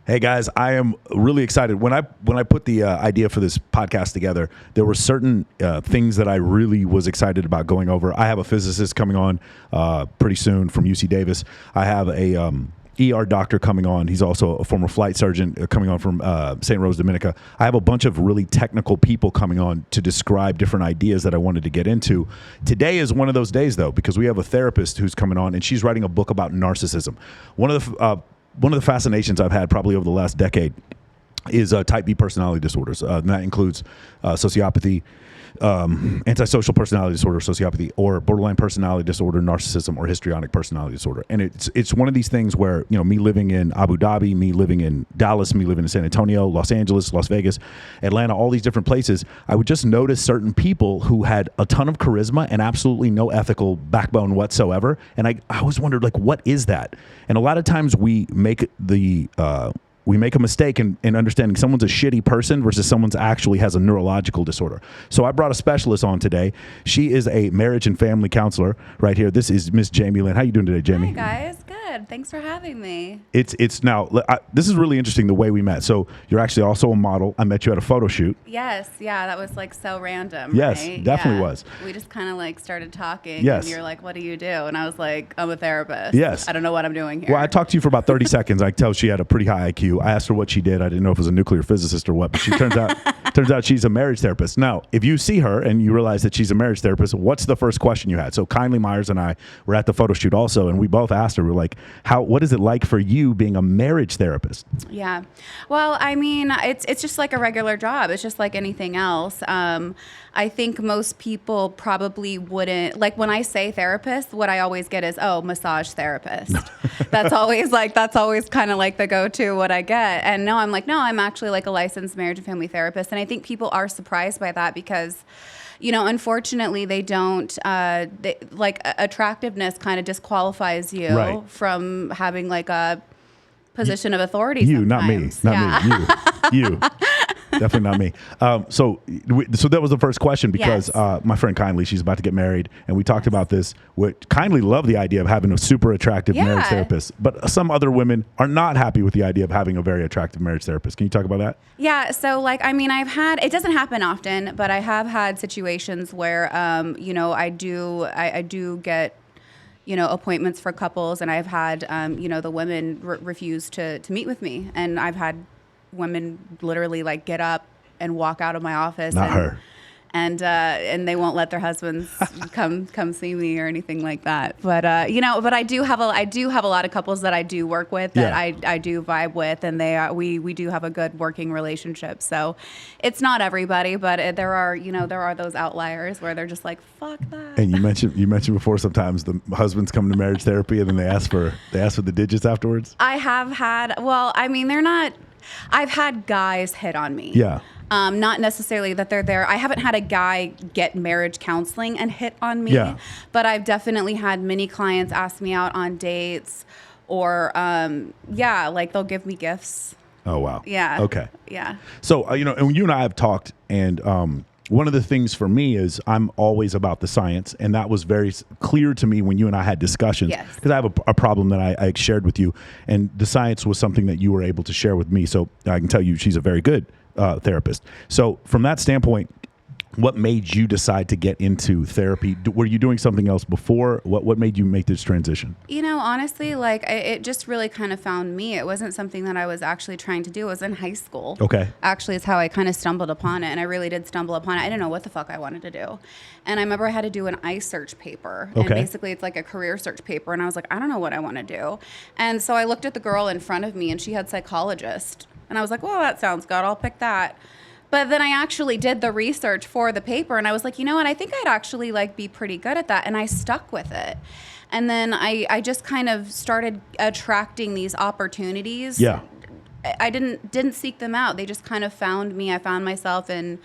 Hey guys, I am really excited. When I put the idea for this podcast together, there were certain things that I really was excited about going over. I have a physicist coming on pretty soon from UC Davis. I have a ER doctor coming on. He's also a former flight surgeon coming on from St. Rose, Dominica. I have a bunch of really technical people coming on to describe different ideas that I wanted to get into. Today is one of those days, though, because we have a therapist who's coming on, and she's writing a book about narcissism. One of the fascinations I've had probably over the last decade is type B personality disorders. And that includes sociopathy, antisocial personality disorder, sociopathy, or borderline personality disorder, narcissism, or histrionic personality disorder. And it's one of these things where, me living in Abu Dhabi, me living in Dallas, me living in San Antonio, Los Angeles, Las Vegas, Atlanta, all these different places, I would just notice certain people who had a ton of charisma and absolutely no ethical backbone whatsoever. And I always wondered, what is that? And a lot of times we make a mistake in understanding someone's a shitty person versus someone's actually has a neurological disorder. So I brought a specialist on today. She is a marriage and family counselor right here. This is Miss Jamie Lynn. How you doing today, Jamie? Hi, guys. Good. Thanks for having me. It's now, this is really interesting the way we met. So you're actually also a model. I met you at a photo shoot. Yes. Yeah. That was so random. Yes, right? definitely was. We just kind of started talking. Yes. And you're like, what do you do? And I was like, I'm a therapist. Yes. I don't know what I'm doing here. Well, I talked to you for about 30 seconds. I could tell she had a pretty high IQ. I asked her what she did. I didn't know if it was a nuclear physicist or what, but she turns out she's a marriage therapist. Now, if you see her and you realize that she's a marriage therapist, what's the first question you had? So Kindly Myers and I were at the photo shoot also, and we both asked her, we're like, what is it like for you being a marriage therapist? Yeah. Well, I mean, it's just like a regular job. It's just like anything else. I think most people probably wouldn't, when I say therapist, what I always get is, massage therapist. That's always kind of the go-to what I get. And no, I'm actually a licensed marriage and family therapist. And I think people are surprised by that because, unfortunately, they don't, attractiveness kind of disqualifies you from having a position of authority. You, sometimes. Not me. You. Definitely not me. So that was the first question because my friend Kindly, she's about to get married, and we talked about this. Kindly loved the idea of having a super attractive marriage therapist, but some other women are not happy with the idea of having a very attractive marriage therapist. Can you talk about that? Yeah. So I've had, it doesn't happen often, but I have had situations where, I do get appointments for couples, and I've had, the women refuse to meet with me, and I've had women literally get up and walk out of my office. Not her. And they won't let their husbands come see me or anything like that. But but I do have a lot of couples that I do work with that I do vibe with, and we do have a good working relationship. So it's not everybody, but there are those outliers where they're just like, fuck that. And you mentioned before sometimes the husbands come to marriage therapy and then they ask for the digits afterwards. I have had. Well, I mean, they're not. I've had guys hit on me. Yeah. Not necessarily that they're there. I haven't had a guy get marriage counseling and hit on me, but I've definitely had many clients ask me out on dates or, they'll give me gifts. Oh, wow. Yeah. Okay. Yeah. So, and you and I have talked, and one of the things for me is I'm always about the science, and that was very clear to me when you and I had discussions. Yes. Because I have a problem that I shared with you, and the science was something that you were able to share with me. So I can tell you she's a very good therapist. So from that standpoint, what made you decide to get into therapy? Were you doing something else before? What made you make this transition? Honestly, it just really kind of found me. It wasn't something that I was actually trying to do. It was in high school. Okay. Actually, it's how I kind of stumbled upon it, and I really did stumble upon it. I didn't know what the fuck I wanted to do. And I remember I had to do an iSearch paper. Okay. And basically, it's like a career search paper, and I was like, I don't know what I want to do. And so I looked at the girl in front of me, and she had Psychologist. And I was like, well, that sounds good. I'll pick that. But then I actually did the research for the paper, and I was like, you know what? I think I'd actually be pretty good at that, and I stuck with it. And then I just kind of started attracting these opportunities. Yeah. I didn't seek them out. They just kind of found me. I found myself in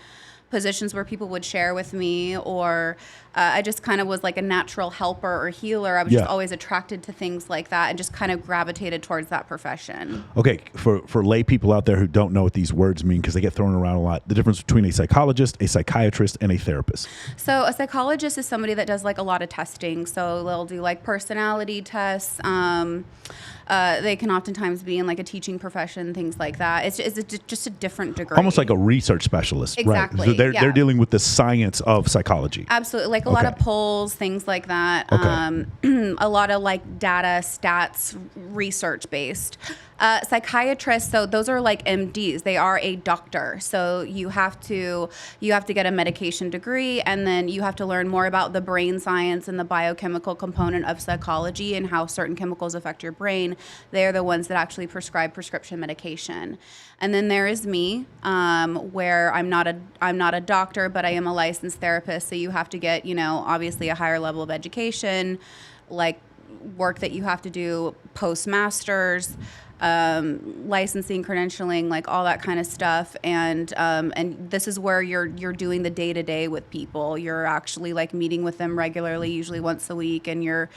positions where people would share with me, or I just kind of was like a natural helper or healer. I was just always attracted to things like that and just kind of gravitated towards that profession. Okay, for lay people out there who don't know what these words mean, because they get thrown around a lot, the difference between a psychologist, a psychiatrist, and a therapist. So a psychologist is somebody that does like a lot of testing. So they'll do like personality tests. They can oftentimes be in like a teaching profession, things like that. It's just a different degree. Almost like a research specialist, exactly. Right? So they're dealing with the science of psychology. Absolutely, like a lot of polls, things like that. Okay. A lot of like data, stats, research based. Psychiatrists, so those are like MDs. They are a doctor. So you have to get a medication degree, and then you have to learn more about the brain science and the biochemical component of psychology and how certain chemicals affect your brain. They're the ones that actually prescribe prescription medication. And then there is me, where I'm not a doctor, but I am a licensed therapist. So you have to get, obviously a higher level of education, like work that you have to do post-masters, licensing, credentialing, like all that kind of stuff. And this is where you're doing the day-to-day with people. You're actually like meeting with them regularly, usually once a week, and you're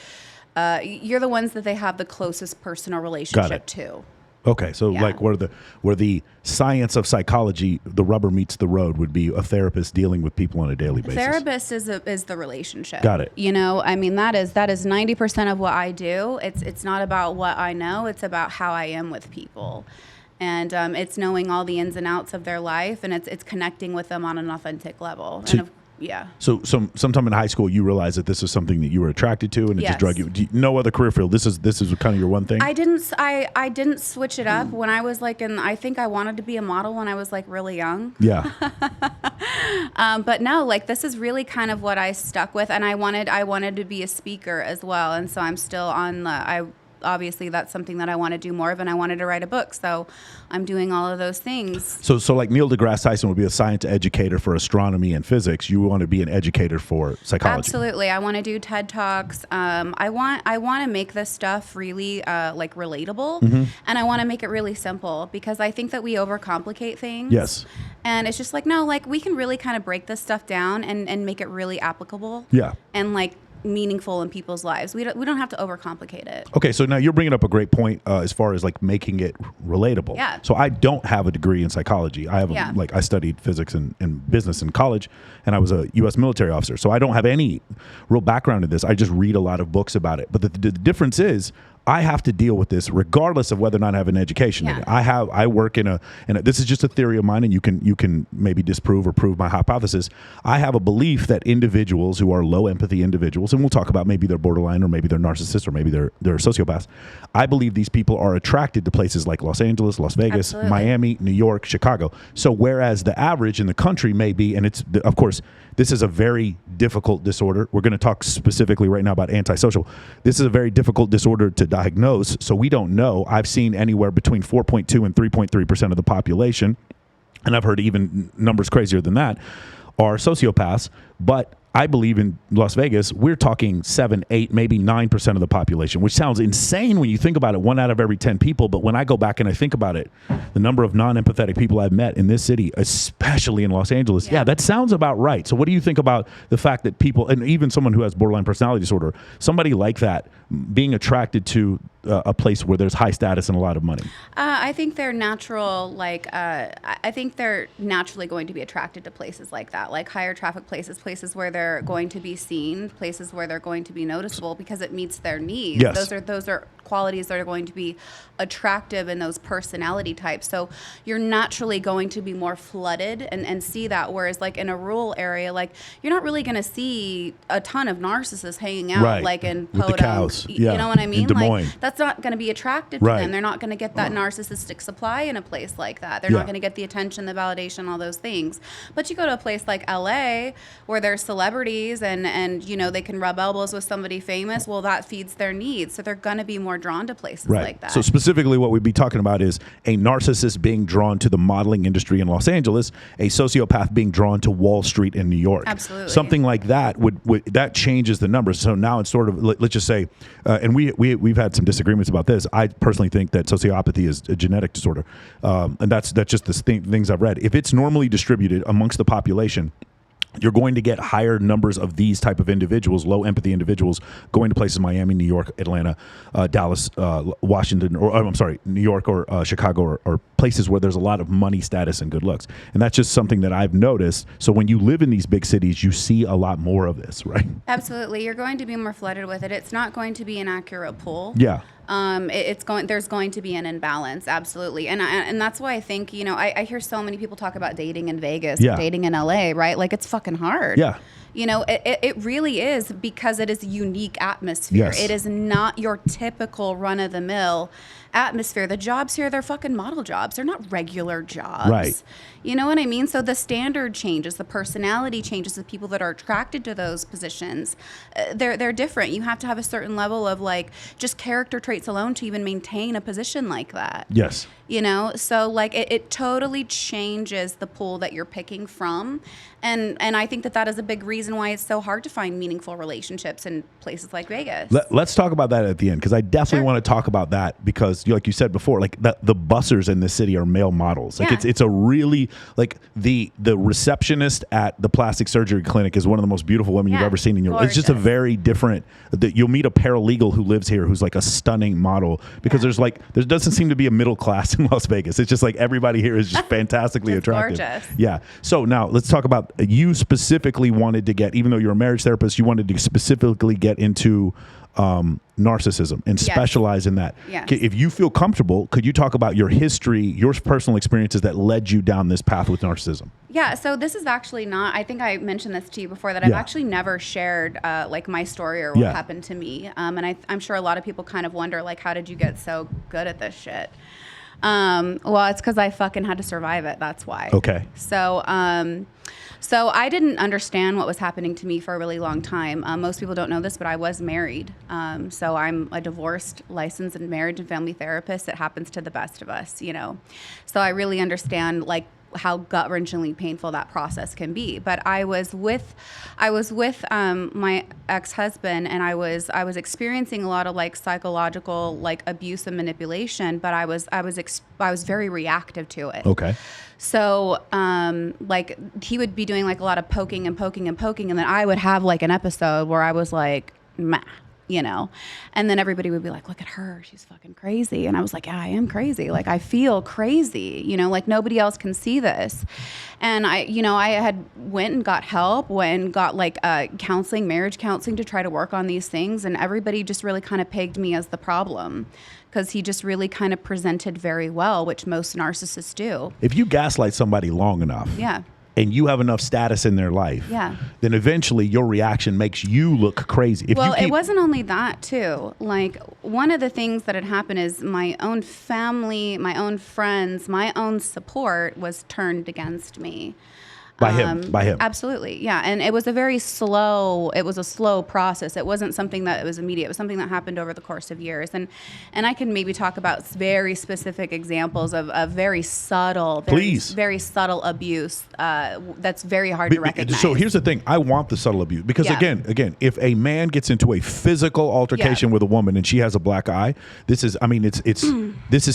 the ones that they have the closest personal relationship to. Okay, so like where the science of psychology, the rubber meets the road, would be a therapist dealing with people on a daily basis. Therapist is the relationship. Got it. I mean, that is 90% of what I do. It's not about what I know. It's about how I am with people. And it's knowing all the ins and outs of their life, and it's connecting with them on an authentic level. So sometime in high school, you realized that this is something that you were attracted to, and it just drug you. No other career field. This is kind of your one thing. I didn't switch it up when I was like I think I wanted to be a model when I was like really young. Yeah. But no, like this is really kind of what I stuck with, and I wanted to be a speaker as well, and so I'm still on obviously that's something that I want to do more of, and I wanted to write a book, so I'm doing all of those things. So like Neil deGrasse Tyson would be a science educator for astronomy and physics. You want to be an educator for psychology. Absolutely. I want to do TED Talks. I want to make this stuff really like relatable, and I want to make it really simple, because I think that we overcomplicate things. Yes. And it's just like, no, like we can really kind of break this stuff down and make it really applicable. Yeah. And like meaningful in people's lives. We don't have to overcomplicate it. Okay, so now you're bringing up a great point as far as like making it relatable. Yeah. So I don't have a degree in psychology. I have I studied physics and business in college, and I was a U.S. military officer. So I don't have any real background in this. I just read a lot of books about it. But the difference is, I have to deal with this regardless of whether or not I have an education in it. I work in a this is just a theory of mine, and you can maybe disprove or prove my hypothesis. I have a belief that individuals who are low empathy individuals, and we'll talk about maybe they're borderline, or maybe they're narcissists, or maybe they're sociopaths. I believe these people are attracted to places like Los Angeles, Las Vegas, Miami, New York, Chicago. So whereas the average in the country may be, and it's of course this is a very difficult disorder. We're going to talk specifically right now about antisocial. This is a very difficult disorder to diagnose, so we don't know. I've seen anywhere between 4.2 and 3.3% of the population, and I've heard even numbers crazier than that, are sociopaths. But I believe in Las Vegas, we're talking 7, 8, maybe 9% of the population, which sounds insane when you think about it, 1 out of every 10 people. But when I go back and I think about it, the number of non-empathetic people I've met in this city, especially in Los Angeles, that sounds about right. So what do you think about the fact that people, and even someone who has borderline personality disorder, somebody like that, being attracted to a place where there's high status and a lot of money? I think they're natural. I think they're naturally going to be attracted to places like that, like higher traffic places where they're going to be seen, places where they're going to be noticeable, because it meets their needs. Yes. Those are qualities that are going to be attractive in those personality types. So you're naturally going to be more flooded and see that. Whereas like in a rural area, like you're not really going to see a ton of narcissists hanging out like in with the cows. You know what I mean? In Des Moines. Like that's not going to be attractive to them. They're not going to get that narcissistic supply in a place like that. They're not going to get the attention, the validation, all those things. But you go to a place like LA where there's celebrities and they can rub elbows with somebody famous. Well, that feeds their needs. So they're going to be more drawn to places like that. So specifically what we'd be talking about is a narcissist being drawn to the modeling industry in Los Angeles, a sociopath being drawn to Wall Street in New York. Absolutely. Something like that would that changes the numbers. So now it's sort of, let's just say, and we've had some disagreements about this. I personally think that sociopathy is a genetic disorder, and that's just the things I've read. If it's normally distributed amongst the population, you're going to get higher numbers of these type of individuals, low empathy individuals, going to places Miami, New York, Atlanta, Dallas, Washington, or I'm sorry, New York or Chicago, or places where there's a lot of money, status, and good looks. And that's just something that I've noticed. So when you live in these big cities, you see a lot more of this, right? Absolutely. You're going to be more flooded with it. It's not going to be an accurate pool. Yeah. There's going to be an imbalance, absolutely, and that's why I think, you know, I hear so many people talk about dating in Vegas, dating in LA, right? Like, it's fucking hard. Yeah. You know, it really is, because it is a unique atmosphere. Yes. It is not your typical run of the mill atmosphere. The jobs here, they're fucking model jobs. They're not regular jobs. Right. You know what I mean? So the standard changes, the personality changes, the people that are attracted to those positions, they're different. You have to have a certain level of, like, just character traits alone to even maintain a position like that. Yes. You know, so like it totally changes the pool that you're picking from. And I think that is a big reason why it's so hard to find meaningful relationships in places like Vegas. Let's talk about that at the end, because I definitely want to talk about that, because like you said before, like the bussers in this city are male models. Like it's a really, like the receptionist at the plastic surgery clinic is one of the most beautiful women you've ever seen in your life. It's just a very different, you'll meet a paralegal who lives here who's like a stunning model, because there doesn't seem to be a middle class in Las Vegas. It's just like everybody here is just fantastically attractive. Gorgeous. Yeah. So now let's talk about, you specifically wanted to get, even though you're a marriage therapist, you wanted to specifically get into narcissism and specialize in that. Yes. If you feel comfortable, could you talk about your history, your personal experiences that led you down this path with narcissism? Yeah, so this is actually not, I think I mentioned this to you before, that I've actually never shared like my story or what happened to me. And I'm sure a lot of people kind of wonder, like, how did you get so good at this shit? Well, it's because I fucking had to survive it. That's why. Okay. So I didn't understand what was happening to me for a really long time. Most people don't know this, but I was married. So I'm a divorced, licensed and marriage and family therapist. It happens to the best of us, you know. So I really understand, like, how gut-wrenchingly painful that process can be. But I was with my ex-husband, and I was experiencing a lot of, like, psychological, like, abuse and manipulation, but I was very reactive to it. Okay. So, like, he would be doing, like, a lot of poking, and then I would have, like, an episode where I was like, meh, you know, and then everybody would be like, look at her, she's fucking crazy. And I was like, yeah, I am crazy. Like, I feel crazy, you know, like, nobody else can see this. And I had went and got help, went and got, like, counseling, marriage counseling, to try to work on these things. And everybody just really kind of pegged me as the problem, because he just really kind of presented very well, which most narcissists do. If you gaslight somebody long enough, and you have enough status in their life, then eventually your reaction makes you look crazy. It wasn't only that, too. Like, one of the things that had happened is my own family, my own friends, my own support was turned against me. By him. Absolutely. Yeah. And it was a slow process. It wasn't something that was immediate. It was something that happened over the course of years. And I can maybe talk about very specific examples of very subtle, very subtle abuse that's very hard to recognize. So here's the thing. I want the subtle abuse, because again, if a man gets into a physical altercation with a woman and she has a black eye, this is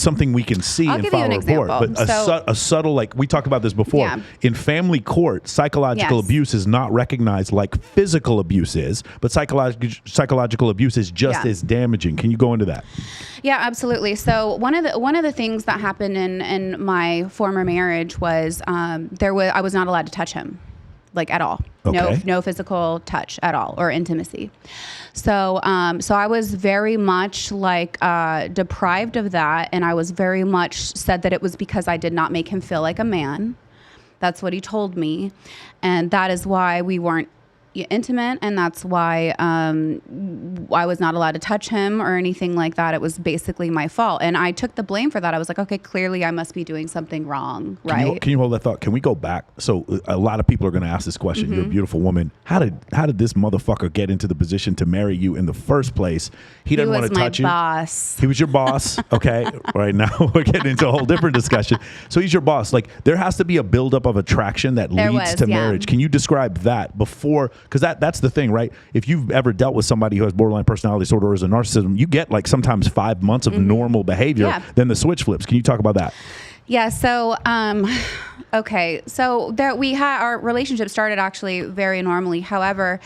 something we can see and file a report. But a subtle, like we talked about this before, in family court, psychological abuse is not recognized like physical abuse is, but psychological abuse is just as damaging. Can you go into that? Yeah, absolutely. So one of the things that happened in my former marriage was I was not allowed to touch him, like, at all. Okay. No physical touch at all, or intimacy. So I was very much, like, deprived of that, and I was very much said that it was because I did not make him feel like a man. That's what he told me. And that is why we weren't intimate, and that's why I was not allowed to touch him or anything like that. It was basically my fault, and I took the blame for that. I was like, okay, clearly I must be doing something wrong, right? Can you hold that thought? Can we go back? So a lot of people are going to ask this question. You're a beautiful woman. How did this motherfucker get into the position to marry you in the first place? He doesn't want to touch you. He was my boss. He was your boss. Okay. Right now we're getting into a whole different discussion. So he's your boss. Like, there has to be a buildup of attraction that leads to marriage. Can you describe that before? because that's the thing, right? If you've ever dealt with somebody who has borderline personality disorder or is a narcissism, you get like sometimes 5 months of normal behavior, then the switch flips. Can you talk about that? Yeah. So, okay. So there we had our relationship started actually very normally. However,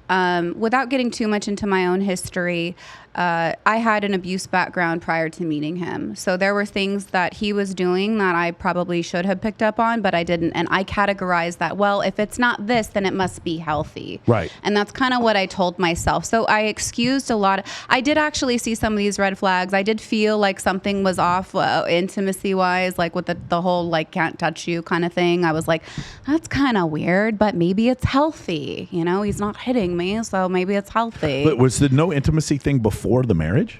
without getting too much into my own history, I had an abuse background prior to meeting him. So there were things that he was doing that I probably should have picked up on, but I didn't. And I categorized that, well, if it's not this, then it must be healthy. Right. And that's kind of what I told myself. So I excused a lot. I did actually see some of these red flags. I did feel like something was off intimacy wise, like with the whole like can't touch you kind of thing. I was like, that's kind of weird, but maybe it's healthy. You know, he's not hitting me, so maybe it's healthy. But was the no intimacy thing before the marriage?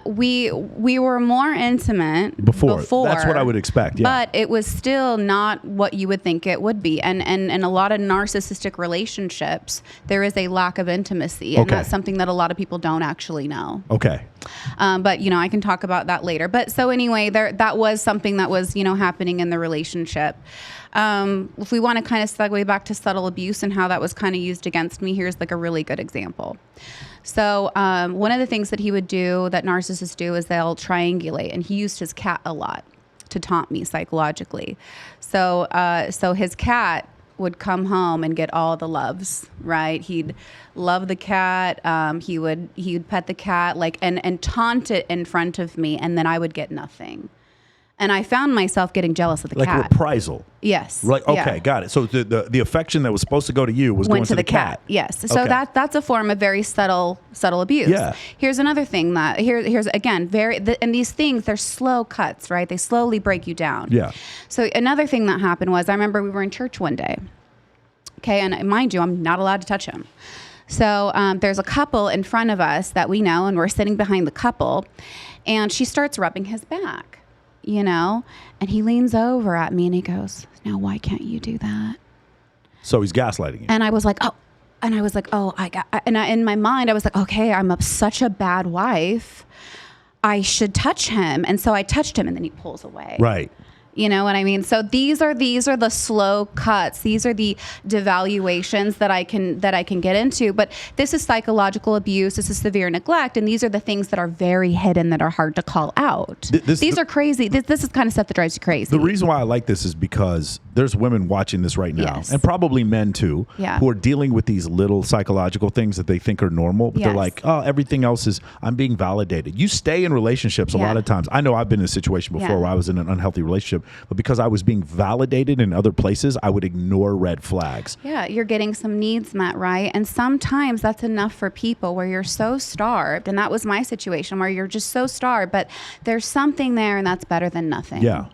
We were more intimate before. That's what I would expect. Yeah. But it was still not what you would think it would be. And in a lot of narcissistic relationships, there is a lack of intimacy, and that's something that a lot of people don't actually know. Okay. But you know, I can talk about that later. But so anyway, that was something that was, you know, happening in the relationship. If we want to kind of segue back to subtle abuse and how that was kind of used against me, here's like a really good example. So one of the things that he would do, that narcissists do, is they'll triangulate, and he used his cat a lot to taunt me psychologically. So his cat would come home and get all the loves, right? He'd love the cat. He'd pet the cat, like, and taunt it in front of me, and then I would get nothing. And I found myself getting jealous of the cat. Like reprisal. Yes. Right. Okay. Yeah. Got it. So the affection that was supposed to go to you was going to the cat. Yes. So that's a form of very subtle abuse. Yeah. Here's another thing that here's again and these things, they're slow cuts, right? They slowly break you down. Yeah. So another thing that happened was, I remember we were in church one day. Okay, and mind you, I'm not allowed to touch him. So there's a couple in front of us that we know, and we're sitting behind the couple, and she starts rubbing his back. You know, and he leans over at me and he goes, "Now, why can't you do that?" So he's gaslighting you. And I was like, in my mind, I was like, okay, I'm such a bad wife. I should touch him. And so I touched him, and then he pulls away. Right. You know what I mean? So these are the slow cuts. These are the devaluations that I can get into. But this is psychological abuse. This is severe neglect, and these are the things that are very hidden, that are hard to call out. These are crazy. This is kind of stuff that drives you crazy. The reason why I like this is because there's women watching this right now, and probably men too, who are dealing with these little psychological things that they think are normal. But they're like, oh, everything else is, I'm being validated. You stay in relationships a lot of times. I know I've been in a situation before where I was in an unhealthy relationship, but because I was being validated in other places, I would ignore red flags. Yeah, you're getting some needs met, right? And sometimes that's enough for people where you're so starved, and that was my situation, where you're just so starved, but there's something there, and that's better than nothing. Yeah.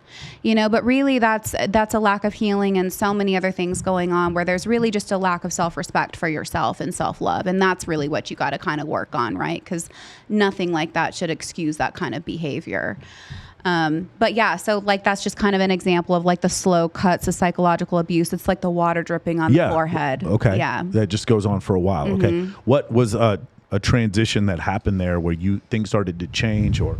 You know, but really that's a lack of healing and so many other things going on, where there's really just a lack of self-respect for yourself and self-love. And that's really what you got to kind of work on, right? Because nothing like that should excuse that kind of behavior. But yeah, so like that's just kind of an example of like the slow cuts of psychological abuse. It's like the water dripping on the forehead. Okay. Yeah. That just goes on for a while. Mm-hmm. Okay. What was a transition that happened there where things started to change, or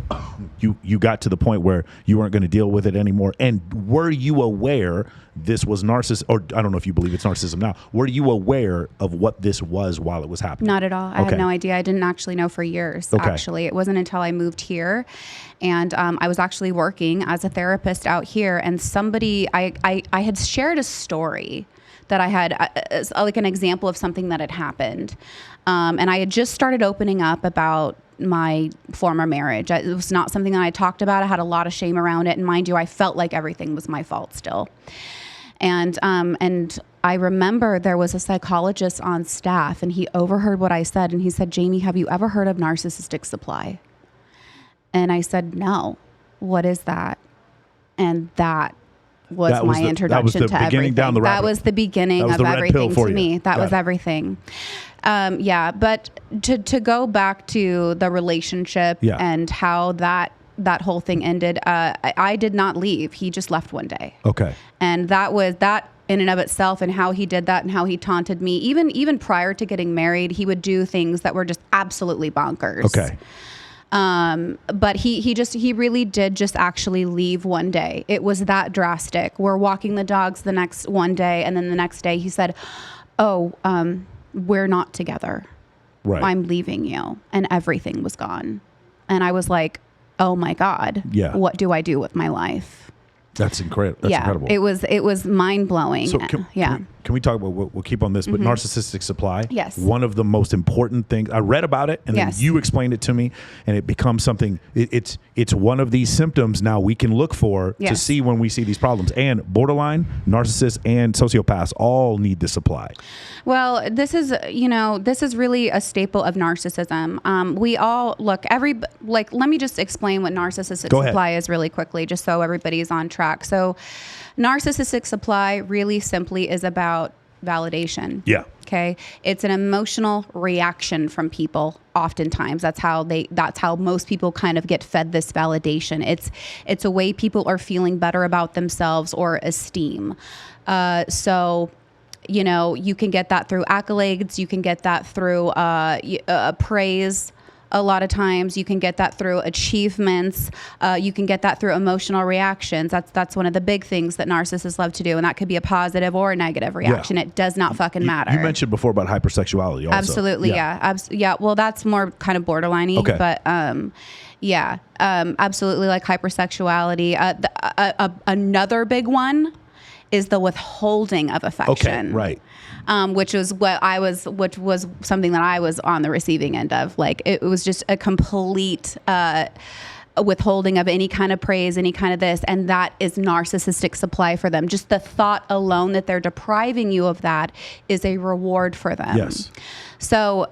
you got to the point where you weren't going to deal with it anymore? And were you aware this was narcissism, or I don't know if you believe it's narcissism now, were you aware of what this was while it was happening? Not at all. I had no idea. I didn't actually know for years, actually. It wasn't until I moved here, and I was actually working as a therapist out here, and somebody, I had shared a story that I had, like an example of something that had happened. And I had just started opening up about my former marriage. It was not something that I talked about. I had a lot of shame around it. And mind you, I felt like everything was my fault still. And I remember there was a psychologist on staff, and he overheard what I said. And he said, "Jamie, have you ever heard of narcissistic supply?" And I said, "No. What is that?" And that was my introduction to everything. That was the beginning of everything to me. That was everything. But to go back to the relationship and how that whole thing ended, I did not leave. He just left one day. Okay. And that was that in and of itself, and how he did that and how he taunted me. Even prior to getting married, he would do things that were just absolutely bonkers. Okay. But he really did just actually leave one day. It was that drastic. We're walking the dogs the next one day, and then the next day he said, "Oh, we're not together. Right. I'm leaving you. And everything was gone. And I was like, oh my God, what do I do with my life? That's incredible. That's incredible. It was mind blowing. So can we talk about, we'll keep on this, but narcissistic supply? Yes. One of the most important things, I read about it and then you explained it to me, and it becomes something, it's one of these symptoms now we can look for to see when we see these problems. And borderline, narcissists, and sociopaths all need the supply. Well, this is really a staple of narcissism. We all let me just explain what narcissistic supply is really quickly, just so everybody's on track. So narcissistic supply really simply is about validation. Yeah. Okay. It's an emotional reaction from people. Oftentimes that's how most people kind of get fed this validation. It's a way people are feeling better about themselves or esteem. So you can get that through accolades. You can get that through praise. A lot of times you can get that through achievements. You can get that through emotional reactions. That's one of the big things that narcissists love to do. And that could be a positive or a negative reaction. It does not fucking matter. You mentioned before about hypersexuality also. Absolutely. Yeah. Well, that's more kind of borderline-y, but absolutely, like hypersexuality. Another big one is the withholding of affection. Okay, right. Which was something that I was on the receiving end of. Like, it was just a complete withholding of any kind of praise, any kind of this, and that is narcissistic supply for them. Just the thought alone that they're depriving you of that is a reward for them. Yes. So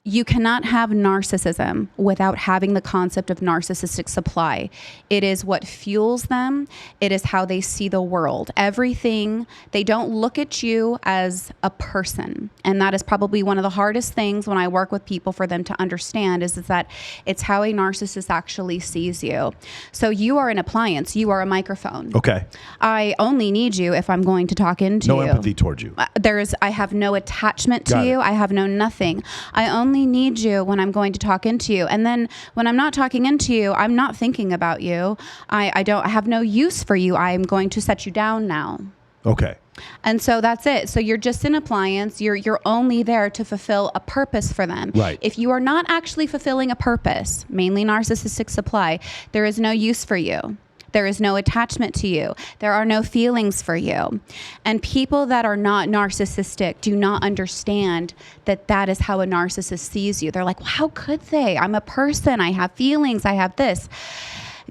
you cannot have narcissism without having the concept of narcissistic supply. It is what fuels them. It is how they see the world. Everything, they don't look at you as a person. And that is probably one of the hardest things when I work with people for them to understand is that it's how a narcissist actually sees you. So you are an appliance. You are a microphone. Okay. I only need you if I'm going to talk into you. No empathy towards you. I have no attachment to you. I have no nothing. I only need you when I'm going to talk into you. And then when I'm not talking into you, I'm not thinking about you. I have no use for you. I'm going to set you down now. Okay. And so that's it. So you're just an appliance. You're only there to fulfill a purpose for them. Right. If you are not actually fulfilling a purpose, mainly narcissistic supply, there is no use for you. There is no attachment to you. There are no feelings for you. And people that are not narcissistic do not understand that that is how a narcissist sees you. They're like, well, how could they? I'm a person. I have feelings. I have this.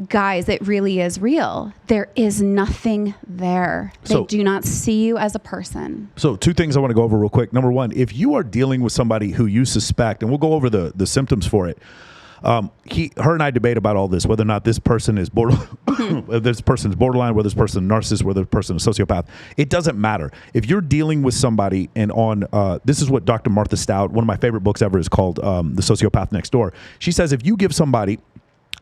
Guys, it really is real. There is nothing there. They do not see you as a person. So 2 things I want to go over real quick. Number 1, if you are dealing with somebody who you suspect, and we'll go over the symptoms for it. Her and I debate about all this, whether or not this person is whether this person is borderline, whether this person is narcissist, whether this person is sociopath. It doesn't matter. If you're dealing with somebody, and this is what Dr. Martha Stout, one of my favorite books ever, is called The Sociopath Next Door. She says if you give somebody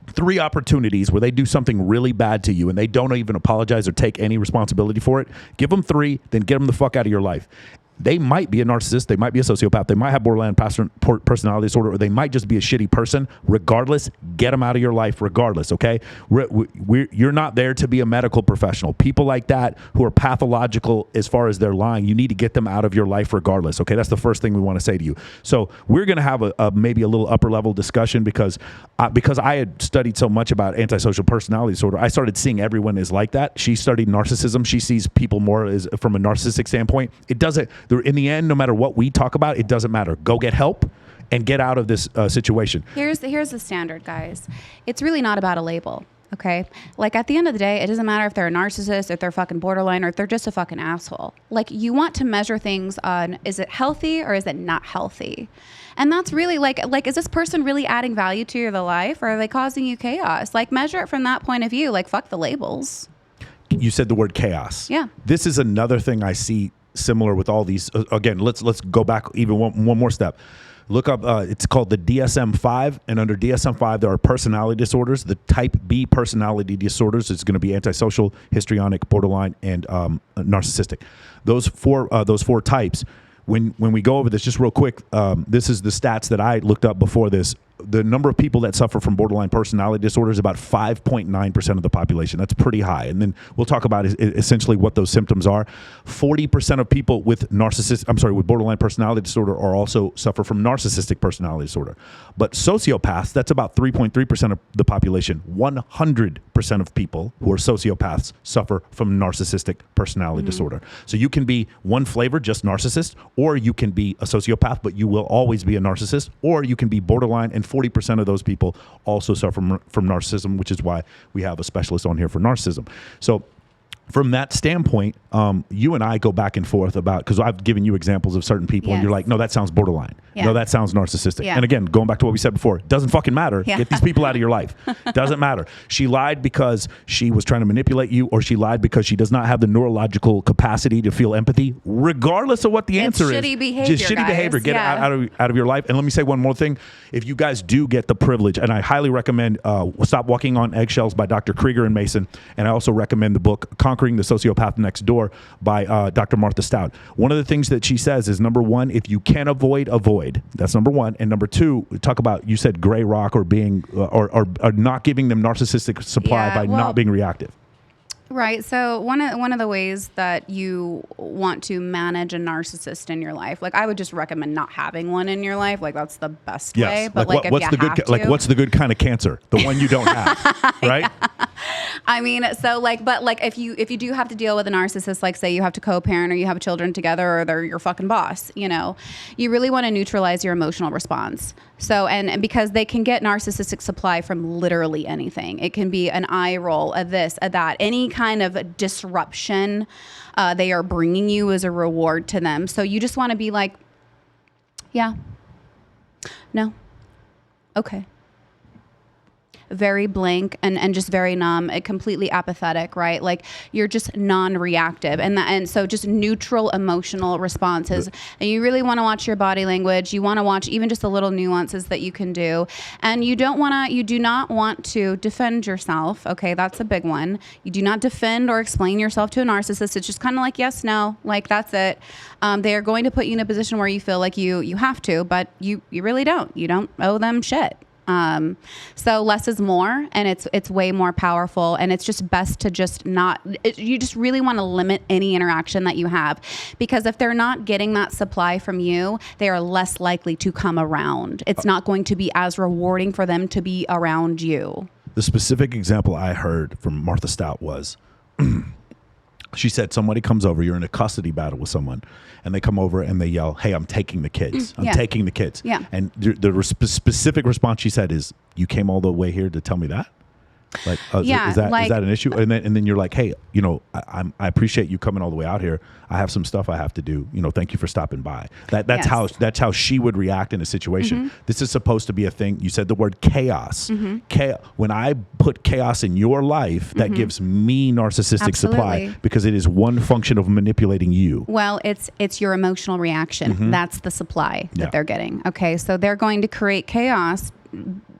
3 opportunities where they do something really bad to you and they don't even apologize or take any responsibility for it, give them 3, then get them the fuck out of your life. They might be a narcissist, they might be a sociopath, they might have borderline personality disorder, or they might just be a shitty person. Regardless, get them out of your life regardless, okay? You're not there to be a medical professional. People like that who are pathological as far as they're lying, you need to get them out of your life regardless, okay? That's the first thing we want to say to you. So we're going to have maybe a little upper level discussion because I had studied so much about antisocial personality disorder. I started seeing everyone is like that. She studied narcissism. She sees people more as from a narcissistic standpoint. It doesn't... In the end, no matter what we talk about, it doesn't matter. Go get help and get out of this situation. Here's the standard, guys. It's really not about a label, okay? Like, at the end of the day, it doesn't matter if they're a narcissist, if they're fucking borderline, or if they're just a fucking asshole. Like, you want to measure things on, is it healthy or is it not healthy? And that's really like, is this person really adding value to your life, or are they causing you chaos? Like, measure it from that point of view. Like, fuck the labels. You said the word chaos. Yeah. This is another thing I see similar with all these. Again, let's go back even one more step. Look up, it's called the DSM-5, and under DSM-5 there are personality disorders. The type B personality disorders is going to be antisocial, histrionic, borderline, and narcissistic. Those four types. When we go over this, just real quick, this is the stats that I looked up before this. the number of people that suffer from borderline personality disorder is about 5.9% of the population. That's pretty high. And then we'll talk about essentially what those symptoms are. 40% of people with with borderline personality disorder are also suffer from narcissistic personality disorder. But sociopaths, that's about 3.3% of the population. 100% of people who are sociopaths suffer from narcissistic personality disorder. So you can be one flavor, just narcissist, or you can be a sociopath, but you will always be a narcissist, or you can be borderline, and 40% of those people also suffer from narcissism, which is why we have a specialist on here for narcissism. So from that standpoint, you and I go back and forth about, because I've given you examples of certain people and you're like, no, that sounds borderline. No, that sounds narcissistic. And again, going back to what we said before, it doesn't fucking matter. Get these people out of your life. Doesn't matter. She lied because she was trying to manipulate you, or she lied because she does not have the neurological capacity to feel empathy, regardless of what the answer is. Shitty behavior, just shitty behavior. Get it out of your life. And let me say one more thing. If you guys do get the privilege, and I highly recommend Stop Walking on Eggshells by Dr. Krieger and Mason, and I also recommend the book Conquering the Sociopath Next Door by Dr. Martha Stout. One of the things that she says is, number one, if you can avoid. That's number one. And number two, talk about, you said gray rock, or being or not giving them narcissistic supply by not being reactive. Right. So one of the ways that you want to manage a narcissist in your life, like I would just recommend not having one in your life. Like that's the best way. But like what's the good kind of cancer? The one you don't have, right? I mean, so but if you do have to deal with a narcissist, like say you have to co-parent or you have children together, or they're your fucking boss, you really want to neutralize your emotional response. So, and because they can get narcissistic supply from literally anything. It can be an eye roll, a this, a that, any kind of disruption they are bringing you as a reward to them. So you just want to be like, yeah, no, okay. Very blank and just very numb, completely apathetic, right? Like you're just non-reactive, and so just neutral emotional responses. And you really want to watch your body language. You want to watch even just the little nuances that you can do, and you do not want to defend yourself. Okay, that's a big one. You do not defend or explain yourself to a narcissist. It's just kind of like yes, no, like that's it. They are going to put you in a position where you feel like you have to, but you really don't. You don't owe them shit. So less is more, and it's way more powerful, and it's just best to just you just really want to limit any interaction that you have, because if they're not getting that supply from you, they are less likely to come around. It's not going to be as rewarding for them to be around you. The specific example I heard from Martha Stout was, she said somebody comes over, you're in a custody battle with someone, and they come over and they yell, hey, I'm taking the kids. I'm taking the kids. Yeah. And the specific response she said is, you came all the way here to tell me that? Like, is that an issue? And then you're like, hey, I appreciate you coming all the way out here. I have some stuff I have to do. Thank you for stopping by. That's how she would react in a situation. Mm-hmm. This is supposed to be a thing. You said the word chaos. Mm-hmm. When I put chaos in your life, that gives me narcissistic supply, because it is one function of manipulating you. Well, it's your emotional reaction. Mm-hmm. That's the supply that they're getting. Okay, so they're going to create chaos.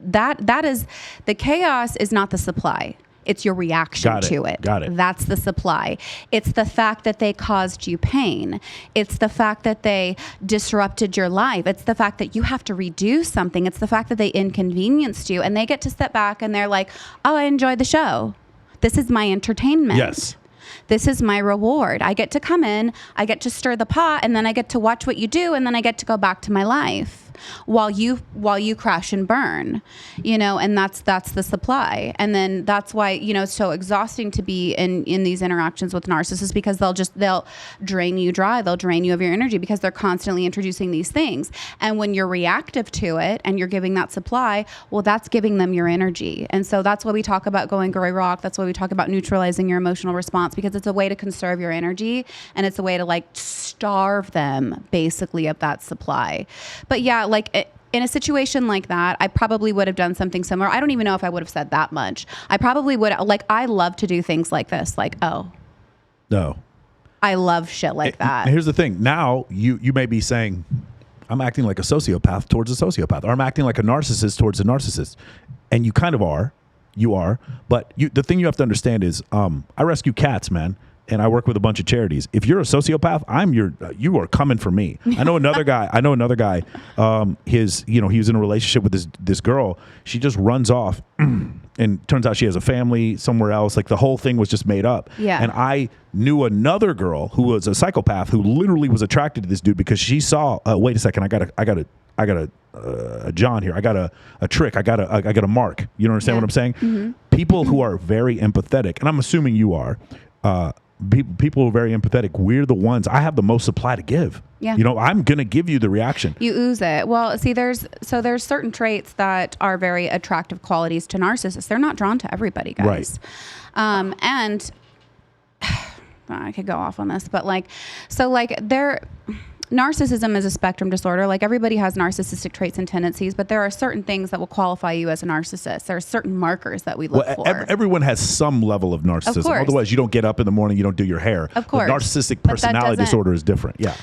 That is, the chaos is not the supply. It's your reaction to it. Got it. That's the supply. It's the fact that they caused you pain. It's the fact that they disrupted your life. It's the fact that you have to redo something. It's the fact that they inconvenienced you, and they get to step back and they're like, oh, I enjoyed the show. This is my entertainment. Yes. This is my reward. I get to come in, I get to stir the pot, and then I get to watch what you do, and then I get to go back to my life while you crash and burn, and that's the supply. And then that's why, it's so exhausting to be in these interactions with narcissists, because they'll drain you dry. They'll drain you of your energy, because they're constantly introducing these things. And when you're reactive to it and you're giving that supply, well, that's giving them your energy. And so that's why we talk about going gray rock. That's why we talk about neutralizing your emotional response, because it's a way to conserve your energy, and it's a way to starve them basically of that supply. But yeah, in a situation like that, I probably would have done something similar. I don't even know if I would have said that much. I probably would, I love to do things like this. No. I love shit like that. Here's the thing. Now you may be saying, I'm acting like a sociopath towards a sociopath, or I'm acting like a narcissist towards a narcissist. And you kind of are. You are. But the thing you have to understand is, I rescue cats, man. and I work with a bunch of charities. If you're a sociopath, you are coming for me. I know another guy. He was in a relationship with this girl. She just runs off, and turns out she has a family somewhere else. Like the whole thing was just made up. Yeah. And I knew another girl who was a psychopath who literally was attracted to this dude because she saw. Wait a second, I got a John here. I got a trick. I got a mark. You understand what I'm saying? Mm-hmm. People who are very empathetic, and I'm assuming you are. People who are very empathetic. We're the ones. I have the most supply to give. Yeah. I'm gonna give you the reaction. You ooze it. Well, see, there's certain traits that are very attractive qualities to narcissists. They're not drawn to everybody, guys. Right. And I could go off on this, but narcissism is a spectrum disorder. Like everybody has narcissistic traits and tendencies, but there are certain things that will qualify you as a narcissist. There are certain markers that we look for. Everyone has some level of narcissism. Of course. Otherwise, you don't get up in the morning, you don't do your hair. Of course. But narcissistic personality disorder is different. Yeah.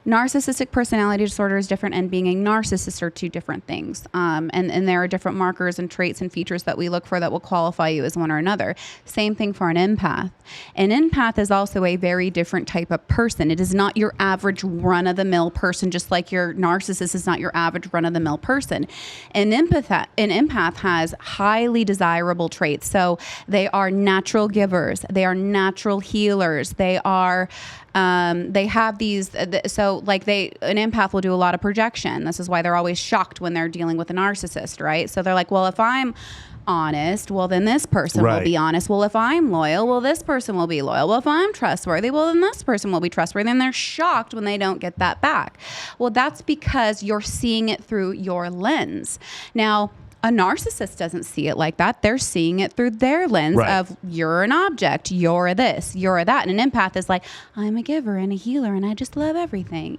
Narcissistic personality disorder is different, and being a narcissist are two different things. And there are different markers and traits and features that we look for that will qualify you as one or another. Same thing for an empath. An empath is also a very different type of person. It is not your average run-of-the-mill person, just like your narcissist is not your average run-of-the-mill person. An empath has highly desirable traits. So they are natural givers. They are natural healers. They have these, an empath will do a lot of projection. This is why they're always shocked when they're dealing with a narcissist, right? So they're like, well, if I'm honest, well, then this person will be honest. Well, if I'm loyal, well, this person will be loyal. Well, if I'm trustworthy, well, then this person will be trustworthy. And they're shocked when they don't get that back. Well, that's because you're seeing it through your lens. Now, a narcissist doesn't see it like that. They're seeing it through their lens of you're an object, you're this, you're that. And an empath is like, I'm a giver and a healer and I just love everything,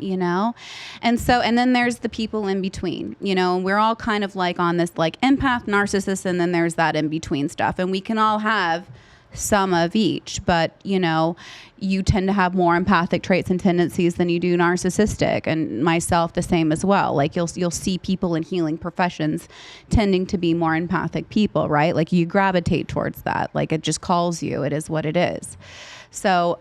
And then there's the people in between, and we're all kind of like on this like empath, narcissist, and then there's that in between stuff. And we can all have some of each, but you tend to have more empathic traits and tendencies than you do narcissistic, and myself the same as well. Like you'll see people in healing professions tending to be more empathic people, right? Like you gravitate towards that. Like it just calls you. It is what it is. So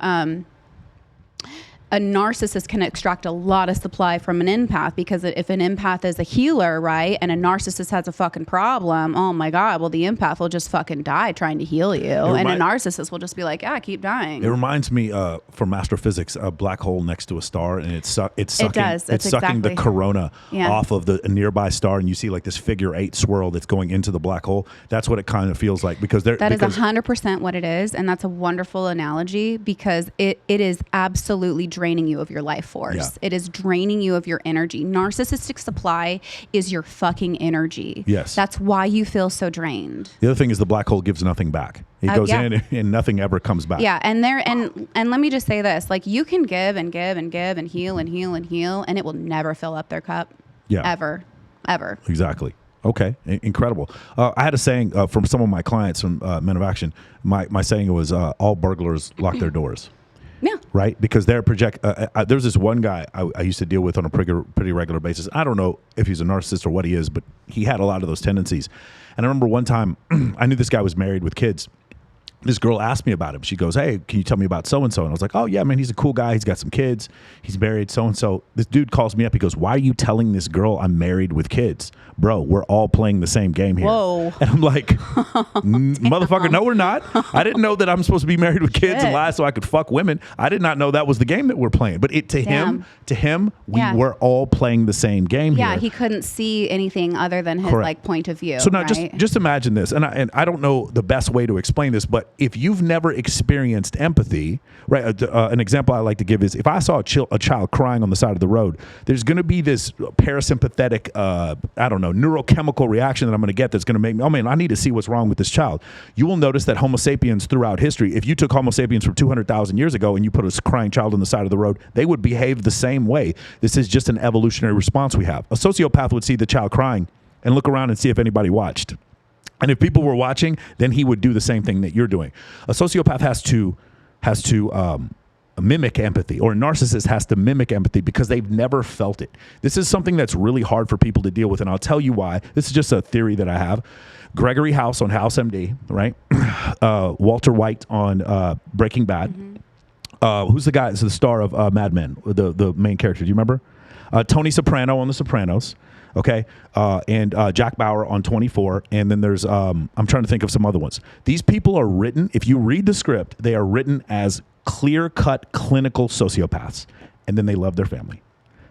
a narcissist can extract a lot of supply from an empath, because if an empath is a healer, right, and a narcissist has a fucking problem, oh my God, well, the empath will just fucking die trying to heal you. And a narcissist will just be like, yeah, keep dying. It reminds me from astrophysics, a black hole next to a star, and it's sucking the corona off of the nearby star, and you see like this figure 8 swirl that's going into the black hole. That's what it kind of feels like, because that is 100% what it is, and that's a wonderful analogy, because it is absolutely draining you of your life force. Yeah. It is draining you of your energy. Narcissistic supply is your fucking energy. Yes. That's why you feel so drained. The other thing is the black hole gives nothing back. It goes in and nothing ever comes back. Yeah, and let me just say this, like you can give and give and give and heal and heal and heal, and it will never fill up their cup. Yeah. Ever. Exactly. Okay, incredible. I had a saying from some of my clients from Men of Action. My saying was, all burglars lock their doors. Yeah. Right? Because they're there's this one guy I used to deal with on a pretty regular basis. I don't know if he's a narcissist or what he is, but he had a lot of those tendencies. And I remember one time, I knew this guy was married with kids. This girl asked me about him. She goes, hey, can you tell me about so-and-so? And I was like, oh, yeah, man, he's a cool guy. He's got some kids. He's married, so-and-so. This dude calls me up. He goes, why are you telling this girl I'm married with kids? Bro, we're all playing the same game here. Whoa. And I'm like, motherfucker, no, we're not. I didn't know that I'm supposed to be married with kids and lie so I could fuck women. I did not know that was the game that we're playing. But to him, we were all playing the same game here. Yeah, he couldn't see anything other than his like point of view. So now just imagine this. And I don't know the best way to explain this, but if you've never experienced empathy, right? An example I like to give is if I saw a child crying on the side of the road, there's going to be this parasympathetic, neurochemical reaction that I'm going to get that's going to make me, oh man, I need to see what's wrong with this child. You will notice that Homo sapiens throughout history, if you took Homo sapiens from 200,000 years ago and you put a crying child on the side of the road, they would behave the same way. This is just an evolutionary response we have. A sociopath would see the child crying and look around and see if anybody watched. And if people were watching, then he would do the same thing that you're doing. A sociopath has to mimic empathy, or a narcissist has to mimic empathy because they've never felt it. This is something that's really hard for people to deal with, and I'll tell you why. This is just a theory that I have. Gregory House on House MD, right? Walter White on Breaking Bad. Mm-hmm. who's the guy? Is the star of Mad Men, the main character? Do you remember? Tony Soprano on The Sopranos. Okay, and Jack Bauer on 24, and then there's I'm trying to think of some other ones. These people are written. If you read the script, they are written as clear-cut clinical sociopaths, and then they love their family.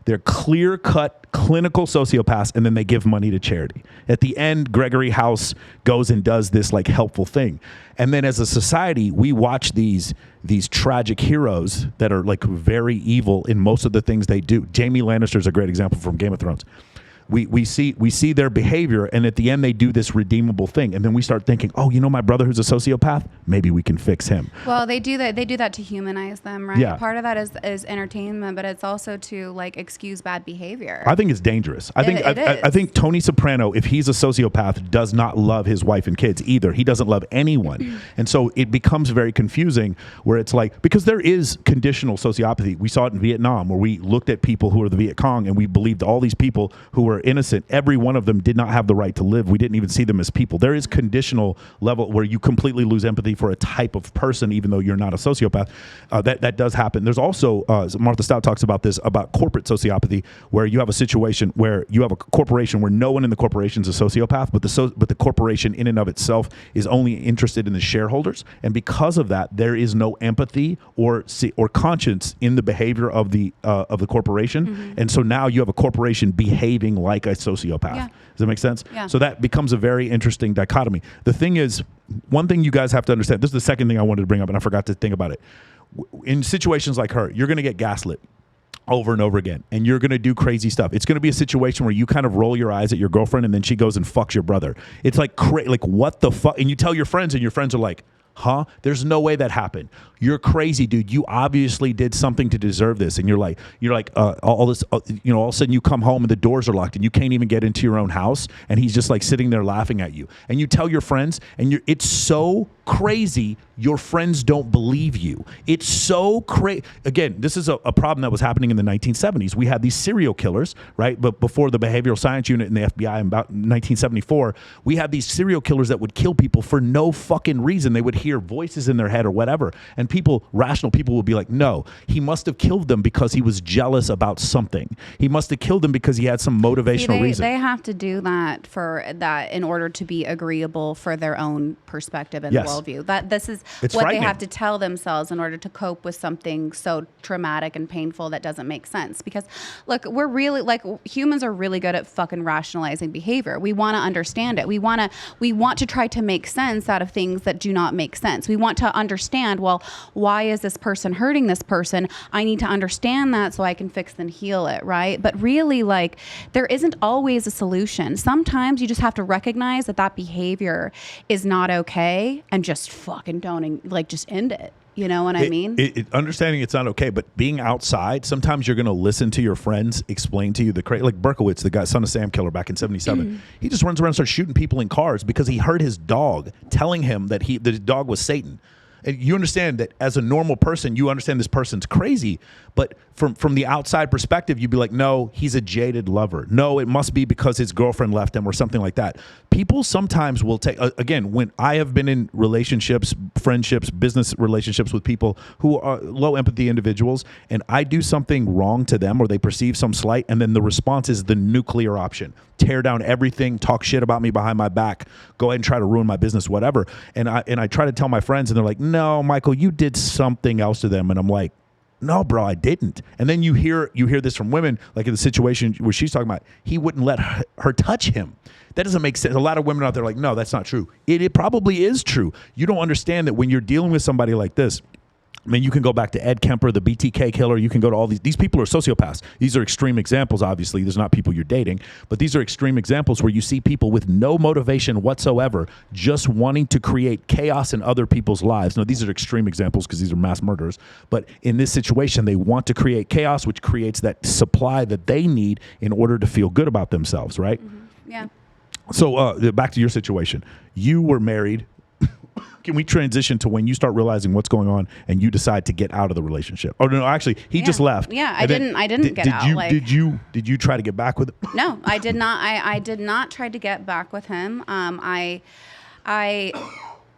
They're clear-cut clinical sociopaths, and then they give money to charity. At the end, Gregory House goes and does this like helpful thing, and then as a society, we watch these tragic heroes that are like very evil in most of the things they do. Jaime Lannister is a great example from Game of Thrones. We see their behavior, and at the end they do this redeemable thing, and then we start thinking, oh, you know, my brother who's a sociopath, maybe we can fix him. Well, they do that to humanize them, right? Yeah. Part of that is entertainment, but it's also to like excuse bad behavior. I think it's dangerous. I think Tony Soprano, if he's a sociopath, does not love his wife and kids either. He doesn't love anyone, and so it becomes very confusing. Where it's like, because there is conditional sociopathy. We saw it in Vietnam, where we looked at people who were the Viet Cong, and we believed all these people who were innocent, every one of them did not have the right to live. We didn't even see them as people. There is conditional level where you completely lose empathy for a type of person, even though you're not a sociopath. That does happen. There's also, Martha Stout talks about this, about corporate sociopathy, where you have a situation where you have a corporation where no one in the corporation is a sociopath, but the corporation in and of itself is only interested in the shareholders. And because of that, there is no empathy or conscience in the behavior of the corporation. Mm-hmm. And so now you have a corporation behaving like a sociopath. Yeah. Does that make sense? Yeah. So that becomes a very interesting dichotomy. The thing is, one thing you guys have to understand, this is the second thing I wanted to bring up, and I forgot to think about it. In situations like her, you're going to get gaslit over and over again, and you're going to do crazy stuff. It's going to be a situation where you kind of roll your eyes at your girlfriend, and then she goes and fucks your brother. It's like, like what the fuck? And you tell your friends, and your friends are like, huh? There's no way that happened. You're crazy, dude. You obviously did something to deserve this. And you're like, all this, all of a sudden you come home and the doors are locked and you can't even get into your own house. And he's just like sitting there laughing at you. And you tell your friends, and it's so crazy. Your friends don't believe you. It's so crazy. Again, this is a problem that was happening in the 1970s. We had these serial killers, right? But before the behavioral science unit in the FBI in about 1974, we had these serial killers that would kill people for no fucking reason. They would hear voices in their head or whatever. And rational people would be like, no, he must have killed them because he was jealous about something. He must have killed them because he had some motivational reason. They have to do that in order to be agreeable for their own perspective and worldview. It's what they have to tell themselves in order to cope with something so traumatic and painful that doesn't make sense. Because look, we're really, like, humans are really good at fucking rationalizing behavior. We want to understand it. We want to try to make sense out of things that do not make sense. We want to understand, well, why is this person hurting this person? I need to understand that so I can fix and heal it, right? But really, like, there isn't always a solution. Sometimes you just have to recognize that behavior is not okay and just fucking just end it. You know what I mean? Understanding it's not okay, but being outside, sometimes you're going to listen to your friends explain to you like Berkowitz, the guy, son of Sam killer back in 77. He just runs around and starts shooting people in cars because he heard his dog telling him that the dog was Satan. And you understand that as a normal person, you understand this person's crazy. But from the outside perspective, you'd be like, no, he's a jaded lover. No, it must be because his girlfriend left him or something like that. People sometimes will take, again, when I have been in relationships, friendships, business relationships with people who are low empathy individuals, and I do something wrong to them or they perceive some slight, and then the response is the nuclear option. Tear down everything, talk shit about me behind my back, go ahead and try to ruin my business, whatever. And I try to tell my friends, and they're like, no, Michael, you did something else to them. And I'm like, no, bro, I didn't. And then you hear this from women, like in the situation where she's talking about, he wouldn't let her touch him. That doesn't make sense. A lot of women out there are like, no, that's not true. It probably is true. You don't understand that when you're dealing with somebody like this. I mean, you can go back to Ed Kemper, the BTK killer. You can go to all these people are sociopaths. These are extreme examples, obviously. There's not people you're dating, but these are extreme examples where you see people with no motivation whatsoever, just wanting to create chaos in other people's lives. Now, these are extreme examples because these are mass murderers, but in this situation, they want to create chaos, which creates that supply that they need in order to feel good about themselves, right? Mm-hmm. Yeah. So back to your situation. You were married. Can we transition to when you start realizing what's going on and you decide to get out of the relationship? Oh no, actually, he just left. Yeah, I didn't get out. Did you try to get back with him? No, I did not. I did not try to get back with him. I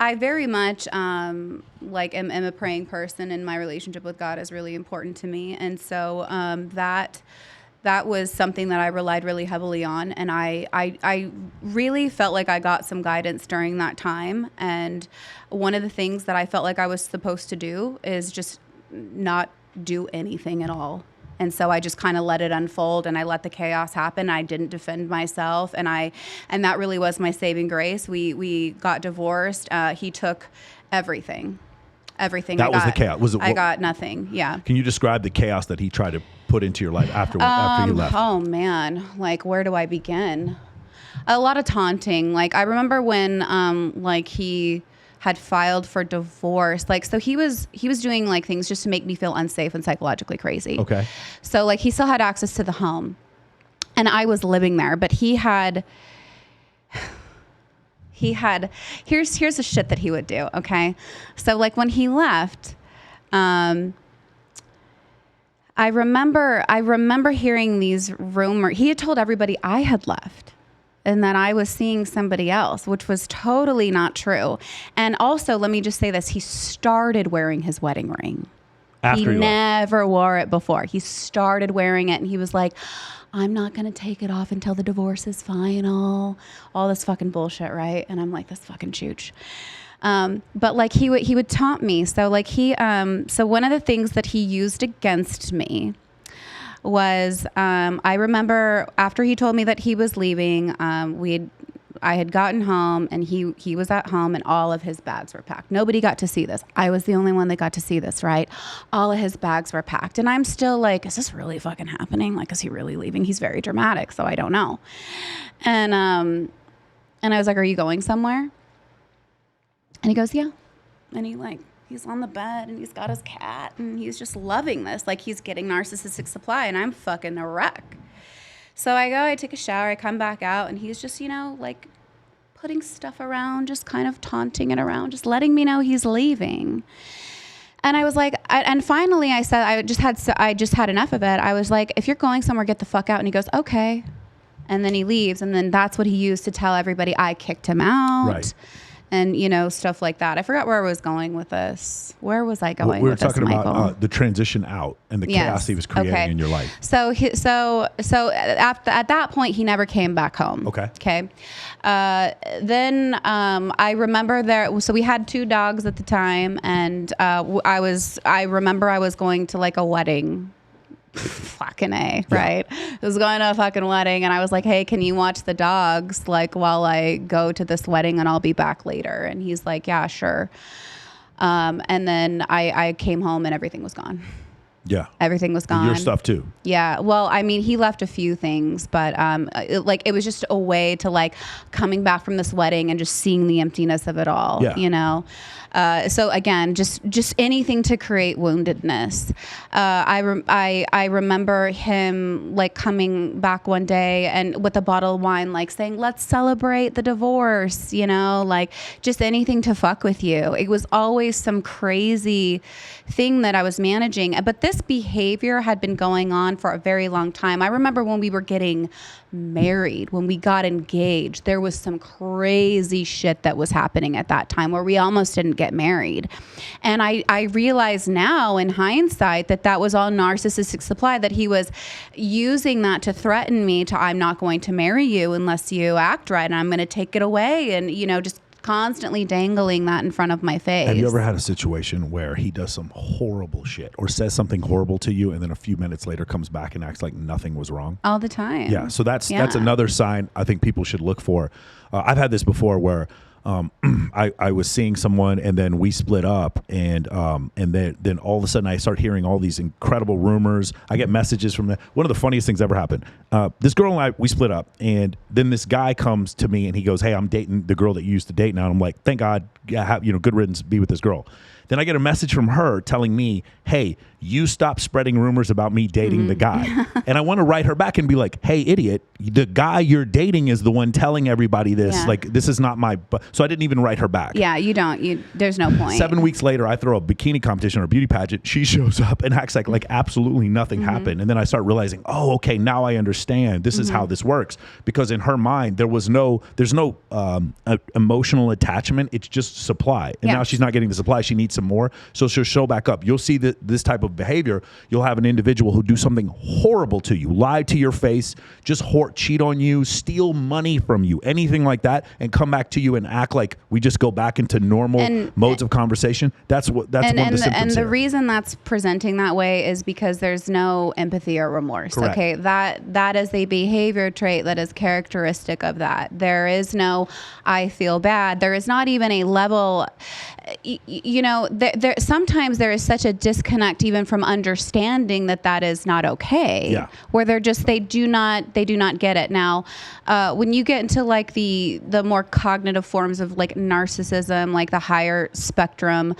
I very much like am a praying person, and my relationship with God is really important to me. And so that was something that I relied really heavily on. And I really felt like I got some guidance during that time. And one of the things that I felt like I was supposed to do is just not do anything at all. And so I just kind of let it unfold, and I let the chaos happen. I didn't defend myself, and that really was my saving grace. We got divorced. He took everything. That was the chaos. I got nothing. Yeah. Can you describe the chaos that he tried to put into your life after you left? Oh man, like where do I begin? A lot of taunting. Like I remember when like he had filed for divorce. Like, so he was doing like things just to make me feel unsafe and psychologically crazy. Okay. So like he still had access to the home, and I was living there, but he had, here's the shit that he would do. Okay. So like when he left, I remember hearing these rumors. He had told everybody I had left, and that I was seeing somebody else, which was totally not true. And also, let me just say this. He started wearing his wedding ring. He never wore it before. He started wearing it, and he was like, I'm not going to take it off until the divorce is final. All this fucking bullshit, right? And I'm like, this fucking chooch. But like he would taunt me. So like so one of the things that he used against me was, I remember after he told me that he was leaving, I had gotten home, and he was at home, and all of his bags were packed. Nobody got to see this. I was the only one that got to see this, right? All of his bags were packed. And I'm still like, is this really fucking happening? Like, is he really leaving? He's very dramatic, so I don't know. And I was like, are you going somewhere? And he goes, yeah. And he's on the bed, and he's got his cat, and he's just loving this. Like, he's getting narcissistic supply, and I'm fucking a wreck. So I take a shower, I come back out, and he's just, like putting stuff around, just kind of taunting it around, just letting me know he's leaving. And I was like, and finally I said, I just had enough of it. I was like, if you're going somewhere, get the fuck out. And he goes, okay. And then he leaves. And then that's what he used to tell everybody I kicked him out. Right. And, stuff like that. I forgot where I was going with this. Where was I going we with this, Michael? We were talking about the transition out and the chaos he was creating in your life. So at that point, he never came back home. Okay. Okay. Then I remember so we had 2 dogs at the time, and I remember I was going to like a wedding. Fucking A, right? I was going to a fucking wedding, and I was like, hey, can you watch the dogs like while I go to this wedding, and I'll be back later? And he's like, yeah, sure. And then I came home, and everything was gone. Yeah. Everything was gone. Your stuff too. Yeah. Well, I mean, he left a few things, but it was just a way to like coming back from this wedding and just seeing the emptiness of it all, So again, just anything to create woundedness. I remember him like coming back one day and with a bottle of wine, like saying, let's celebrate the divorce, like just anything to fuck with you. It was always some crazy thing that I was managing. But this behavior had been going on for a very long time. I remember when we were getting married, when we got engaged, there was some crazy shit that was happening at that time where we almost didn't get married. And I realize now in hindsight that was all narcissistic supply, that he was using that to threaten me to, I'm not going to marry you unless you act right, and I'm going to take it away, and just constantly dangling that in front of my face. Have you ever had a situation where he does some horrible shit or says something horrible to you, and then a few minutes later comes back and acts like nothing was wrong? All the time. Yeah. So that's another sign I think people should look for. I've had this before where I was seeing someone, and then we split up, and then all of a sudden I start hearing all these incredible rumors. I get messages from one of the funniest things ever happened. This girl and we split up, and then this guy comes to me and he goes, hey, I'm dating the girl that you used to date now. And I'm like, thank God, good riddance, be with this girl. Then I get a message from her telling me, hey, you stop spreading rumors about me dating the guy. And I want to write her back and be like, hey, idiot, the guy you're dating is the one telling everybody this. Yeah. Like, this is not my... So I didn't even write her back. Yeah, you don't. There's no point. 7 weeks later, I throw a bikini competition or a beauty pageant. She shows up and acts like absolutely nothing happened. And then I start realizing, oh, okay, now I understand. This is how this works. Because in her mind, there's no emotional attachment. It's just supply. And now she's not getting the supply. She needs some more. So she'll show back up. You'll see this type of behavior. You'll have an individual who do something horrible to you, lie to your face, just cheat on you, steal money from you, anything like that, and come back to you and act like we just go back into normal modes of conversation. That's one of the symptoms. And the reason that's presenting that way is because there's no empathy or remorse. Correct. Okay, that is a behavior trait that is characteristic of that. There is no I feel bad. There is not even a level. There sometimes there is such a disconnect even from understanding that is not okay. Yeah. Where they do not get it. Now, when you get into like the more cognitive forms of like narcissism, like the higher spectrum,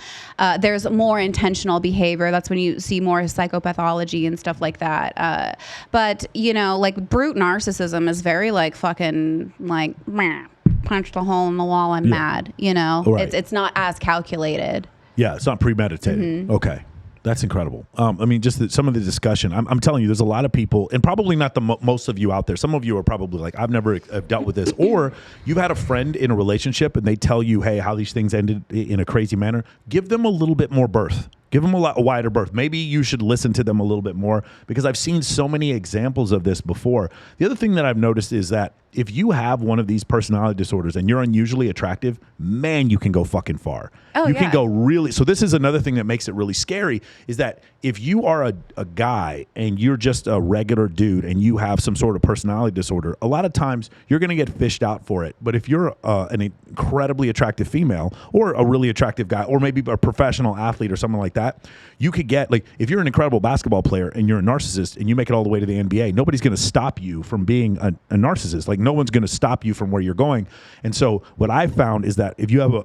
there's more intentional behavior. That's when you see more psychopathology and stuff like that. But like brute narcissism is very like fucking like meh, punch the hole in the wall. I'm mad. Right. It's not as calculated. Yeah, it's not premeditated. Okay. That's incredible. I mean, just some of the discussion. I'm telling you, there's a lot of people, and probably not the most of you out there. Some of you are probably like, I've never dealt with this. Or you've had a friend in a relationship and they tell you, hey, how these things ended in a crazy manner. Give them a little bit more berth. Give them a wider berth. Maybe you should listen to them a little bit more, because I've seen so many examples of this before. The other thing that I've noticed is that if you have one of these personality disorders and you're unusually attractive, man, you can go fucking far. Oh, you can go really. So this is another thing that makes it really scary, is that if you are a guy and you're just a regular dude and you have some sort of personality disorder, a lot of times you're going to get fished out for it. But if you're an incredibly attractive female or a really attractive guy, or maybe a professional athlete or something like that, you could get, like, if you're an incredible basketball player and you're a narcissist and you make it all the way to the NBA, nobody's going to stop you from being a narcissist. Like, no one's going to stop you from where you're going. And so what I've found is that if you have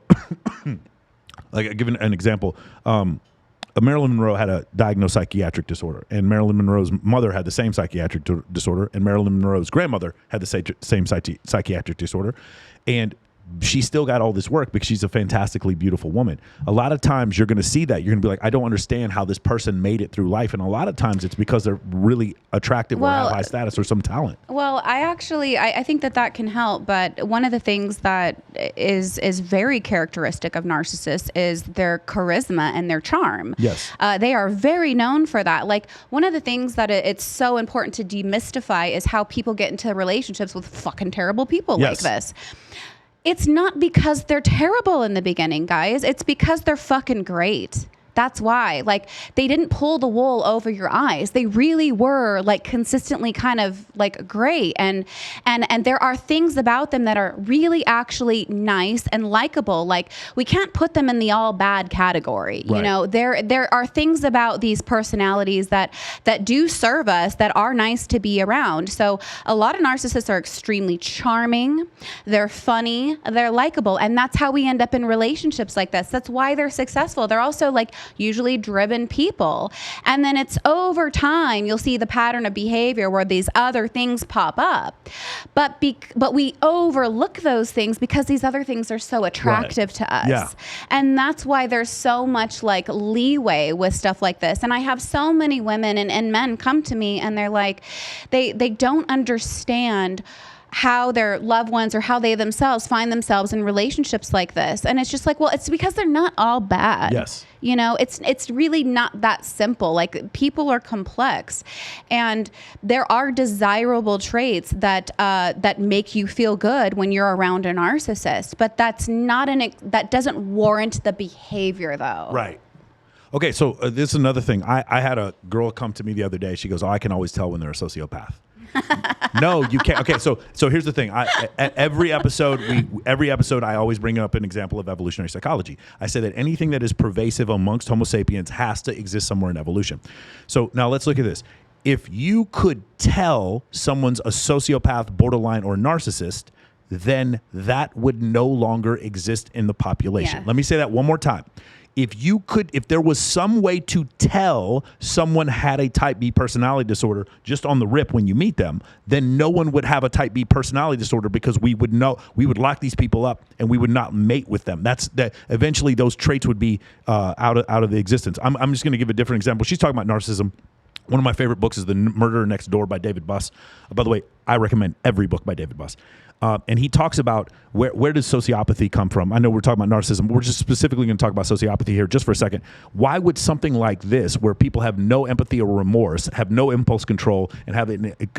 like, give an example, Marilyn Monroe had a diagnosed psychiatric disorder, and Marilyn Monroe's mother had the same psychiatric disorder, and Marilyn Monroe's grandmother had the same psychiatric disorder. And she still got all this work because she's a fantastically beautiful woman. A lot of times you're going to see that. You're going to be like, I don't understand how this person made it through life. And a lot of times it's because they're really attractive or have high status or some talent. Well, I think that can help. But one of the things that is very characteristic of narcissists is their charisma and their charm. Yes. They are very known for that. Like, one of the things that it's so important to demystify is how people get into relationships with fucking terrible people like this. It's not because they're terrible in the beginning, guys. It's because they're fucking great. That's why. Like, they didn't pull the wool over your eyes. They really were like consistently kind of like great. And there are things about them that are really actually nice and likable. Like, we can't put them in the all bad category. Right. You know, there are things about these personalities that do serve us, that are nice to be around. So a lot of narcissists are extremely charming. They're funny. They're likable. And that's how we end up in relationships like this. That's why they're successful. They're also like usually driven people. And then it's over time, you'll see the pattern of behavior where these other things pop up. But we overlook those things because these other things are so attractive to us. Yeah. And that's why there's so much like leeway with stuff like this. And I have so many women and men come to me and they're like, they don't understand how their loved ones or how they themselves find themselves in relationships like this. And it's just like, well, it's because they're not all bad. Yes. You know, it's really not that simple. Like, people are complex, and there are desirable traits that make you feel good when you're around a narcissist, but that doesn't warrant the behavior, though. Right. Okay, so this is another thing. I had a girl come to me the other day. She goes, "Oh, I can always tell when they're a sociopath." No, you can't. Okay, so here's the thing. At every episode, I always bring up an example of evolutionary psychology. I say that anything that is pervasive amongst Homo sapiens has to exist somewhere in evolution. So now let's look at this. If you could tell someone's a sociopath, borderline, or narcissist, then that would no longer exist in the population. Yeah. Let me say that one more time. if there was some way to tell someone had a type B personality disorder just on the rip when you meet them, then no one would have a type B personality disorder, because we would lock these people up and we would not mate with them. That eventually those traits would be out of the existence. I'm just going to give a different example. She's talking about narcissism. One of my favorite books is The Murderer Next Door by David Buss. By the way, I recommend every book by David Buss. And he talks about where does sociopathy come from? I know we're talking about narcissism, but we're just specifically going to talk about sociopathy here just for a second. Why would something like this, where people have no empathy or remorse, have no impulse control, and have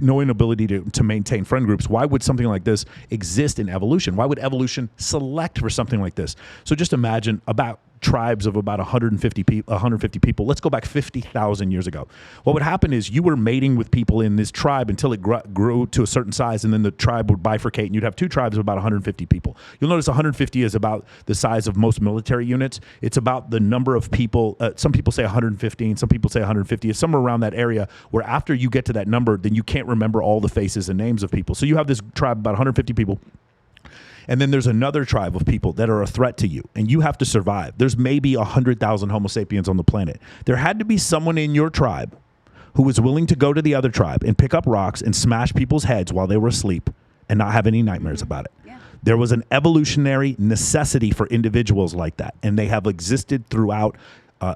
no inability to maintain friend groups, why would something like this exist in evolution? Why would evolution select for something like this? So just imagine about tribes of about 150 people. Let's go back 50,000 years ago. What would happen is you were mating with people in this tribe until it grew to a certain size, and then the tribe would bifurcate, and you'd have two tribes of about 150 people. You'll notice 150 is about the size of most military units. It's about the number of people. Some people say 115, some people say 150. It's somewhere around that area, where after you get to that number, then you can't remember all the faces and names of people. So you have this tribe of about 150 people. And then there's another tribe of people that are a threat to you, and you have to survive. There's maybe 100,000 Homo sapiens on the planet. There had to be someone in your tribe who was willing to go to the other tribe and pick up rocks and smash people's heads while they were asleep and not have any nightmares about it. Yeah. There was an evolutionary necessity for individuals like that, and they have existed throughout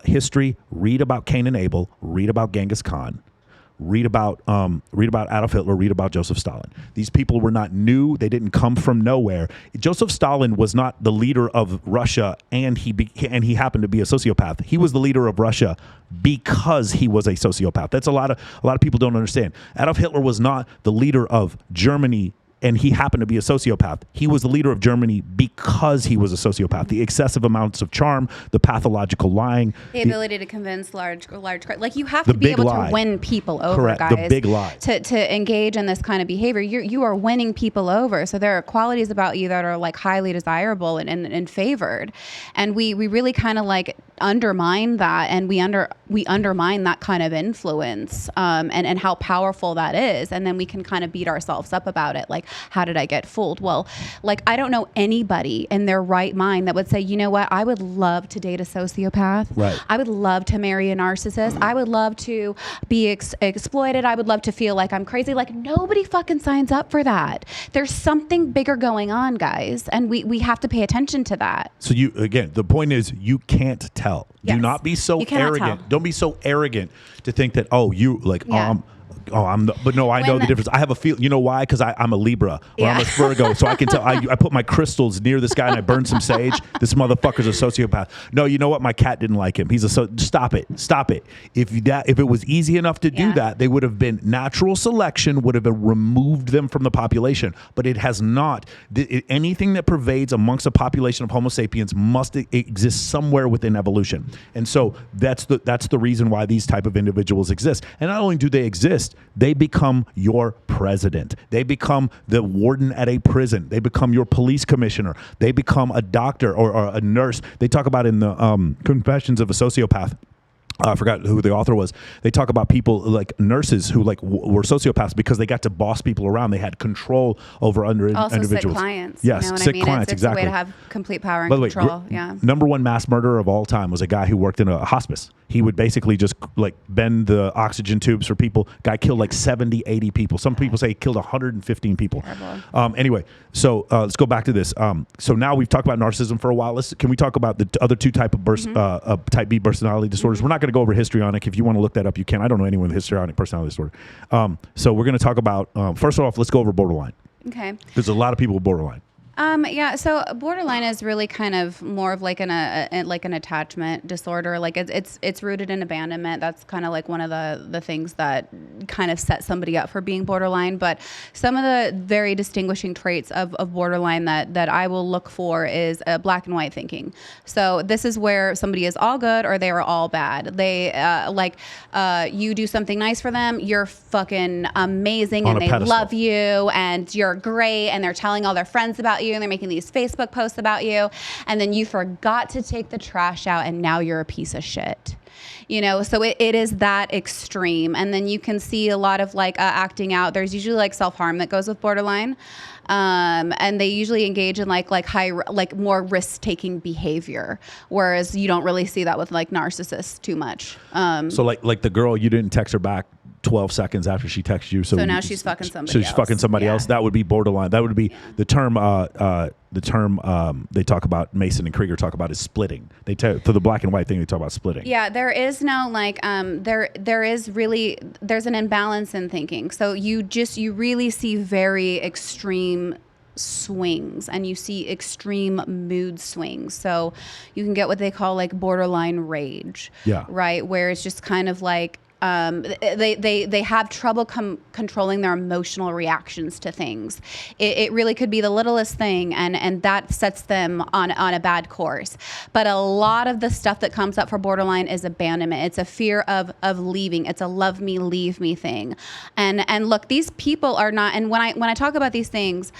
history. Read about Cain and Abel. Read about Genghis Khan. Read about Adolf Hitler. Read about Joseph Stalin. These people were not new. They didn't come from nowhere. Joseph Stalin was not the leader of Russia, and he happened to be a sociopath. He was the leader of Russia because he was a sociopath. That's a lot of people don't understand. Adolf Hitler was not the leader of Germany, and he happened to be a sociopath. He was the leader of Germany because he was a sociopath. The excessive amounts of charm, the pathological lying, the ability to convince large like you have to be able to win people over. Correct. Guys. The big lie. To engage in this kind of behavior, you are winning people over. So there are qualities about you that are like highly desirable and favored, and we really kind of like undermine that, and we undermine that kind of influence, and how powerful that is, and then we can kind of beat ourselves up about it, like, how did I get fooled? Well, like, I don't know anybody in their right mind that would say, you know what, I would love to date a sociopath. Right. I would love to marry a narcissist. I would love to be exploited. I would love to feel like I'm crazy. Like, nobody fucking signs up for that. There's something bigger going on, guys, and we have to pay attention to that. So the point is, you can't tell. Yes. Do not be so arrogant. Tell. Don't be so arrogant to think that, but no, I know the difference. I have a feel. You know why? Because I'm a Libra, or I'm a Virgo, so I can tell. I put my crystals near this guy and I burn some sage. This motherfucker's a sociopath. No, you know what? My cat didn't like him. Stop it. If it was easy enough to do that, they would have been natural selection would have removed them from the population. But it has not. Anything that pervades amongst a population of Homo sapiens must exist somewhere within evolution, and so that's the reason why these type of individuals exist. And not only do they exist, they become your president. They become the warden at a prison. They become your police commissioner. They become a doctor or a nurse. They talk about in the Confessions of a Sociopath. I forgot who the author was. They talk about people like nurses who were sociopaths because they got to boss people around. They had control over individuals. Also sick clients. Yes, you know what sick I mean? clients, it's exactly. a way to have complete power and By the way, control. Number one mass murderer of all time was a guy who worked in a hospice. He would basically just bend the oxygen tubes for people. Guy killed 70, 80 people. Some people say he killed 115 people. Anyway, so let's go back to this. So now we've talked about narcissism for a while. Can we talk about the other two type of type B personality disorders? We're not going to go over histrionic. If you want to look that up, you can. I don't know anyone with histrionic personality disorder. So we're going to talk about, first off, let's go over borderline. Okay. There's a lot of people with borderline. So borderline is really kind of more of like an attachment disorder. Like it's rooted in abandonment. That's kind of like one of the things that kind of set somebody up for being borderline. But some of the very distinguishing traits of borderline that I will look for is black and white thinking. So this is where somebody is all good or they are all bad. They you do something nice for them, you're fucking amazing, and they love you, and you're great, and they're telling all their friends about you, and they're making these Facebook posts about you, and then you forgot to take the trash out, and now you're a piece of shit. You know, so it is that extreme. And then you can see a lot of acting out. There's usually self-harm that goes with borderline. And they usually engage in like more risk-taking behavior, whereas you don't really see that with like narcissists too much. So like the girl, you didn't text her back 12 seconds after she texted you. So now she's fucking somebody So she's else. fucking somebody Yeah. else. That would be borderline. That would be the term they talk about, Mason and Krieger talk about, is splitting. They tell, for the black and white thing, they talk about splitting. Yeah, there is no like there's an imbalance in thinking. So you really see very extreme swings, and you see extreme mood swings. So you can get what they call like borderline rage. Yeah. Right, where it's just kind of like they have trouble controlling their emotional reactions to things. It really could be the littlest thing, and that sets them on a bad course. But a lot of the stuff that comes up for borderline is abandonment. It's a fear of leaving. It's a love me, leave me thing. And look, these people are not. And when I talk about these things,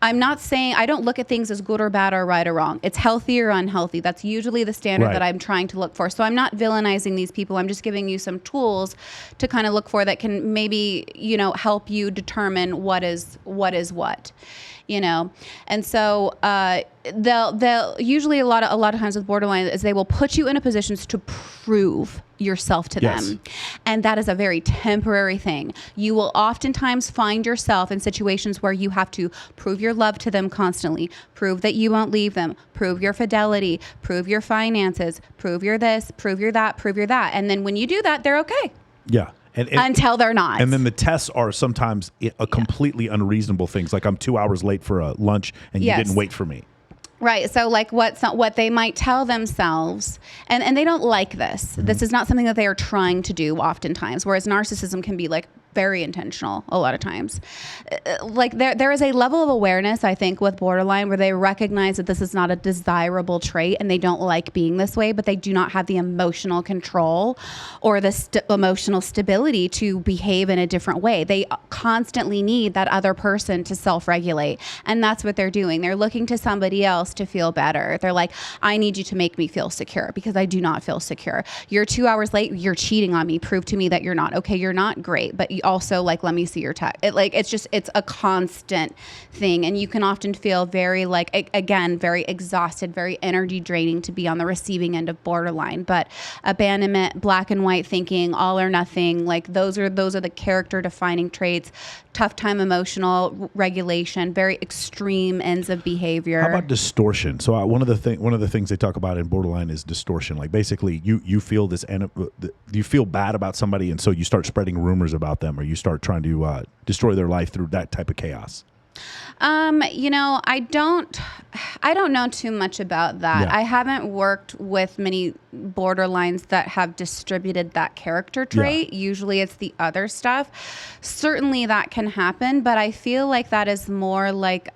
I'm not saying, I don't look at things as good or bad or right or wrong. It's healthy or unhealthy. That's usually the standard Right. that I'm trying to look for. So I'm not villainizing these people. I'm just giving you some tools to kind of look for that can maybe, help you determine what is what. And so they'll usually a lot of times with borderline is they will put you in a position to prove yourself to Yes. them, and that is a very temporary thing. You will oftentimes find yourself in situations where you have to prove your love to them constantly, prove that you won't leave them, prove your fidelity, prove your finances, prove your this, prove your that, prove your that, and then when you do that, they're okay. Yeah. And Until they're not. And then the tests are sometimes a completely unreasonable things. Like I'm 2 hours late for a lunch and you Yes. didn't wait for me. Right. So like what they might tell themselves, and they don't like this. Mm-hmm. This is not something that they are trying to do oftentimes, whereas narcissism can be like very intentional a lot of times. Like there is a level of awareness, I think, with borderline where they recognize that this is not a desirable trait and they don't like being this way, but they do not have the emotional control or the emotional stability to behave in a different way. They constantly need that other person to self-regulate. And that's what they're doing. They're looking to somebody else to feel better. They're like, I need you to make me feel secure because I do not feel secure. You're 2 hours late. You're cheating on me. Prove to me that you're not. Okay, you're not great, but you also like, let me see your text. It's a constant thing. And you can often feel very very exhausted, very energy draining to be on the receiving end of borderline. But abandonment, black and white thinking, all or nothing, like those are the character defining traits. Tough time emotional regulation, very extreme ends of behavior. How about distortion? So one of the things they talk about in borderline is distortion. Like basically you feel you feel bad about somebody, and so you start spreading rumors about them, or you start trying to destroy their life through that type of chaos. I don't know too much about that. Yeah. I haven't worked with many borderlines that have distributed that character trait. Yeah. Usually it's the other stuff. Certainly that can happen, but I feel like that is more like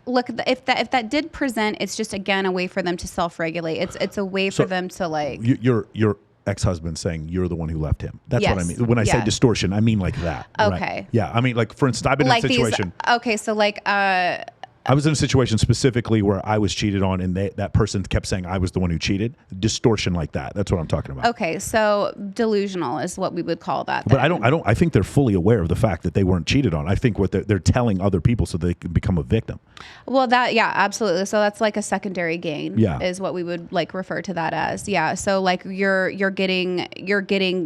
look, if that did present, it's just again a way for them to self-regulate. It's a way for them to like Your ex-husband saying you're the one who left him. That's what I Yes. mean. When I say Yeah. distortion, I mean like that. Okay. Right? Yeah. I mean, like, for instance, I've been like in a situation. I I was in a situation specifically where I was cheated on, and that person kept saying I was the one who cheated. Distortion like that. That's what I'm talking about. Okay, so delusional is what we would call that. But then. I think they're fully aware of the fact that they weren't cheated on. I think what they're telling other people so they can become a victim. Well, yeah, absolutely. So that's like a secondary gain. Yeah. Is what we would like refer to that as. Yeah. So like you're getting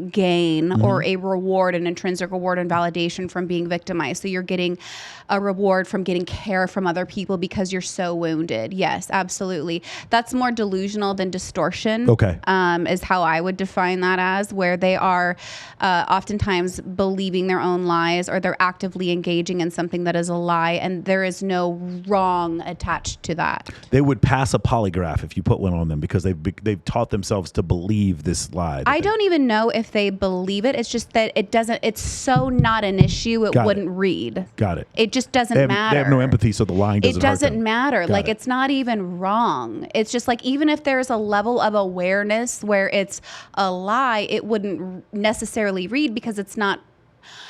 gain Mm-hmm. or a reward, an intrinsic reward and validation from being victimized. So you're getting a reward from getting care from other people because you're so wounded. Yes, absolutely. That's more delusional than distortion. Okay. Is how I would define that as, where they are oftentimes believing their own lies, or they're actively engaging in something that is a lie, and there is no wrong attached to that. They would pass a polygraph if you put one on them because they've taught themselves to believe this lie. I don't even know if they believe it. It's just that it's so not an issue, it Got it. wouldn't read. Got it. It just doesn't matter. They have no empathy, so the lying doesn't It doesn't hurt them. matter. Got Like it. it's not even wrong. It's just like even if there's a level of awareness where it's a lie, it wouldn't necessarily read because it's not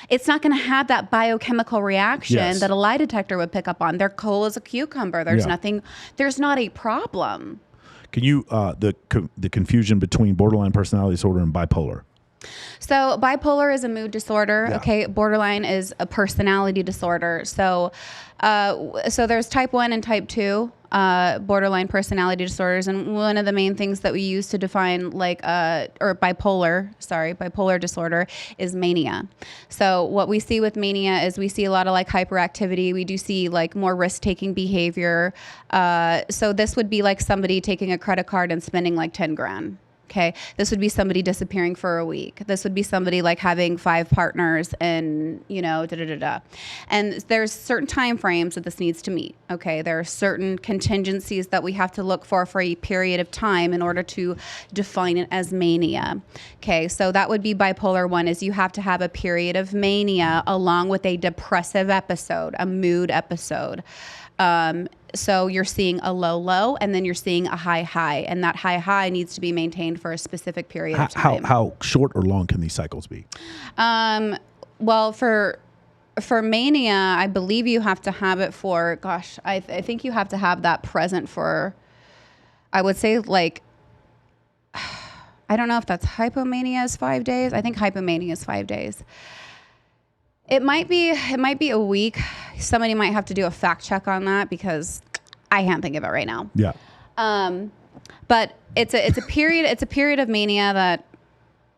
going to have that biochemical reaction Yes. that a lie detector would pick up on. They're cool as a cucumber. There's Yeah. there's not a problem. Can you the confusion between borderline personality disorder and bipolar? So bipolar is a mood disorder. Yeah. Okay. Borderline is a personality disorder. So there's type 1 and type 2 borderline personality disorders. And one of the main things that we use to define bipolar disorder is mania. So what we see with mania is we see a lot of like hyperactivity. We do see like more risk-taking behavior. So this would be like somebody taking a credit card and spending like 10 grand. Okay. This would be somebody disappearing for a week. This would be somebody like having 5 partners and, And there's certain time frames that this needs to meet. Okay. There are certain contingencies that we have to look for a period of time in order to define it as mania. Okay. So that would be bipolar 1 is you have to have a period of mania along with a depressive episode, a mood episode. So you're seeing a low, and then you're seeing a high, and that high needs to be maintained for a specific period of time. How short or long can these cycles be? Well, for mania, I believe you have to have it for, I think you have to have that present for, I would say like, I don't know if that's hypomania is 5 days. I think hypomania is 5 days. It might be a week. Somebody might have to do a fact check on that because I can't think of it right now. Yeah. But it's a period of mania that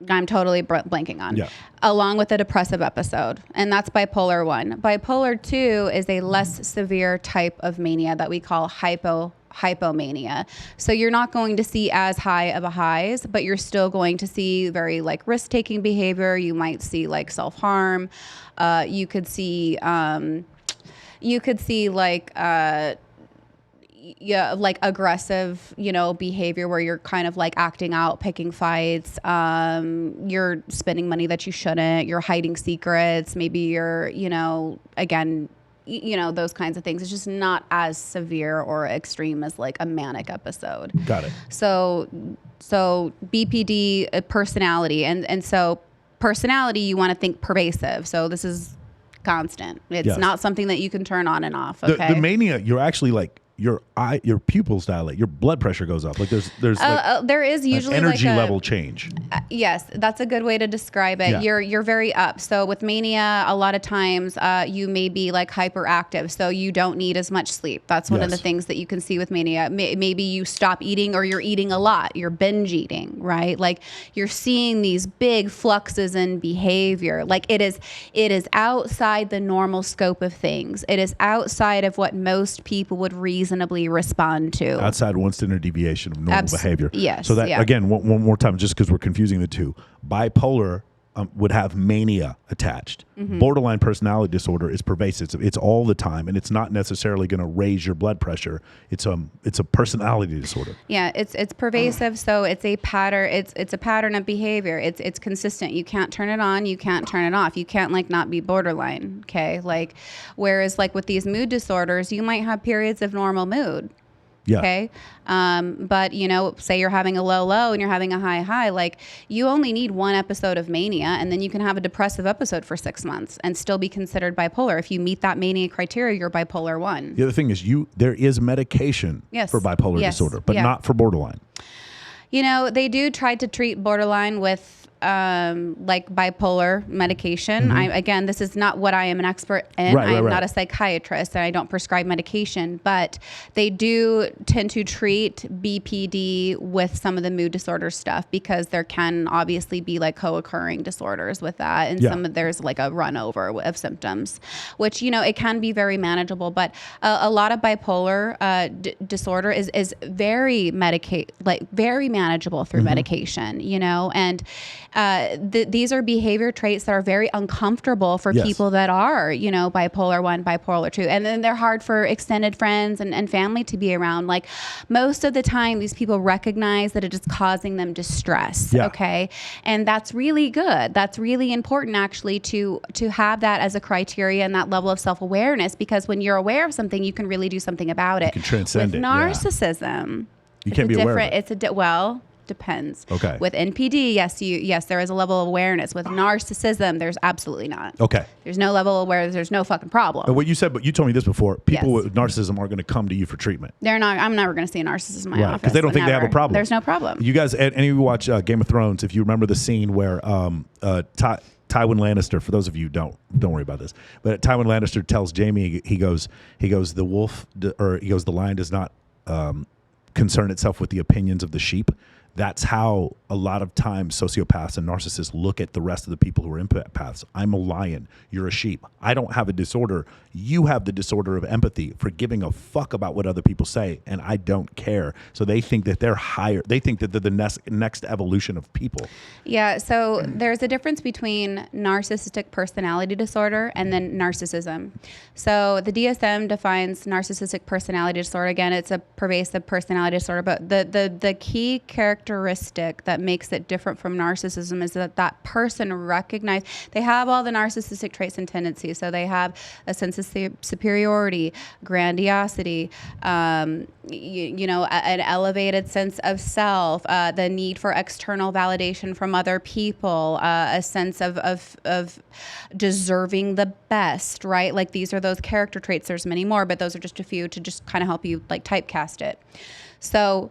I'm totally blanking on. Yeah. Along with a depressive episode, and that's bipolar 1. Bipolar 2 is a less severe type of mania that we call hypomania. So you're not going to see as high of a highs, but you're still going to see very like risk-taking behavior. You might see like self-harm. You could see like like aggressive, behavior where you're kind of like acting out, picking fights. You're spending money that you shouldn't. You're hiding secrets. Maybe you're, again, those kinds of things. It's just not as severe or extreme as like a manic episode. Got it. So BPD personality. And so personality, you want to think pervasive. So this is constant. It's not something that you can turn on and off. Okay. The mania, you're actually like, your pupils dilate, your blood pressure goes up. Like there's there is usually an energy like level change. Yes, that's a good way to describe it. Yeah. You're very up. So with mania, a lot of times you may be like hyperactive, so you don't need as much sleep. That's one of the things that you can see with mania. Maybe you stop eating or you're eating a lot. You're binge eating, right? Like you're seeing these big fluxes in behavior. Like it is outside the normal scope of things. It is outside of what most people would reasonably respond to. Outside one standard deviation of normal behavior. Yes. So that again, one more time, just because we're confusing the two. Bipolar would have mania attached. Mm-hmm. Borderline personality disorder is pervasive. It's all the time, and it's not necessarily going to raise your blood pressure. It's a personality disorder. Yeah, it's pervasive. So it's a pattern. It's a pattern of behavior. It's consistent. You can't turn it on. You can't turn it off. You can't like not be borderline. Okay, like whereas like with these mood disorders, you might have periods of normal mood. Yeah. Okay. But say you're having a low and you're having a high, like you only need one episode of mania and then you can have a depressive episode for 6 months and still be considered bipolar. If you meet that mania criteria, you're bipolar 1. The other thing is there is medication for bipolar disorder, but not for borderline. They do try to treat borderline with like bipolar medication. Mm-hmm. Again, this is not what I am an expert in. I am not a psychiatrist and I don't prescribe medication, but they do tend to treat BPD with some of the mood disorder stuff because there can obviously be like co-occurring disorders with that. And there's like a run over of symptoms, which, it can be very manageable, but a lot of bipolar disorder is very very manageable through medication, and these are behavior traits that are very uncomfortable for people that are, bipolar 1, bipolar 2. And then they're hard for extended friends and family to be around. Like most of the time, these people recognize that it is causing them distress. Yeah. Okay. And that's really good. That's really important actually to have that as a criteria and that level of self-awareness, because when you're aware of something, you can really do something about it. You can transcend With narcissism, you can't be aware of it. It's depends. Okay. With NPD, yes, there is a level of awareness. With narcissism, there's absolutely not. Okay. There's no level of awareness. There's no fucking problem. But what you said, but you told me this before. People Yes. with narcissism aren't going to come to you for treatment. They're not. I'm never going to see a narcissist in my office Because they don't think they have a Never. problem. There's no problem. You guys, any of you watch Game of Thrones, if you remember the scene where Tywin Lannister, for those of you don't worry about this, but Tywin Lannister tells Jaime, he goes, the lion does not concern itself with the opinions of the sheep. That's how a lot of times sociopaths and narcissists look at the rest of the people who are empaths. I'm a lion. You're a sheep. I don't have a disorder. You have the disorder of empathy for giving a fuck about what other people say, and I don't care. So they think that they're higher. They think that they're the next evolution of people. Yeah, so there's a difference between narcissistic personality disorder and then narcissism. So the DSM defines narcissistic personality disorder. Again, it's a pervasive personality disorder, but the key characteristic that makes it different from narcissism is that person they have all the narcissistic traits and tendencies. So they have a sense of superiority, grandiosity, an elevated sense of self, the need for external validation from other people, a sense of deserving the best, right? Like these are those character traits. There's many more, but those are just a few to just kind of help you like typecast it. So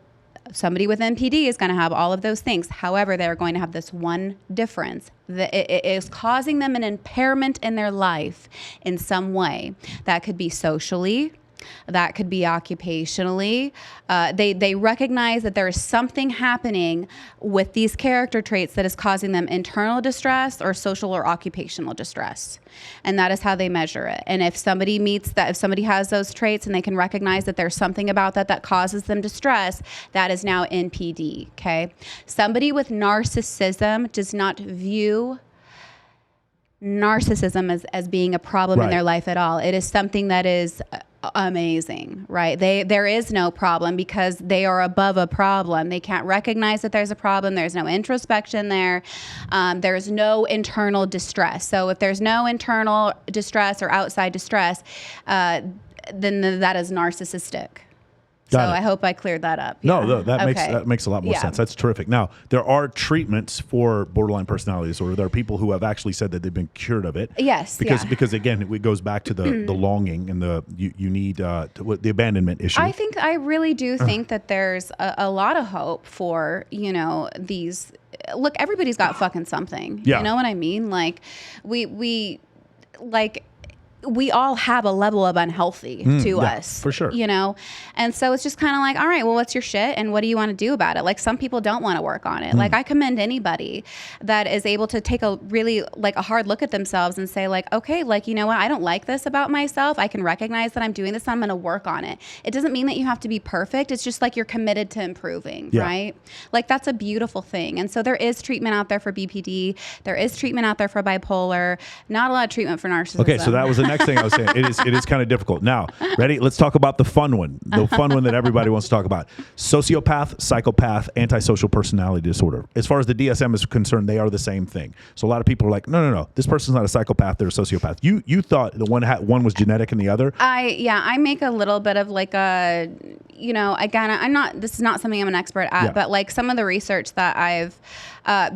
somebody with NPD is going to have all of those things. However, they're going to have this one difference. It is causing them an impairment in their life in some way. That could be socially. That could be occupationally. They recognize that there is something happening with these character traits that is causing them internal distress or social or occupational distress. And that is how they measure it. And if somebody if somebody has those traits and they can recognize that there's something about that causes them distress, that is now NPD, okay? Somebody with narcissism does not view narcissism as being a problem in their life at all. It is something that is amazing, right? There is no problem because they are above a problem. They can't recognize that there's a problem. There's no introspection there. There's no internal distress. So if there's no internal distress or outside distress, then that is narcissistic. So I hope I cleared that up. No, Yeah. that makes a lot more sense. That's terrific. Now, there are treatments for borderline personality disorder. There are people who have actually said that they've been cured of it. Yes. Because again, it goes back to the longing and you need the abandonment issue. I really do think that there's a lot of hope for, these. Look, everybody's got fucking something. Yeah. You know what I mean? Like we all have a level of unhealthy to us. For sure. And so it's just kind of like, all right, well, what's your shit? And what do you want to do about it? Like some people don't want to work on it. Like I commend anybody that is able to take a really like a hard look at themselves and say like, okay, like, you know what? I don't like this about myself. I can recognize that I'm doing this. And I'm going to work on it. It doesn't mean that you have to be perfect. It's just like you're committed to improving, right? Like that's a beautiful thing. And so there is treatment out there for BPD. There is treatment out there for bipolar. Not a lot of treatment for narcissism. Okay, so that was the next thing I was saying. It is kind of difficult. Now, ready? Let's talk about the fun one. The fun one that everybody wants to talk about. Sociopath, psychopath, antisocial personality disorder. As far as the DSM is concerned, they are the same thing. So a lot of people are like, no. This person's not a psychopath, they're a sociopath. You thought the one was genetic and the other? I make a little bit of like a, again, this is not something I'm an expert at, but like some of the research that I've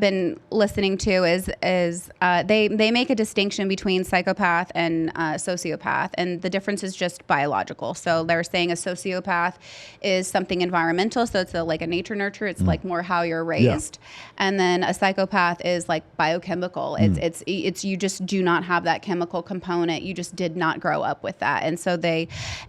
been listening to is they make a distinction between psychopath and sociopath, and the difference is just biological. So they're saying a sociopath is something environmental, so it's like a nature nurture. It's like more how you're raised, and then a psychopath is like biochemical. It's you just do not have that chemical component. You just did not grow up with that, and so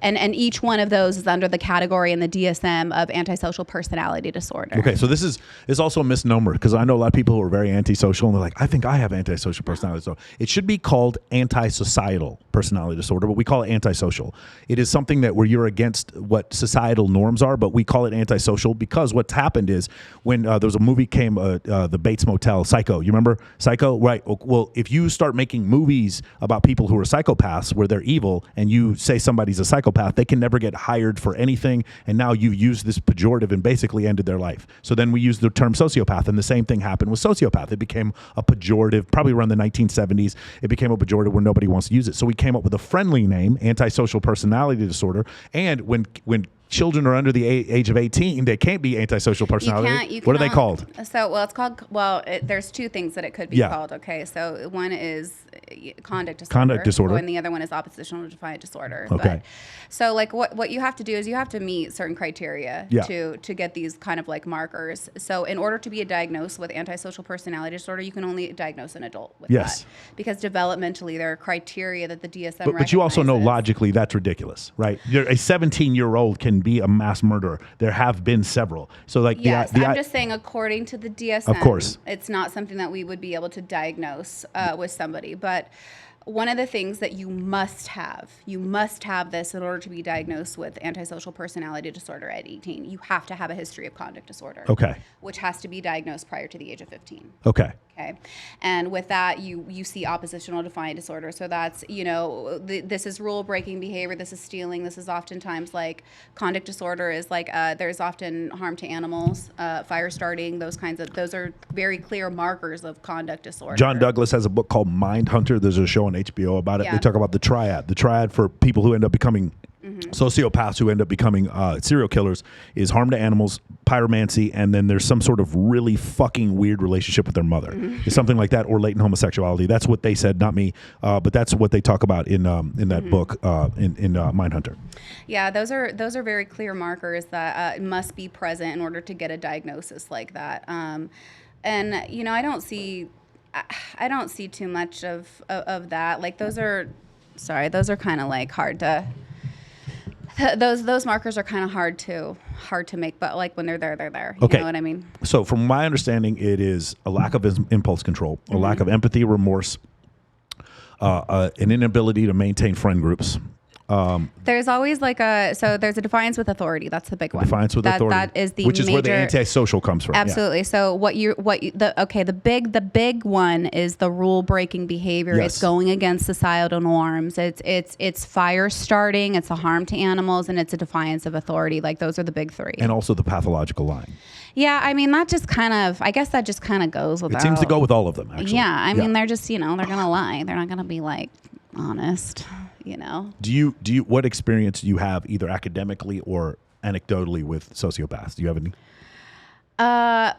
and each one of those is under the category in the DSM of antisocial personality disorder. Okay, so this is also a misnomer because I know a lot of people who are very antisocial and they're like, I think I have antisocial personality disorder. It should be called antisocial personality disorder, but we call it antisocial. It is something that where you're against what societal norms are, but we call it antisocial because what's happened is when there was a movie came, the Bates Motel, Psycho. You remember Psycho? Right. Well, if you start making movies about people who are psychopaths where they're evil and you say somebody's a psychopath, they can never get hired for anything. And now you've used this pejorative and basically ended their life. So then we use the term sociopath, and the same thing happened with sociopath. It became a pejorative, probably around the 1970s. It became a pejorative where nobody wants to use it. So we came up with a friendly name, antisocial personality disorder. And when children are under the age of 18, they can't be antisocial personality. What are they called? So, well, it's called, there's two things that it could be called. Okay. So one is conduct disorder. And the other one is oppositional defiant disorder. Okay. But, so like what you have to do is you have to meet certain criteria to get these kind of like markers. So in order to be diagnosed with antisocial personality disorder, you can only diagnose an adult with that. Because developmentally there are criteria that the DSM But you also know logically that's ridiculous, right? A 17-year-old can be a mass murderer. There have been several. So like I'm just saying according to the DSM, of course, it's not something that we would be able to diagnose with somebody. But one of the things that you must have this in order to be diagnosed with antisocial personality disorder at 18. You have to have a history of conduct disorder. Okay. Which has to be diagnosed prior to the age of 15. Okay. Okay. And with that, you see oppositional defiant disorder. So that's, this is rule breaking behavior. This is stealing. This is oftentimes like conduct disorder is like, there's often harm to animals, fire starting, those are very clear markers of conduct disorder. John Douglas has a book called Mindhunter. There's a show on HBO about it. They talk about the triad. The triad for people who end up becoming sociopaths, who end up becoming serial killers, is harm to animals, pyromancy, and then there's some sort of really fucking weird relationship with their mother. It's something like that, or latent homosexuality. That's what they said, not me, but that's what they talk about in that book in Mindhunter. Yeah, those are very clear markers that must be present in order to get a diagnosis like that. And I don't see too much of that. Like those are kind of like hard to. Those markers are kind of hard to make, but like when they're there, they're there. You know what I mean? So from my understanding, it is a lack of impulse control, a lack of empathy, remorse, an inability to maintain friend groups. There's always there's a defiance with authority. That's the big one. Defiance with authority. That is the which is where the antisocial comes from. Absolutely. Yeah. So the big one is the rule breaking behavior. Yes. It's going against societal norms. It's fire starting. It's a harm to animals, and it's a defiance of authority. Like those are the big three. And also the pathological lying. Yeah, I mean that just kind of goes without. It seems to go with all of them. Actually. Yeah, I mean they're just they're gonna lie. They're not gonna be like honest. Do you what experience do you have either academically or anecdotally with sociopaths? Do you have any?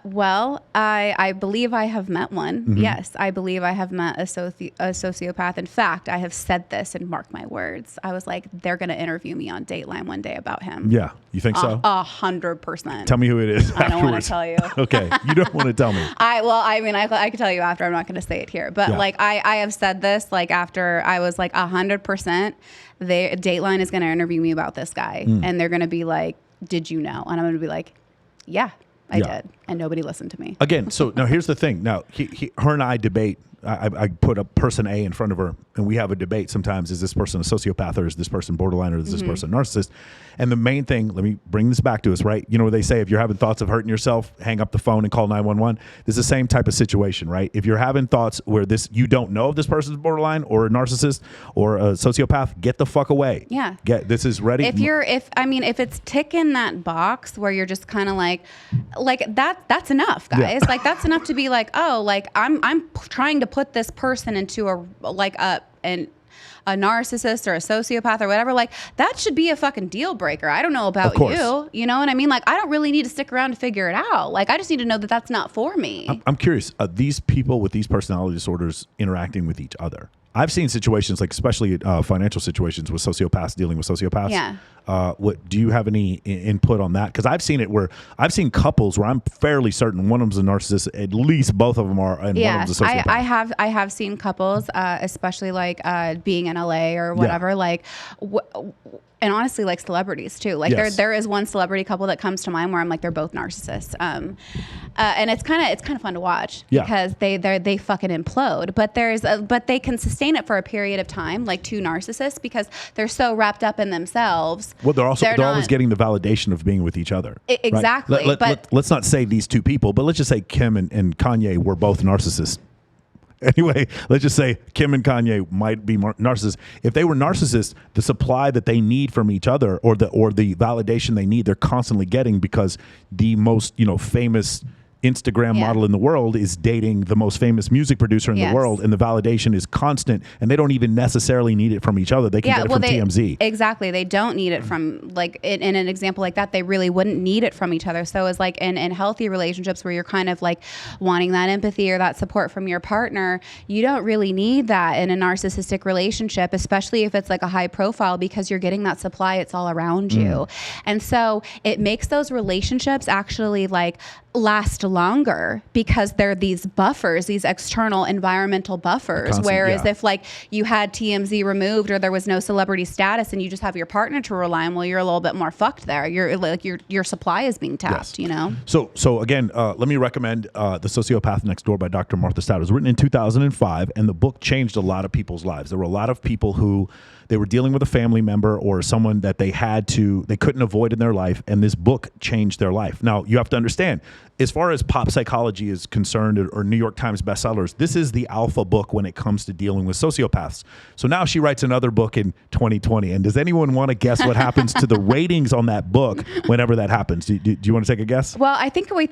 Well, I believe I have met one. Mm-hmm. Yes, I believe I have met a sociopath. In fact, I have said this and mark my words. I was like, they're going to interview me on Dateline one day about him. Yeah. You think so? 100%. Tell me who it is. I don't want to tell you. Okay. You don't want to tell me. I can tell you after. I'm not going to say it here. But I have said this like after I was like 100%. Dateline is going to interview me about this guy. And they're going to be like, did you know? And I'm going to be like, yeah. I did, and nobody listened to me. Again, so now here's the thing. Now, her and I debate. I put a person A in front of her, and we have a debate sometimes. Is this person a sociopath, or is this person borderline, or is this person a narcissist? And the main thing, let me bring this back to us, right? You know what they say, if you're having thoughts of hurting yourself, hang up the phone and call 911. This is the same type of situation, right? If you're having thoughts where you don't know if this person's borderline or a narcissist or a sociopath, get the fuck away. Yeah. This is ready. If it's ticking that box where you're just kind of like that's enough, guys. Yeah. Like that's enough to be like, oh, like I'm trying to put this person into a narcissist or a sociopath or whatever, like that should be a fucking deal breaker. I don't know about you. You know what I mean? Like I don't really need to stick around to figure it out. Like I just need to know that that's not for me. I'm curious, these people with these personality disorders interacting with each other. I've seen situations like especially financial situations with sociopaths dealing with sociopaths. Yeah. What do you have any input on that? Because I've seen it where I've seen couples where I'm fairly certain one of them's a narcissist, at least both of them are, and one of them's a sociopath. I have seen couples, especially like being in LA or whatever, like. And honestly, like celebrities too. Like there is one celebrity couple that comes to mind where I'm like they're both narcissists, and it's kind of fun to watch because they fucking implode. But they can sustain it for a period of time, like two narcissists, because they're so wrapped up in themselves. Well, they're always getting the validation of being with each other. Exactly. Right? Let's not say these two people, but let's just say Kim and Kanye were both narcissists. Anyway, let's just say Kim and Kanye might be narcissists. If they were narcissists, the supply that they need from each other, or the validation they need, they're constantly getting because the most famous Instagram model in the world is dating the most famous music producer in the world, and the validation is constant, and they don't even necessarily need it from each other. They can get it from TMZ. Exactly. They don't need it from, like, in an example like that, they really wouldn't need it from each other. So it's like in healthy relationships where you're kind of like wanting that empathy or that support from your partner, you don't really need that in a narcissistic relationship, especially if it's like a high profile, because you're getting that supply. It's all around you. And so it makes those relationships actually like last longer because they're these buffers, these external environmental buffers. Whereas if like you had TMZ removed or there was no celebrity status and you just have your partner to rely on, well, you're a little bit more fucked there. You're like your supply is being tapped, you know? So again, let me recommend The Sociopath Next Door by Dr. Martha Stout. It was written in 2005, and the book changed a lot of people's lives. There were a lot of people who they were dealing with a family member or someone that they couldn't avoid in their life, and this book changed their life. Now, you have to understand, as far as pop psychology is concerned, or New York Times bestsellers, this is the alpha book when it comes to dealing with sociopaths. So now she writes another book in 2020. And does anyone want to guess what happens to the ratings on that book whenever that happens? Do you want to take a guess? Well, I think we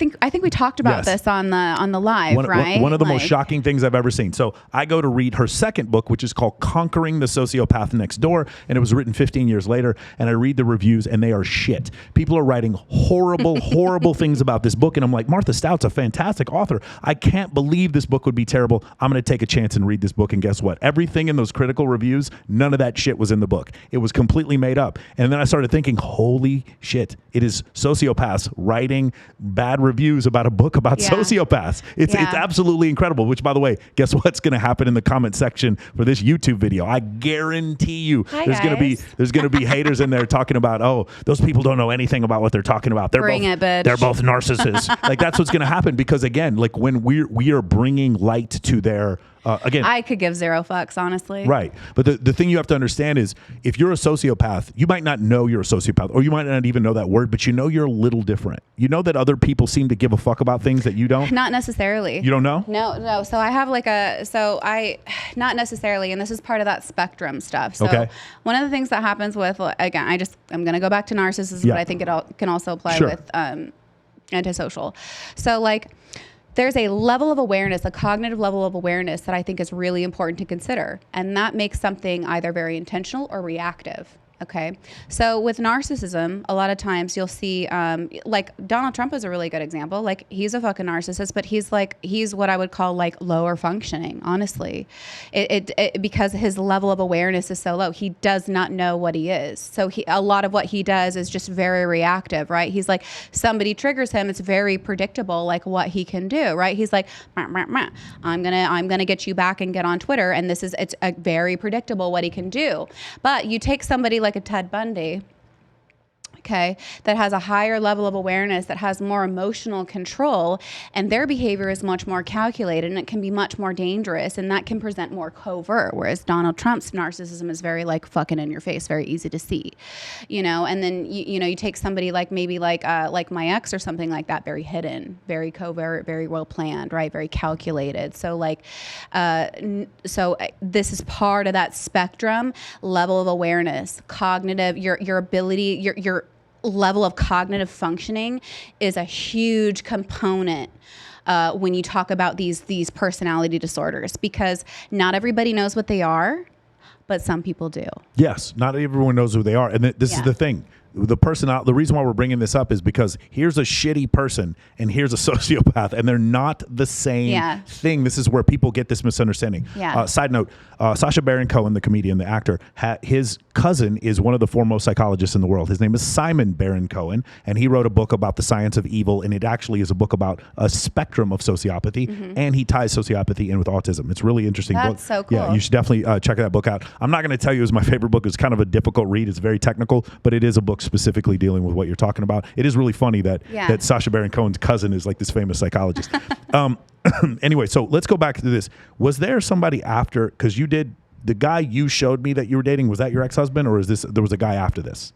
talked about this on the live, right? One of the most shocking things I've ever seen. So I go to read her second book, which is called Conquering the Sociopath Next Door, and it was written 15 years later. And I read the reviews, and they are shit. People are writing horrible things about this book, and I'm like, Martha Stout's a fantastic author. I can't believe this book would be terrible. I'm going to take a chance and read this book. And guess what? Everything in those critical reviews, none of that shit was in the book. It was completely made up. And then I started thinking, holy shit, it is sociopaths writing bad reviews about a book about sociopaths. It's absolutely incredible, which, by the way, guess what's going to happen in the comment section for this YouTube video? I guarantee you there's going to be haters in there talking about, oh, those people don't know anything about what they're talking about. They're both narcissists. Like, that's what's going to happen, because again, like when we are bringing light to their again, I could give zero fucks, honestly. Right. But the thing you have to understand is, if you're a sociopath, you might not know you're a sociopath, or you might not even know that word, but you know you're a little different. You know that other people seem to give a fuck about things that you don't? Not necessarily. You don't know? No. So I have not necessarily, and this is part of that spectrum stuff. So one of the things that happens with, again, I'm going to go back to narcissism, but I think it can also apply with antisocial. So like, there's a level of awareness, a cognitive level of awareness that I think is really important to consider. And that makes something either very intentional or reactive. Okay. So with narcissism, a lot of times you'll see, like Donald Trump is a really good example. Like, he's a fucking narcissist, but he's what I would call like lower functioning, honestly. Because his level of awareness is so low. He does not know what he is. So a lot of what he does is just very reactive, right? He's like, somebody triggers him. It's very predictable, like what he can do, right? He's like, I'm gonna get you back and get on Twitter. And it's a very predictable what he can do. But you take somebody like a Ted Bundy, that has a higher level of awareness, that has more emotional control, and their behavior is much more calculated, and it can be much more dangerous, and that can present more covert, whereas Donald Trump's narcissism is very like fucking in your face, very easy to see, and then you take somebody like maybe like my ex or something like that, very hidden, very covert, very well planned, right, very calculated. So like this is part of that spectrum, level of awareness, cognitive, your ability, your level of cognitive functioning is a huge component when you talk about these personality disorders, because not everybody knows what they are, but some people do. Yes, not everyone knows who they are, and this is the thing. The reason why we're bringing this up is because here's a shitty person and here's a sociopath, and they're not the same thing. This is where people get this misunderstanding. Side note, Sacha Baron Cohen, the comedian, the actor, his cousin is one of the foremost psychologists in the world. His name is Simon Baron Cohen, and he wrote a book about the science of evil, and it actually is a book about a spectrum of sociopathy, and he ties sociopathy in with autism. It's a really interesting book. That's so cool. Yeah, you should definitely check that book out. I'm not going to tell you it was my favorite book. It's kind of a difficult read. It's very technical, but it is a book specifically dealing with what you're talking about. It is really funny that Sacha Baron Cohen's cousin is like this famous psychologist. Anyway, so let's go back to this. Was there somebody after, because you did, the guy you showed me that you were dating, was that your ex-husband, or there was a guy after this?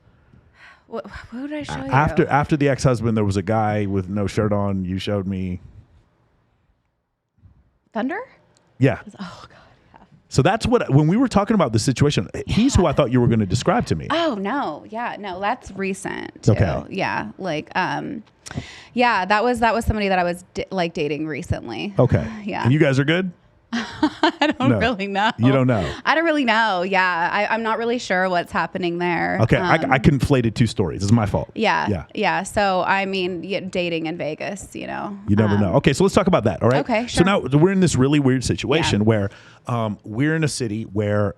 What did I show you? After the ex-husband, there was a guy with no shirt on. You showed me. Thunder? Yeah. Oh, God. So that's when we were talking about the situation, he's who I thought you were going to describe to me. Oh, no. Yeah, no, that's recent too. Okay. Yeah. Like, Yeah, that was somebody that I was like dating recently. Okay. Yeah. And you guys are good? I don't really know. You don't know? I don't really know. Yeah. I'm not really sure what's happening there. Okay. I conflated two stories. It's my fault. Yeah. So, I mean, dating in Vegas, You never know. Okay. So let's talk about that. All right. Okay, sure. So now we're in this really weird situation where we're in a city where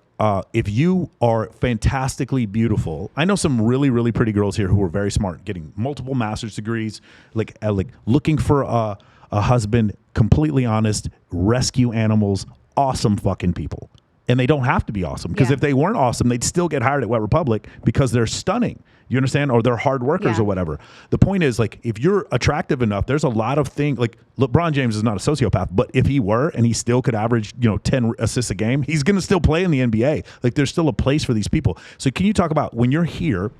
if you are fantastically beautiful, I know some really, really pretty girls here who are very smart, getting multiple master's degrees, like looking for a husband, completely honest, rescue animals, awesome fucking people. And they don't have to be awesome, because if they weren't awesome, they'd still get hired at Wet Republic because they're stunning. You understand? Or they're hard workers or whatever. The point is, like, if you're attractive enough, there's a lot of things. Like, LeBron James is not a sociopath, but if he were and he still could average, 10 assists a game, he's going to still play in the NBA. Like, there's still a place for these people. So can you talk about when you're here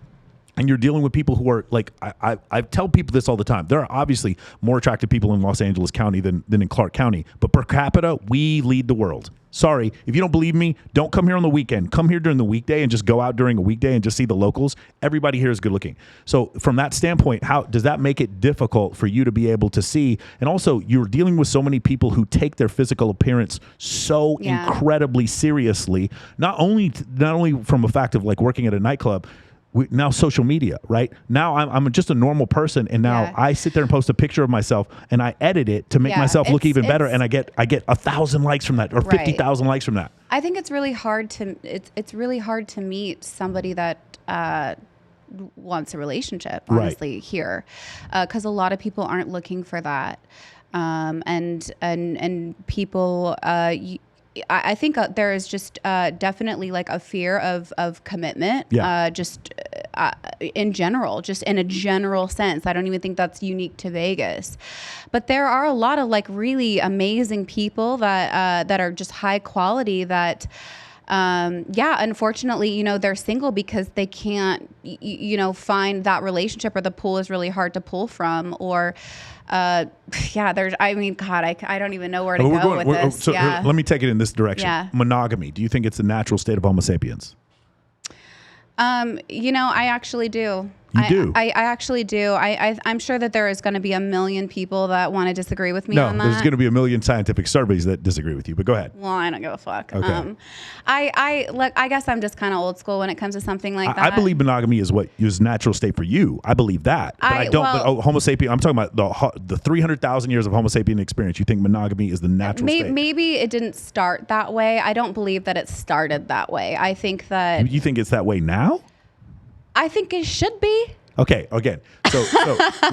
and you're dealing with people who are like, I tell people this all the time. There are obviously more attractive people in Los Angeles County than in Clark County, but per capita, we lead the world. Sorry, if you don't believe me, don't come here on the weekend. Come here during the weekday and just go out during a weekday and just see the locals. Everybody here is good looking. So from that standpoint, how does that make it difficult for you to be able to see? And also, you're dealing with so many people who take their physical appearance so incredibly seriously, not only from a fact of like working at a nightclub, now social media, right? Now I'm just a normal person, and now I sit there and post a picture of myself and I edit it to make myself look even better, and I get 1,000 likes from that, or 50,000 likes from that. I think it's really hard to meet somebody that wants a relationship, honestly, here, because a lot of people aren't looking for that, and people. I think there is just definitely like a fear of commitment, just in general, just in a general sense. I don't even think that's unique to Vegas, but there are a lot of like really amazing people that are just high quality that. Unfortunately, they're single because they can't, find that relationship, or the pool is really hard to pull from, or, I don't even know where to go with this. So let me take it in this direction. Yeah. Monogamy. Do you think it's a natural state of Homo sapiens? I actually do. You do? I actually do. I'm sure that there is going to be a million people that want to disagree with me on that. No, there's going to be a million scientific surveys that disagree with you, but go ahead. Well, I don't give a fuck. Okay. I guess I'm just kind of old school when it comes to something like that. I believe monogamy is what is natural state for you. I believe that. But I don't, but Homo sapien, I'm talking about the 300,000 years of Homo sapien experience. You think monogamy is the natural state? Maybe it didn't start that way. I don't believe that it started that way. I think that... You think it's that way now? I think it should be. Okay, again. So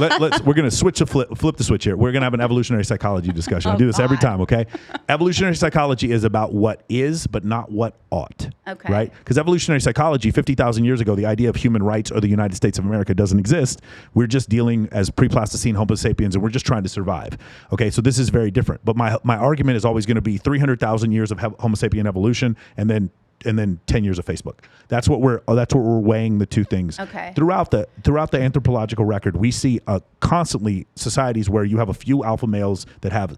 we're going to flip the switch here. We're going to have an evolutionary psychology discussion. I do this every time, okay? Evolutionary psychology is about what is, but not what ought. Okay. Right? Because evolutionary psychology, 50,000 years ago, the idea of human rights or the United States of America doesn't exist. We're just dealing as pre-Pleistocene Homo sapiens, and we're just trying to survive. Okay, so this is very different. But my argument is always going to be 300,000 years of Homo sapien evolution, and then 10 years of Facebook. That's what we're weighing the two things. Okay. Throughout the anthropological record, we see constantly societies where you have a few alpha males that have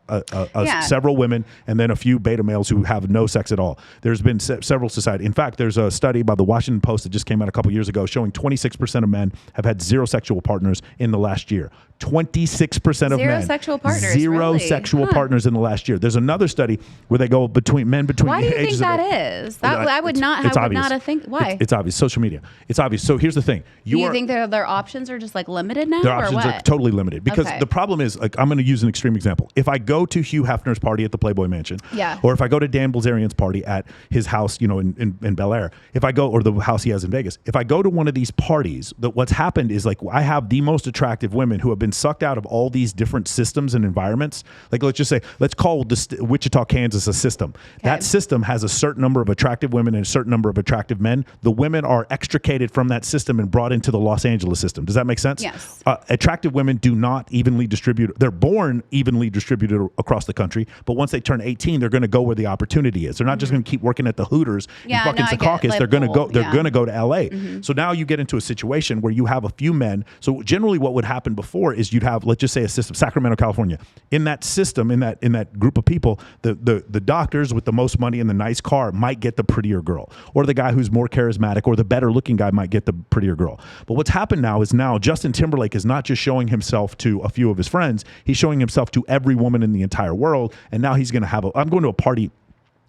several women, and then a few beta males who have no sex at all. There's been several societies. In fact, there's a study by the Washington Post that just came out a couple years ago showing 26% of men have had zero sexual partners in the last year. 26% of men. Zero sexual partners. Zero really? sexual partners in the last year. There's another study where they go between men between Why do you ages think of that is? I would not have think. Why? It's obvious. Social media. It's obvious. So here's the thing. Do you think their options are just like limited now? Their options are totally limited because the problem is, like, I'm going to use an extreme example. If I go to Hugh Hefner's party at the Playboy Mansion, or if I go to Dan Bilzerian's party at his house, in Bel Air, if I go, or the house he has in Vegas, if I go to one of these parties, what's happened is, like, I have the most attractive women who have been sucked out of all these different systems and environments. Like, let's call Wichita, Kansas a system. Okay. That system has a certain number of attractive women and a certain number of attractive men. The women are extricated from that system and brought into the Los Angeles system. Does that make sense? Yes. Attractive women do not evenly distribute. They're born evenly distributed across the country, but once they turn 18, they're going to go where the opportunity is. They're not just going to keep working at the Hooters and fucking Secaucus. They're going to go. They're going to go to LA. Mm-hmm. So now you get into a situation where you have a few men. So generally, what would happen before is you'd have, let's just say, a system, Sacramento, California. In that system, in that group of people, the doctors with the most money and the nice car might get the prettier prettier girl, or the guy who's more charismatic, or the better looking guy might get the prettier girl. But what's happened now is Justin Timberlake is not just showing himself to a few of his friends, he's showing himself to every woman in the entire world. And now he's going to have I'm going to a party.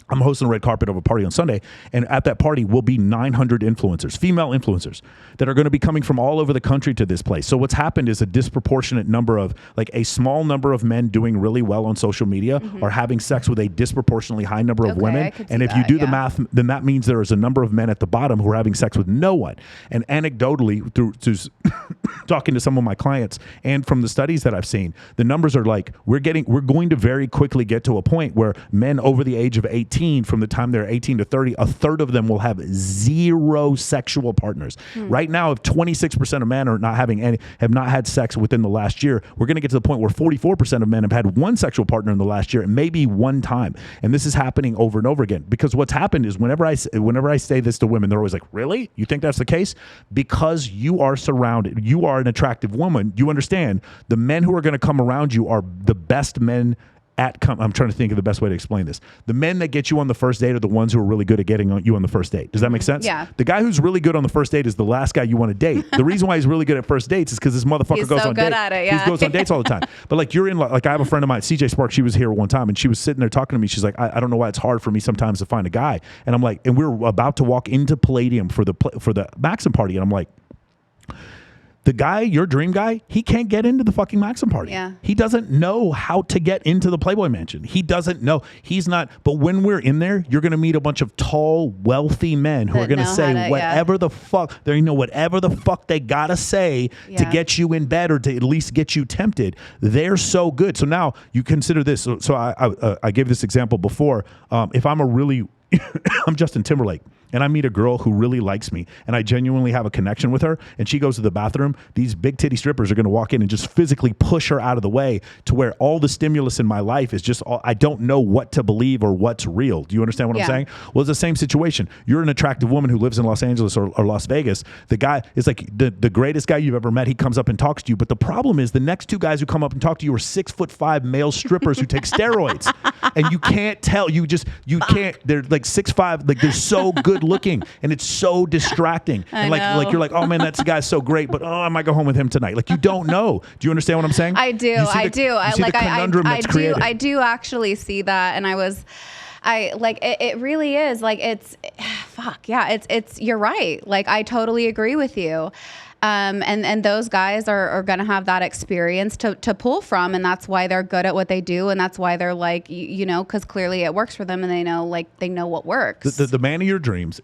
I'm hosting a red carpet of a party on Sunday, and at that party will be 900 influencers, female influencers, that are going to be coming from all over the country to this place. So what's happened is a disproportionate number of, like a small number of men doing really well on social media are having sex with a disproportionately high number of women. And if you do the math, then that means there is a number of men at the bottom who are having sex with no one. And anecdotally, through talking to some of my clients and from the studies that I've seen, the numbers are like, we're going to very quickly get to a point where men over the age of 18, from the time they're 18 to 30, a third of them will have 0 sexual partners. Right now, if 26% of men have not had sex within the last year, we're going to get to the point where 44% of men have had 1 sexual partner in the last year, and maybe 1 time. And this is happening over and over again, because what's happened is whenever I say this to women, they're always like, really? You think that's the case? Because you are surrounded, you are an attractive woman, you understand the men who are going to come around you are the best men I'm trying to think of the best way to explain this. The men that get you on the first date are the ones who are really good at getting you on the first date. Does that make sense? Yeah. The guy who's really good on the first date is the last guy you want to date. The reason why he's really good at first dates is because this motherfucker goes on dates. He goes on dates all the time. But like I have a friend of mine, CJ Sparks, she was here one time and she was sitting there talking to me. She's like, I don't know why it's hard for me sometimes to find a guy. And I'm like, and we're about to walk into Palladium for the Maxim party. And I'm like, the guy, your dream guy, he can't get into the fucking Maxim party. Yeah. He doesn't know how to get into the Playboy Mansion. He doesn't know. He's not. But when we're in there, you're going to meet a bunch of tall, wealthy men who are going to say whatever the fuck, whatever the fuck they got to say to get you in bed or to at least get you tempted. They're so good. So now you consider this. So I gave this example before. If I'm I'm Justin Timberlake, and I meet a girl who really likes me, and I genuinely have a connection with her, and she goes to the bathroom, these big titty strippers are going to walk in and just physically push her out of the way to where all the stimulus in my life is just, I don't know what to believe or what's real. Do you understand what I'm saying? Well, it's the same situation. You're an attractive woman who lives in Los Angeles or Las Vegas. The guy is like the greatest guy you've ever met. He comes up and talks to you, but the problem is the next 2 guys who come up and talk to you are 6'5" male strippers who take steroids, and you can't tell. You can't. They're like 6'5", like they're so good looking, and it's so distracting. And like you're like, oh man, that guy's so great, but I might go home with him tonight. Like you don't know. Do you understand what I'm saying? I do. I do actually see that, and it really is like it's fuck yeah. It's you're right. Like I totally agree with you. And those guys are going to have that experience to pull from, and that's why they're good at what they do, and that's why they're like, because clearly it works for them, and they know what works. The man of your dreams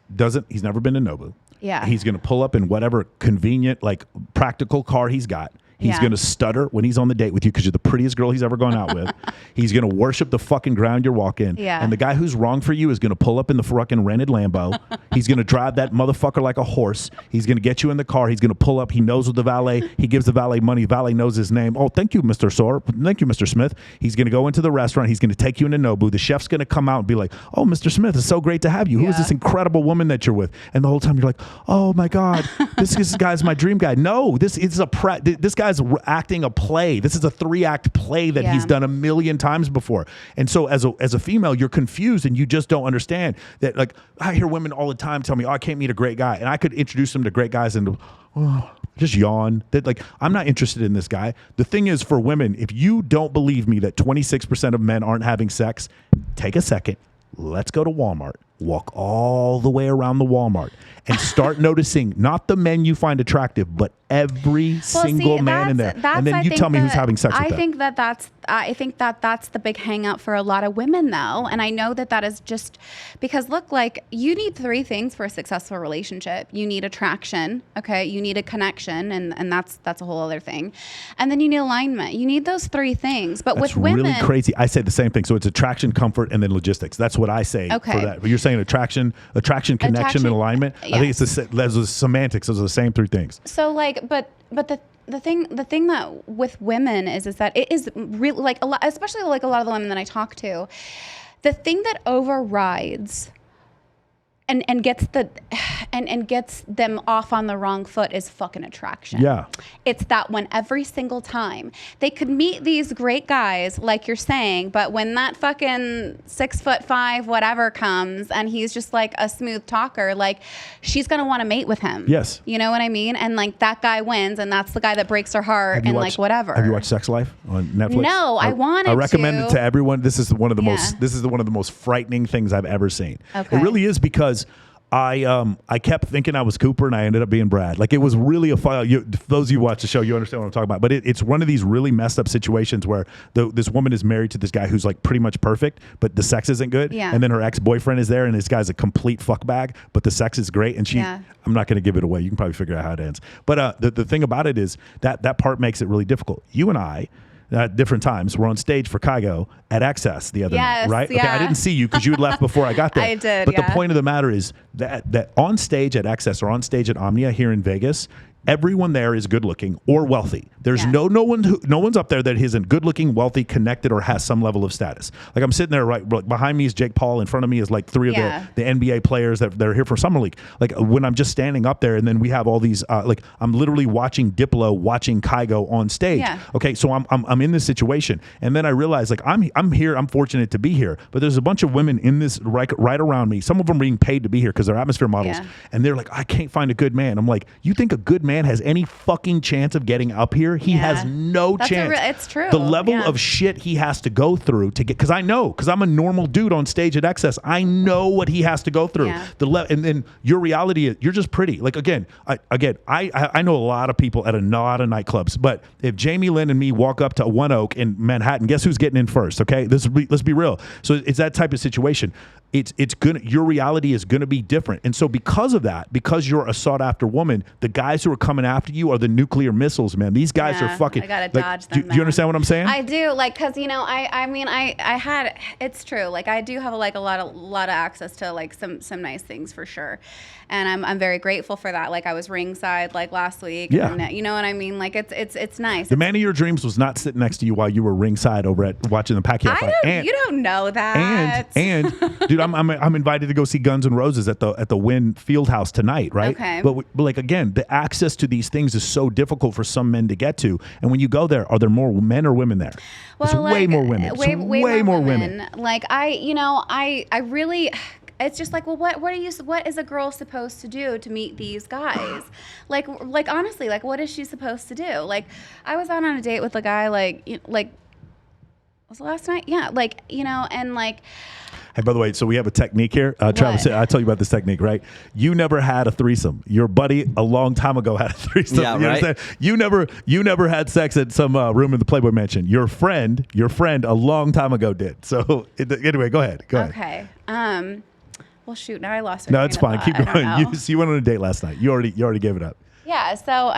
he's never been to Nobu. Yeah. He's going to pull up in whatever convenient, like practical car he's got. He's going to stutter when he's on the date with you because you're the prettiest girl he's ever gone out with. He's going to worship the fucking ground you're walking. Yeah. And the guy who's wrong for you is going to pull up in the fucking rented Lambo. He's going to drive that motherfucker like a horse. He's going to get you in the car. He's going to pull up. He knows with the valet. He gives the valet money. The valet knows his name. Oh, thank you, Mr. Soar. Thank you, Mr. Smith. He's going to go into the restaurant. He's going to take you into Nobu. The chef's going to come out and be like, oh, Mr. Smith, it's so great to have you. Who is this incredible woman that you're with? And the whole time you're like, oh my God, this guy's my dream guy. No, this guy's acting a play. This is a 3-act play that he's done 1,000,000 times before. And so as a female, you're confused and you just don't understand that. Like I hear women all the time tell me, oh, I can't meet a great guy. And I could introduce them to great guys and just yawn. That like, I'm not interested in this guy. The thing is for women, if you don't believe me that 26% of men aren't having sex, take a second. Let's go to Walmart. Walk all the way around the Walmart and start noticing not the men you find attractive, but every single man in there. And then you tell me who's having sex with them. I think that's the big hang up for a lot of women though. And I know that is just because look, like you need 3 things for a successful relationship. You need attraction. Okay. You need a connection. And that's a whole other thing. And then you need alignment. You need those 3 things. But with women, really crazy. I say the same thing. So it's attraction, comfort, and then logistics. That's what I say for that. But you're saying attraction, connection, and alignment. Yes. I think it's the semantics. Those are the same 3 things. So like, but the thing that with women is that it is really like especially like a lot of the women that I talk to, the thing that overrides and gets them off on the wrong foot is fucking attraction. Yeah. It's that one every single time. They could meet these great guys, like you're saying, but when that fucking 6'5" whatever comes and he's just like a smooth talker, like she's gonna want to mate with him. Yes. You know what I mean? And like that guy wins, and that's the guy that breaks her heart, and like whatever. Have you watched Sex Life on Netflix? No, I wanted to. I recommend it to everyone. This is one of the most frightening things I've ever seen. Okay. It really is, because I kept thinking I was Cooper and I ended up being Brad. Like, it was really a file. Those of you who watch the show, you understand what I'm talking about. But it's one of these really messed up situations where this woman is married to this guy who's like pretty much perfect, but the sex isn't good. Yeah. And then her ex-boyfriend is there, and this guy's a complete fuckbag, but the sex is great. And I'm not going to give it away. You can probably figure out how it ends. But the thing about it is that part makes it really difficult. You and I, at different times, we're on stage for Kygo at Access the other night, right? Yeah. Okay, I didn't see you because you had left before I got there. I did, But the point of the matter is that on stage at Access or on stage at Omnia here in Vegas, everyone there is good looking or wealthy. There's no one's up there that isn't good looking, wealthy, connected, or has some level of status. Like, I'm sitting there right behind me is Jake Paul, in front of me is like three of the NBA players that are here for Summer League. Like, when I'm just standing up there, and then we have all these like, I'm literally watching Diplo watching Kygo on stage. Yeah. Okay, so I'm in this situation, and then I realize, like, I'm here, I'm fortunate to be here, but there's a bunch of women in this right around me. Some of them being paid to be here because they're atmosphere models, and they're like, I can't find a good man. I'm like, you think a good man has any fucking chance of getting up here? He has no chance. It's true. The level of shit he has to go through to get, because I'm a normal dude on stage at Excess. I know what he has to go through. Yeah. And then your reality is you're just pretty. Like, I know a lot of people at a lot of nightclubs, but if Jamie Lynn and me walk up to One Oak in Manhattan, guess who's getting in first? Okay, let's be real. So it's that type of situation. Your reality is gonna be different. And so because of that, because you're a sought after woman, the guys who are coming after you are the nuclear missiles, man. These guys are fucking. I gotta dodge them. Do you understand what I'm saying? I do, like, cause I had. It's true. Like, I do have a lot of access to like some nice things for sure, and I'm very grateful for that. Like, I was ringside like last week. Yeah. And, you know what I mean? Like, it's nice. The man of your dreams was not sitting next to you while you were ringside over at watching the Pacquiao fight. You don't know that. And dude, I'm invited to go see Guns N' Roses at the Wynn Fieldhouse tonight, right? Okay. But like, again, the access to these things is so difficult for some men to get to. And when you go there, are there more men or women there? Well, there's way more women. Way more women. Like, I really. It's just like, well, what is a girl supposed to do to meet these guys? like honestly, like, what is she supposed to do? Like, I was out on a date with a guy, like was it last night? Yeah, like, and like. Hey, by the way, so we have a technique here. Travis, I told you about this technique, right? You never had a threesome. Your buddy a long time ago had a threesome. Yeah, you right? understand? You never had sex at some room in the Playboy Mansion. Your friend a long time ago did. So anyway, go ahead. Okay. Well, shoot. Now I lost. No, it's fine. Keep going. You went on a date last night. You already gave it up. Yeah. So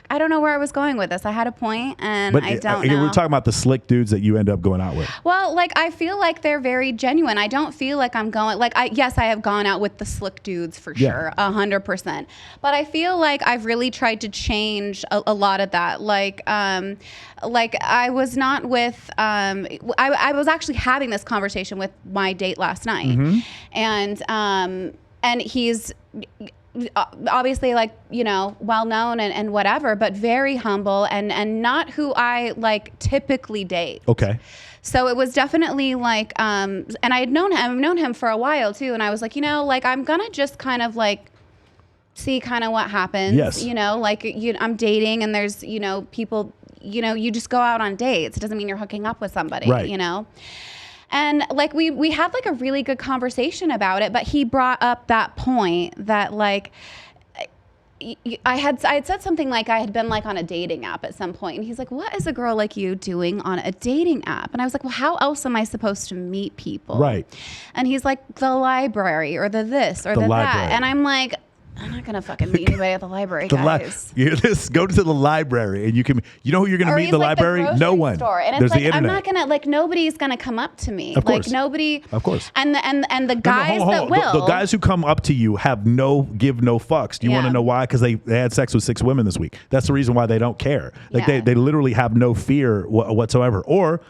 I don't know where I was going with this. I had a point, and I don't know. We're talking about the slick dudes that you end up going out with. Well, like, I feel like they're very genuine. I don't feel like I'm going, like, yes, I have gone out with the slick dudes for sure, 100%. But I feel like I've really tried to change a lot of that. Like I was not with, I was actually having this conversation with my date last night. Mm-hmm. And he's obviously, like, well known and whatever, but very humble and not who I like typically date. Okay. So it was definitely like, and I've known him for a while too. And I was like, like, I'm gonna just kind of like see kind of what happens. Yes. I'm dating, and there's, people, you just go out on dates. It doesn't mean you're hooking up with somebody, right. And like, we had like a really good conversation about it, but he brought up that point that, like, I had said something like I had been like on a dating app at some point, and he's like, what is a girl like you doing on a dating app? And I was like, well, how else am I supposed to meet people? Right. And he's like, the library or the this or the that. And I'm like, I'm not gonna fucking meet anybody at the library, guys. Go to the library, and you know who you're gonna meet in the library? No one. Store. And There's it's like, the internet. I'm not gonna, like, nobody's gonna come up to me. Of course. Like, nobody. Of course. And the guys that will. The guys who come up to you give no fucks. Do you want to know why? Because they had sex with 6 women this week. That's the reason why they don't care. Like, they literally have no fear whatsoever. Or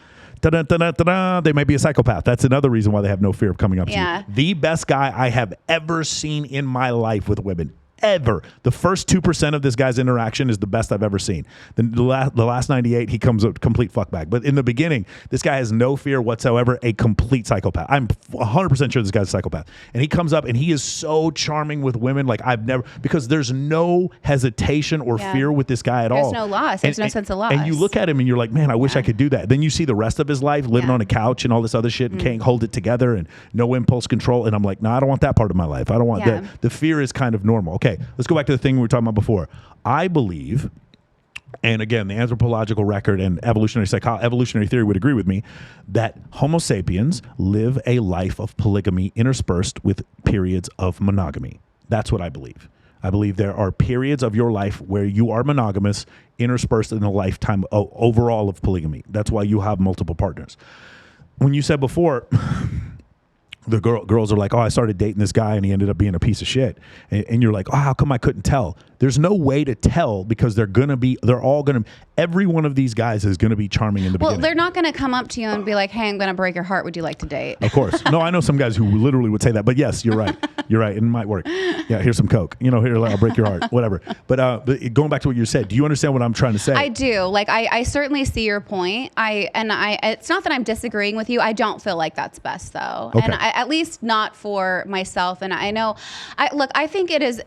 they may be a psychopath. That's another reason why they have no fear of coming up to Yeah. you. The best guy I have ever seen in my life with women. Ever. The first 2% of this guy's interaction is the best I've ever seen. The last 98, he comes a complete fuckbag. But in the beginning, this guy has no fear whatsoever, a complete psychopath. I'm 100% sure this guy's a psychopath. And he comes up and he is so charming with women like I've never, because there's no hesitation or fear with this guy at all. There's no loss. There's no sense of loss. And you look at him and you're like, man, I wish I could do that. Then you see the rest of his life living on a couch and all this other shit and can't hold it together and no impulse control. And I'm like, no, I don't want that part of my life. I don't want that. The fear is kind of normal. Okay, let's go back to the thing we were talking about before. I believe, and again, the anthropological record and evolutionary theory would agree with me, that Homo sapiens live a life of polygamy interspersed with periods of monogamy. That's what I believe. I believe there are periods of your life where you are monogamous, interspersed in a lifetime overall of polygamy. That's why you have multiple partners. When you said before, the girls are like, oh, I started dating this guy and he ended up being a piece of shit. And you're like, oh, how come I couldn't tell? There's no way to tell because they're all going to, every one of these guys is going to be charming in the beginning. Well, they're not going to come up to you and be like, hey, I'm going to break your heart. Would you like to date? Of course. No, I know some guys who literally would say that, but yes, you're right. You're right. It might work. Yeah, here's some Coke. Here, I'll break your heart, whatever. But going back to what you said, do you understand what I'm trying to say? I do. Like, I certainly see your point. It's not that I'm disagreeing with you. I don't feel like that's best though. Okay. And at least not for myself. And I know, I think it is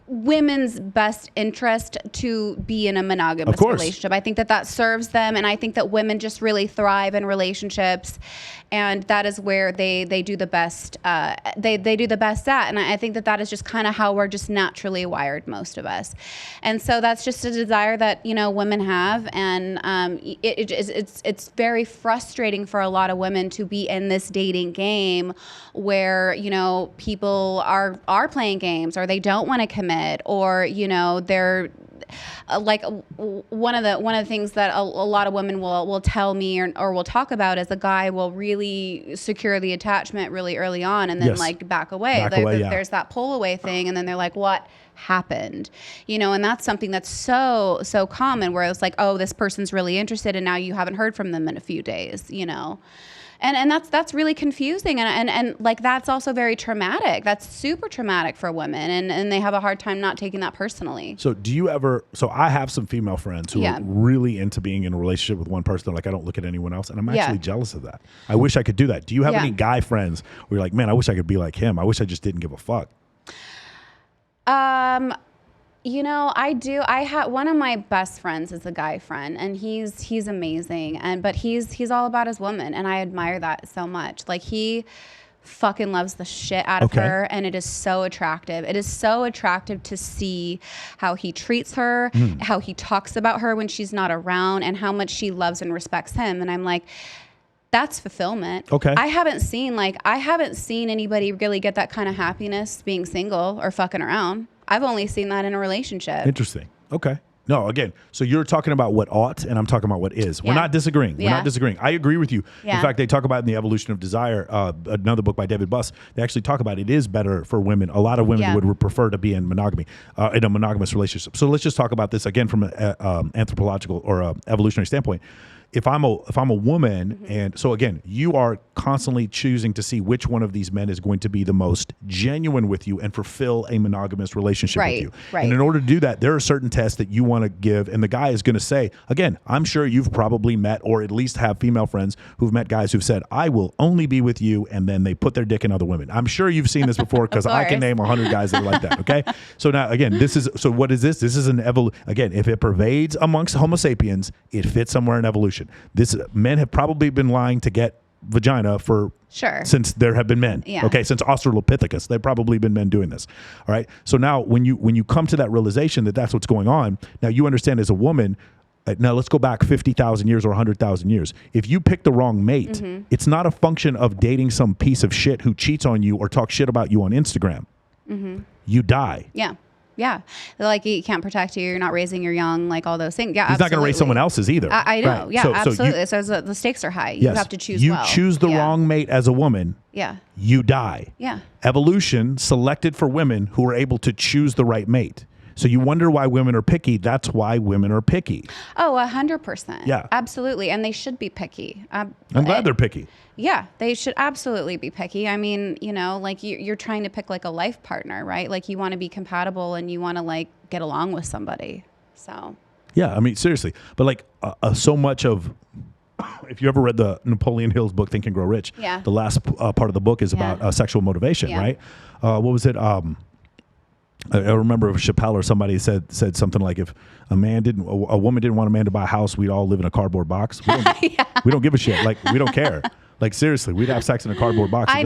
women's best interest to be in a monogamous relationship. I think that serves them, and I think that women just really thrive in relationships, and that is where they do the best. They do the best at, and I think that is just kind of how we're just naturally wired, most of us, and so that's just a desire that women have, and it's very frustrating for a lot of women to be in this dating game where people are playing games, or they don't want to commit, or they're like one of the things that a lot of women will tell me or will talk about is a guy will really secure the attachment really early on and then like back away. There's that pull away thing, and then they're like, what happened? And that's something that's so common, where it's like, oh, this person's really interested and now you haven't heard from them in a few days, And that's really confusing, and like that's also very traumatic. That's super traumatic for women, and they have a hard time not taking that personally. So so I have some female friends who are really into being in a relationship with one person. Like, I don't look at anyone else, and I'm actually jealous of that. I wish I could do that. Do you have any guy friends where you're like, man, I wish I could be like him. I wish I just didn't give a fuck. I do. One of my best friends is a guy friend, and he's amazing, but he's all about his woman, and I admire that so much. Like, he fucking loves the shit out of her, and it is so attractive. It is so attractive to see how he treats her, how he talks about her when she's not around, and how much she loves and respects him. And I'm like, that's fulfillment. Okay. I haven't seen anybody really get that kind of happiness being single or fucking around. I've only seen that in a relationship. Interesting. Okay. No, again, so you're talking about what ought, and I'm talking about what is. We're not disagreeing. We're not disagreeing. I agree with you. Yeah. In fact, they talk about in the Evolution of Desire, another book by David Buss, they actually talk about it is better for women. A lot of women would prefer to be in monogamy, in a monogamous relationship. So let's just talk about this again from an anthropological or evolutionary standpoint. If I'm a woman, and so again, you are constantly choosing to see which one of these men is going to be the most genuine with you and fulfill a monogamous relationship with you. Right. And in order to do that, there are certain tests that you want to give, and the guy is going to say, again, I'm sure you've probably met or at least have female friends who've met guys who've said, I will only be with you, and then they put their dick in other women. I'm sure you've seen this before, because I can name 100 guys that are like that. Okay. So now again, what is this? This is again, if it pervades amongst Homo sapiens, it fits somewhere in evolution. Men have probably been lying to get vagina since there have been men. Yeah. Okay, since Australopithecus, they've probably been men doing this. All right. So now when you come to that realization that that's what's going on, now you understand as a woman. Now let's go back 50,000 years or 100,000 years. If you pick the wrong mate, it's not a function of dating some piece of shit who cheats on you or talks shit about you on Instagram. You die. Yeah. Yeah. Like, he can't protect you. You're not raising your young, like all those things. Yeah, he's not going to raise someone else's either. I know. Right. Yeah, absolutely. So the stakes are high. You have to choose well. You choose the wrong mate as a woman. Yeah. You die. Yeah. Evolution selected for women who were able to choose the right mate. So you wonder why women are picky. That's why women are picky. Oh, 100%. Yeah. Absolutely. And they should be picky. I'm glad they're picky. Yeah, they should absolutely be picky. I mean, you know, like you're trying to pick like a life partner, right? Like you want to be compatible and you want to like get along with somebody. So. Yeah, I mean, seriously. But like so much of, if you ever read the Napoleon Hill's book, Think and Grow Rich, the last part of the book is about sexual motivation, right? What was it? I remember Chappelle or somebody said something like, if a woman didn't want a man to buy a house, we'd all live in a cardboard box. We don't give a shit. Like, we don't care. Like, seriously, we'd have sex in a cardboard box. I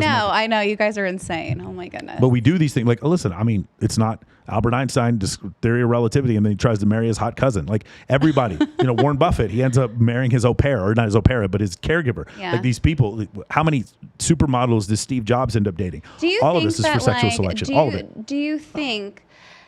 know. You guys are insane. Oh my goodness. But we do these things. Like, listen, I mean, it's not Albert Einstein, theory of relativity, and then he tries to marry his hot cousin. Like, everybody, Warren Buffett, he ends up marrying his au pair, or not his au pair, but his caregiver. Yeah. Like, these people, how many supermodels does Steve Jobs end up dating? All of this is for sexual selection. All of it. Do you think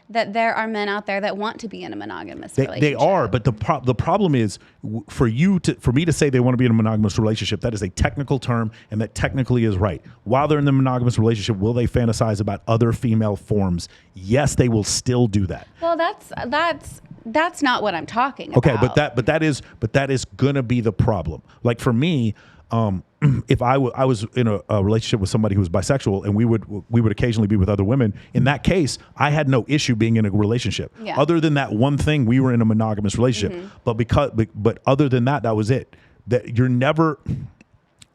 that there are men out there that want to be in a monogamous relationship? They are, but the problem is for me to say they want to be in a monogamous relationship, that is a technical term, and that technically is right. While they're in the monogamous relationship, will they fantasize about other female forms? Yes, they will still do that. Well, that's not what I'm talking about. Okay, but that is gonna be the problem. Like for me, if I was in a relationship with somebody who was bisexual, and we would occasionally be with other women, in that case, I had no issue being in a relationship. Yeah. Other than that one thing, we were in a monogamous relationship. But other than that, that was it. That you're never.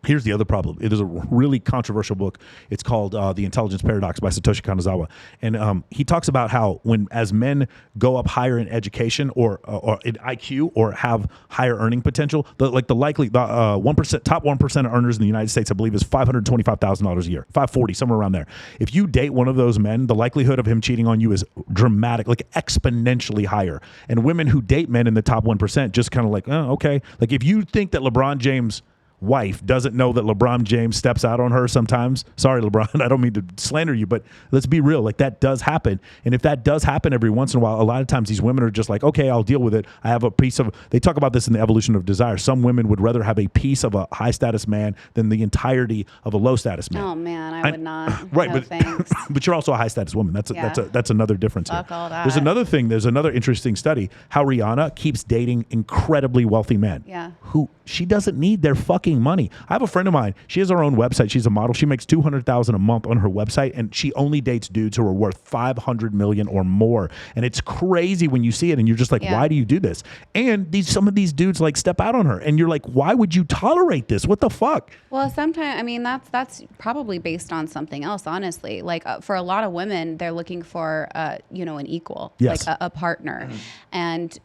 Here's the other problem. It is a really controversial book. It's called The Intelligence Paradox by Satoshi Kanazawa. And he talks about how as men go up higher in education or in IQ or have higher earning potential, the 1% top 1% of earners in the United States, I believe, is $525,000 a year, $540, somewhere around there. If you date one of those men, the likelihood of him cheating on you is dramatic, like exponentially higher. And women who date men in the top 1% just kind of like, oh, okay. Like if you think that LeBron James' wife doesn't know that LeBron James steps out on her sometimes. Sorry, LeBron, I don't mean to slander you, but let's be real. Like that does happen. And if that does happen every once in a while, a lot of times these women are just like, okay, I'll deal with it. I have a piece of, they talk about this in the Evolution of Desire. Some women would rather have a piece of a high status man than the entirety of a low status man. Oh man, I would not. Right. No, but, thanks. but you're also a high status woman. That's another difference. Fuck here. all that. There's another thing. There's another interesting study, how Rihanna keeps dating incredibly wealthy men. Yeah. Who she doesn't need their fucking money. I have a friend of mine. She has her own website. She's a model. She makes $200,000 a month on her website, and she only dates dudes who are worth $500 million or more. And it's crazy when you see it, and you're just like, why do you do this? And some of these dudes like step out on her, and you're like, why would you tolerate this? What the fuck? Well, sometimes, I mean, that's probably based on something else, honestly. Like for a lot of women, they're looking for, an equal, yes. like a partner. And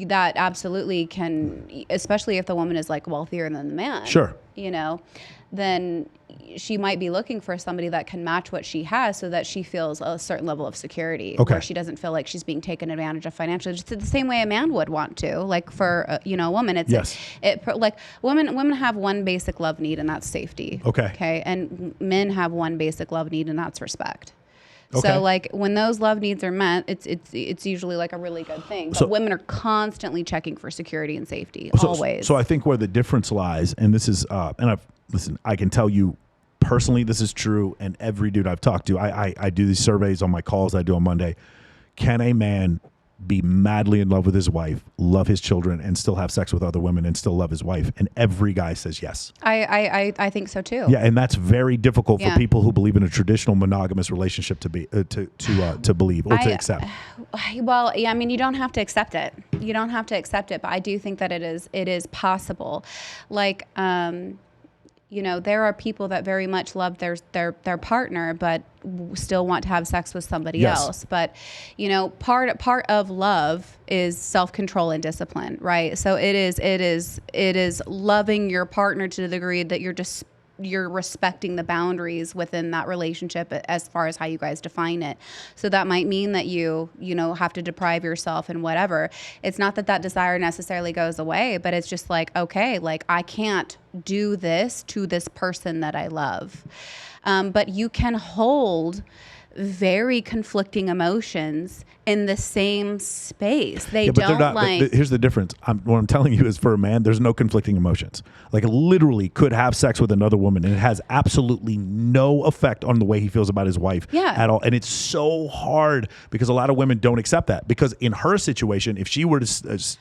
that absolutely can, especially if the woman is like wealthier than the man. Sure. Then she might be looking for somebody that can match what she has so that she feels a certain level of security. Okay. Where she doesn't feel like she's being taken advantage of financially, just the same way a man would want to. Like for, a woman, it's, yes. Like women have one basic love need, and that's safety. Okay. Okay. And men have one basic love need, and that's respect. Okay. So like when those love needs are met, it's usually like a really good thing. But women are constantly checking for security and safety, always. So I think where the difference lies, and this is, I can tell you personally, this is true, and every dude I've talked to, I do these surveys on my calls I do on Monday. Can a man be madly in love with his wife, love his children, and still have sex with other women and still love his wife? And every guy says yes. I think so too. Yeah, and that's very difficult for people who believe in a traditional monogamous relationship to be to believe or to accept. Well, yeah, I mean, you don't have to accept it. You don't have to accept it, but I do think that it is possible. Like, there are people that very much love their partner, but still want to have sex with somebody else. But, part of love is self-control and discipline, right? So it is loving your partner to the degree that you're respecting the boundaries within that relationship as far as how you guys define it. So that might mean that you have to deprive yourself and whatever. It's not that desire necessarily goes away, but it's just like, okay, like I can't do this to this person that I love. But you can hold very conflicting emotions in the same space. They but they're don't not, like. here's the difference. What I'm telling you is, for a man, there's no conflicting emotions. Like, literally could have sex with another woman, and it has absolutely no effect on the way he feels about his wife at all. And it's so hard because a lot of women don't accept that, because in her situation, if she were to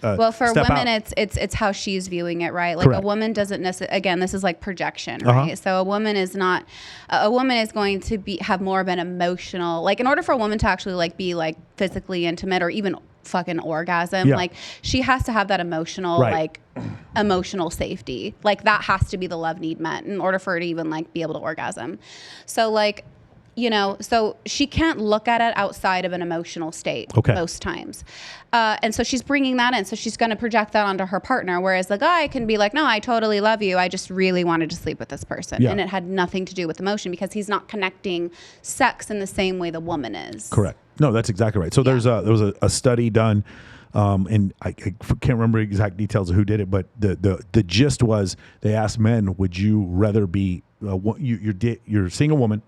well, for step women, out, it's how she's viewing it, right? Like, Correct. a woman doesn't necessarily. Again, this is like projection, right? So a woman is not. A woman is going to have more of an emotional. Like, in order for a woman to actually like be like physically intimate or even fucking orgasm, like, she has to have that emotional like emotional safety. Like, that has to be the love need met in order for her to even like be able to orgasm. So like, you know, so she can't look at it outside of an emotional state most times. And so she's bringing that in. So she's going to project that onto her partner. Whereas the guy can be like, no, I totally love you. I just really wanted to sleep with this person. And it had nothing to do with emotion, because he's not connecting sex in the same way the woman is. Correct. No, that's exactly right. So there was a study done, and I can't remember exact details of who did it, but the gist was, they asked men, would you rather be, you're seeing a woman,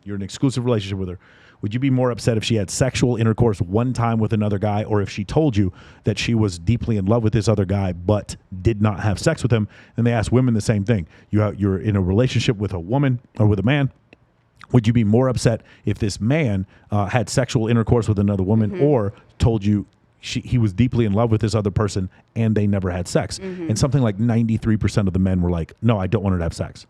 you're in an exclusive relationship with her, would you be more upset if she had sexual intercourse one time with another guy, or if she told you that she was deeply in love with this other guy but did not have sex with him? And they asked women the same thing. You're in a relationship with a woman or with a man. Would you be more upset if this man had sexual intercourse with another woman, or told you he was deeply in love with this other person and they never had sex? And something like 93% of the men were like, no, I don't want her to have sex.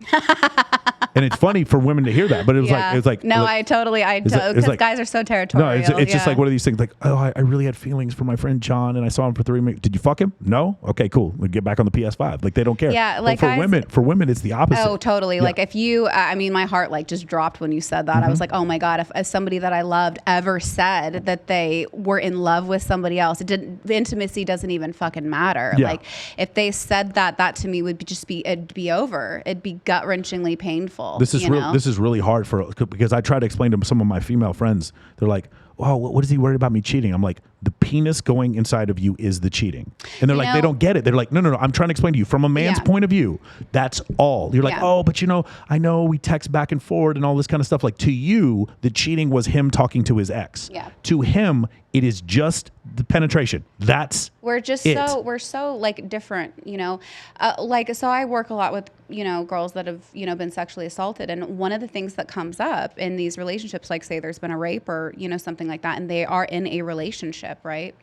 And it's funny for women to hear that, but it was like, no, because guys are so territorial. No, it's just like one of these things, like, oh, I really had feelings for my friend John, and I saw him for 3 minutes. Did you fuck him? No? Okay, cool. We get back on the PS5. Like, they don't care. Yeah, like, for women, it's the opposite. Oh, totally. Yeah. Like, if you, I mean, my heart like just dropped when you said that. I was like, oh my God, if somebody that I loved ever said that they were in love with somebody else, the intimacy doesn't even fucking matter. Like, if they said that to me would it'd be over. It'd be gut-wrenchingly painful. This is really hard because I try to explain to some of my female friends. They're like, oh, what is he worried about me cheating? I'm like, the penis going inside of you is the cheating. And they're like, they don't get it. They're like, no, I'm trying to explain to you from a man's point of view. That's all. You're like, oh, but I know we text back and forward and all this kind of stuff. Like, to you, the cheating was him talking to his ex. Yeah. To him, it is just the penetration. We're so like different, like, so I work a lot with, girls that have, been sexually assaulted. And one of the things that comes up in these relationships, like, say there's been a rape or, something like that, and they are in a relationship, right?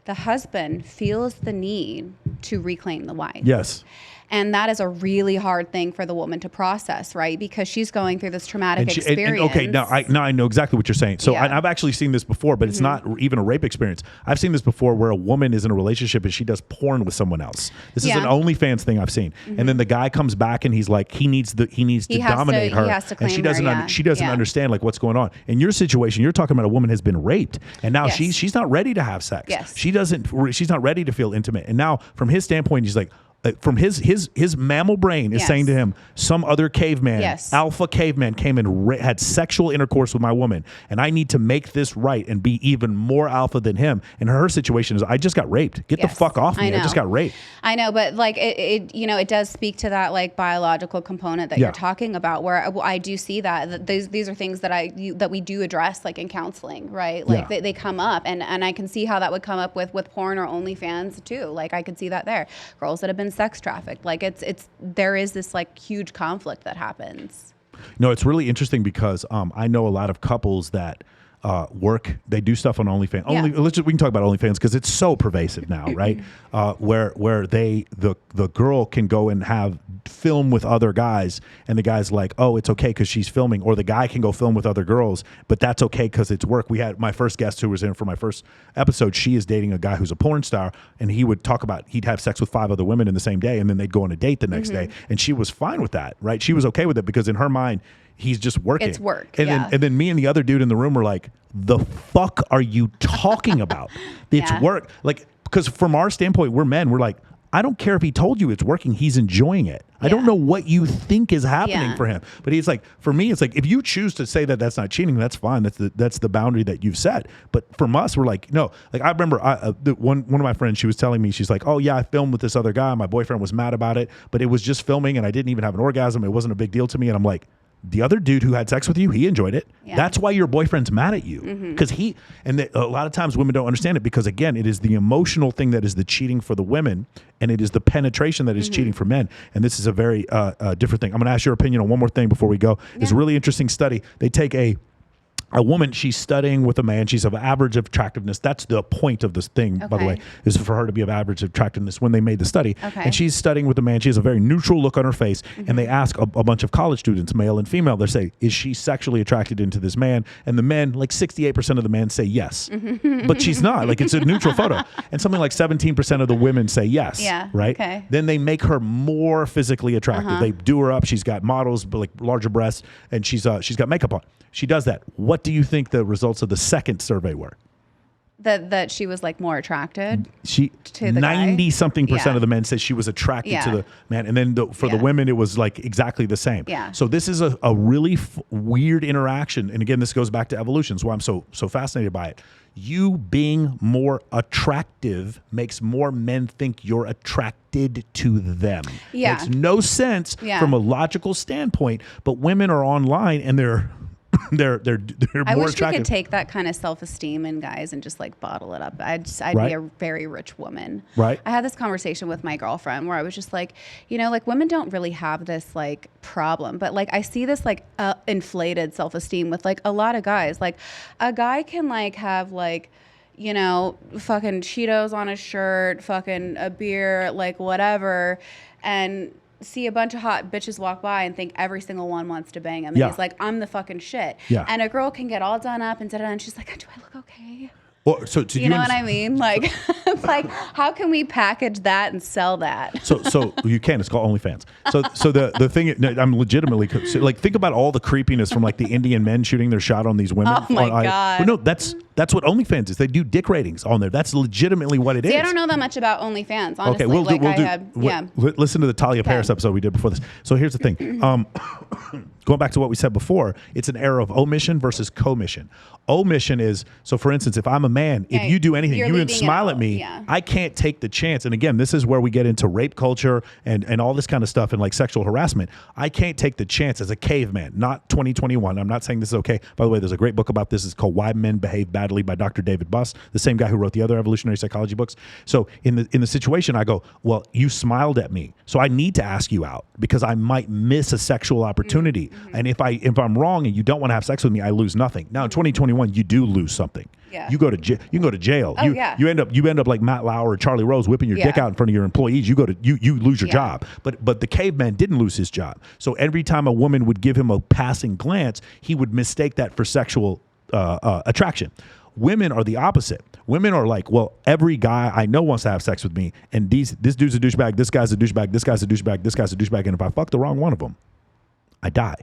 The husband feels the need to reclaim the wife. Yes. And that is a really hard thing for the woman to process, right? Because she's going through this traumatic experience. Okay, now I know exactly what you're saying. So I've actually seen this before, but it's not even a rape experience. I've seen this before where a woman is in a relationship and she does porn with someone else. This is an OnlyFans thing I've seen. And then the guy comes back and he's like, he needs to dominate her. He has to claim her, she doesn't understand like what's going on. In your situation, you're talking about a woman has been raped, and now she's not ready to have sex. Yes. She's not ready to feel intimate. And now from his standpoint, he's like, from his mammal brain is saying to him, some other caveman, alpha caveman, came and had sexual intercourse with my woman, and I need to make this right and be even more alpha than him. And her situation is, I just got raped. Get the fuck off me. I just got raped. I know, but like it does speak to that like biological component that you're talking about, where I do see that these are things that we do address like in counseling, right? Like they come up, and I can see how that would come up with porn or OnlyFans too. Like, I could see that there. Girls that have been sex trafficked, like there is this like huge conflict that happens. No, it's really interesting because I know a lot of couples that they do stuff on OnlyFans. We can talk about OnlyFans because it's so pervasive now, right? Where the girl can go and have film with other guys, and the guy's like, oh, it's okay because she's filming, or the guy can go film with other girls, but that's okay because it's work. We had my first guest who was in for my first episode. She is dating a guy who's a porn star, and he would talk about he'd have sex with 5 other women in the same day, and then they'd go on a date the next day, and she was fine with that, right? She was okay with it because in her mind, he's just working. It's work. And then me and the other dude in the room were like, the fuck are you talking about? It's work. Like, because from our standpoint, we're men. We're like, I don't care if he told you it's working. He's enjoying it. I don't know what you think is happening for him. But he's like, for me, it's like, if you choose to say that that's not cheating, that's fine. That's the boundary that you've set. But from us, we're like, no. Like, I remember one of my friends, she was telling me, she's like, oh yeah, I filmed with this other guy. My boyfriend was mad about it, but it was just filming and I didn't even have an orgasm. It wasn't a big deal to me. And I'm like, the other dude who had sex with you, he enjoyed it. Yeah. That's why your boyfriend's mad at you. Because a lot of times women don't understand it because, again, it is the emotional thing that is the cheating for the women, and it is the penetration that is cheating for men. And this is a very different thing. I'm going to ask your opinion on one more thing before we go. It's a really interesting study. They take a woman, she's studying with a man. She's of average attractiveness. That's the point of this thing, by the way, is for her to be of average attractiveness when they made the study. And she's studying with a man. She has a very neutral look on her face. And they ask a bunch of college students, male and female, they say, is she sexually attracted into this man? And the men, like 68% of the men say yes. But she's not. Like, it's a neutral photo. And something like 17% of the women say yes. Yeah. Right? Okay. Then they make her more physically attractive. They do her up. She's got models, but like larger breasts, and she's got makeup on. She does that. What do you think the results of the second survey were? That she was like more attracted. She to the 90-something% of the men said she was attracted to the man, and then for the women it was like exactly the same. Yeah. So this is a really weird interaction, and again, this goes back to evolution. That's why I'm so fascinated by it. You being more attractive makes more men think you're attracted to them. Yeah. Makes no sense from a logical standpoint, but women are online and they're they're I more wish attractive. we could take that kind of self-esteem in guys and just like bottle it up. I'd Right. be a very rich woman. Right. I had this conversation with my girlfriend where I was just like, you know, like women don't really have this like problem, but like I see this like inflated self-esteem with like a lot of guys. Like a guy can like have like, you know, fucking Cheetos on his shirt, fucking a beer, like whatever, and see a bunch of hot bitches walk by and think every single one wants to bang him. And he's like, I'm the fucking shit. Yeah. And a girl can get all done up and da-da-da, and she's like, do I look okay? Well, so You know what I mean? Like, it's like, how can we package that and sell that? So you can. It's called OnlyFans. So the thing, I'm legitimately like, think about all the creepiness from like the Indian men shooting their shot on these women. Oh my God. Well, no, that's what OnlyFans is. They do dick ratings on there. That's legitimately what it is. See, I don't know that much about OnlyFans, honestly. Okay, listen to the Talia Paris episode we did before this. So here's the thing. Going back to what we said before, it's an era of omission versus commission. Omission is, so for instance, if I'm a man, if you do anything, you even smile at me, I can't take the chance. And again, this is where we get into rape culture and all this kind of stuff and like sexual harassment. I can't take the chance as a caveman, not 2021. I'm not saying this is okay. By the way, there's a great book about this. It's called Why Men Behave Badly by Dr. David Buss, the same guy who wrote the other evolutionary psychology books. So in the situation, I go, well, you smiled at me, so I need to ask you out because I might miss a sexual opportunity. And if I'm wrong and you don't want to have sex with me, I lose nothing. Now in 2021, you do lose something. Yeah. You can go to jail. Oh, You end up like Matt Lauer or Charlie Rose whipping your dick out in front of your employees. You lose your job. But the caveman didn't lose his job. So every time a woman would give him a passing glance, he would mistake that for sexual attraction. Women are the opposite. Women are like, well, every guy I know wants to have sex with me, and this dude's a douchebag, this guy's a douchebag, this guy's a douchebag, this guy's a douchebag, and if I fuck the wrong one of them, I die.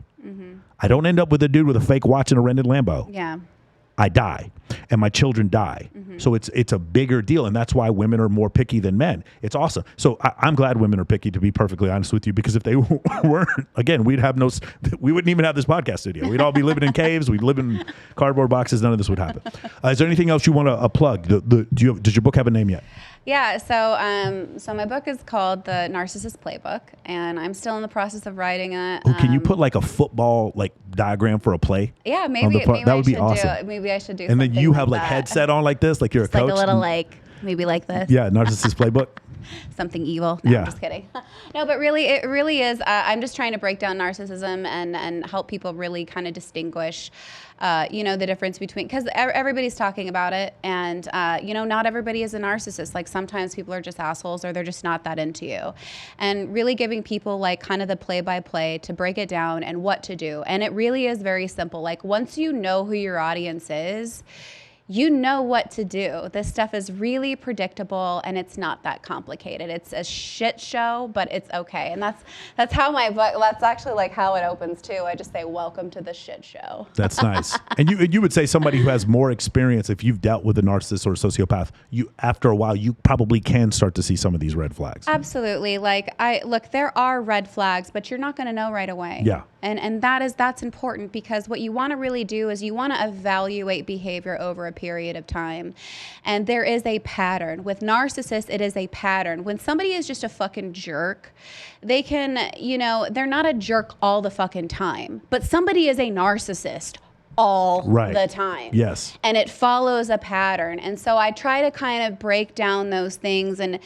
I don't end up with a dude with a fake watch and a rented Lambo. Yeah. I die, and my children die. So it's a bigger deal, and that's why women are more picky than men. It's awesome. So I'm glad women are picky, to be perfectly honest with you, because if they weren't, again, we wouldn't even have this podcast studio. We'd all be living in caves. We'd live in cardboard boxes. None of this would happen. Is there anything else you want to plug? Does your book have a name yet? Yeah, so my book is called The Narcissist Playbook, and I'm still in the process of writing it. Oh, can you put like a football like diagram for a play? Yeah, maybe that would be awesome. Maybe I should do. And then you have like like that. headset on like this, like you're Just a coach. like a little like maybe like this. Yeah, Narcissist Playbook. Something evil. No, I'm just kidding. No, but really, it really is. I'm just trying to break down narcissism and help people really kind of distinguish, the difference between, because everybody's talking about it, and not everybody is a narcissist. Like sometimes people are just assholes, or they're just not that into you, and really giving people like kind of the play-by-play to break it down and what to do. And it really is very simple. Like once you know who your audience is, you know what to do. This stuff is really predictable, and it's not that complicated. It's a shit show, but it's okay. And that's how my book, that's actually like how it opens too. I just say, welcome to the shit show. That's nice. And you would say somebody who has more experience, if you've dealt with a narcissist or a sociopath, after a while, you probably can start to see some of these red flags. Absolutely. Like look, there are red flags, but you're not going to know right away. Yeah. And that's important, because what you want to really do is you want to evaluate behavior over a period of time. And there is a pattern. With narcissists, it is a pattern. When somebody is just a fucking jerk, they can, they're not a jerk all the fucking time, but somebody is a narcissist all the time. Yes. And it follows a pattern. And so I try to kind of break down those things and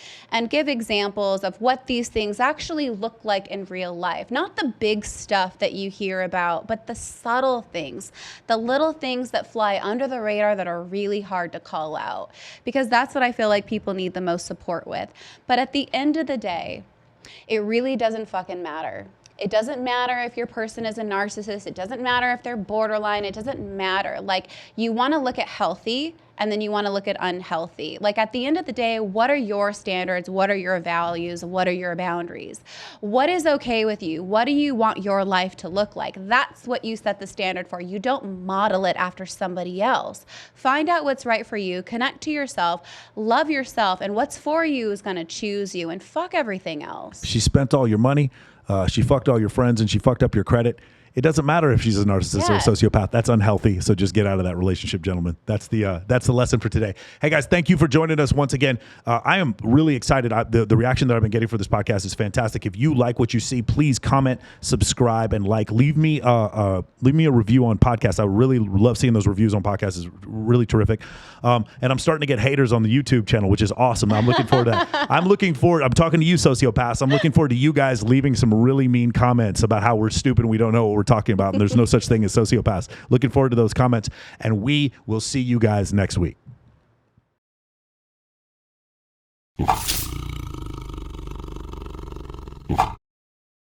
give examples of what these things actually look like in real life. Not the big stuff that you hear about, but the subtle things, the little things that fly under the radar that are really hard to call out, because that's what I feel like people need the most support with. But at the end of the day, it really doesn't fucking matter. It doesn't matter if your person is a narcissist. It doesn't matter if they're borderline. It doesn't matter. Like, you want to look at healthy, and then you want to look at unhealthy. Like, at the end of the day, what are your standards? What are your values? What are your boundaries? What is okay with you? What do you want your life to look like? That's what you set the standard for. You don't model it after somebody else. Find out what's right for you. Connect to yourself. Love yourself. And what's for you is going to choose you, and fuck everything else. She spent all your money. She fucked all your friends, and she fucked up your credit. It doesn't matter if she's a narcissist or a sociopath. That's unhealthy. So just get out of that relationship, gentlemen. That's the lesson for today. Hey guys, thank you for joining us once again. I am really excited. The reaction that I've been getting for this podcast is fantastic. If you like what you see, please comment, subscribe, and leave me a review on podcast. I really love seeing those reviews on podcasts. It's really terrific. And I'm starting to get haters on the YouTube channel, which is awesome. I'm looking forward to that. I'm talking to you, sociopaths. I'm looking forward to you guys leaving some really mean comments about how we're stupid and we don't know what we're talking about, and there's no such thing as sociopaths. Looking forward to those comments, and we will see you guys next week.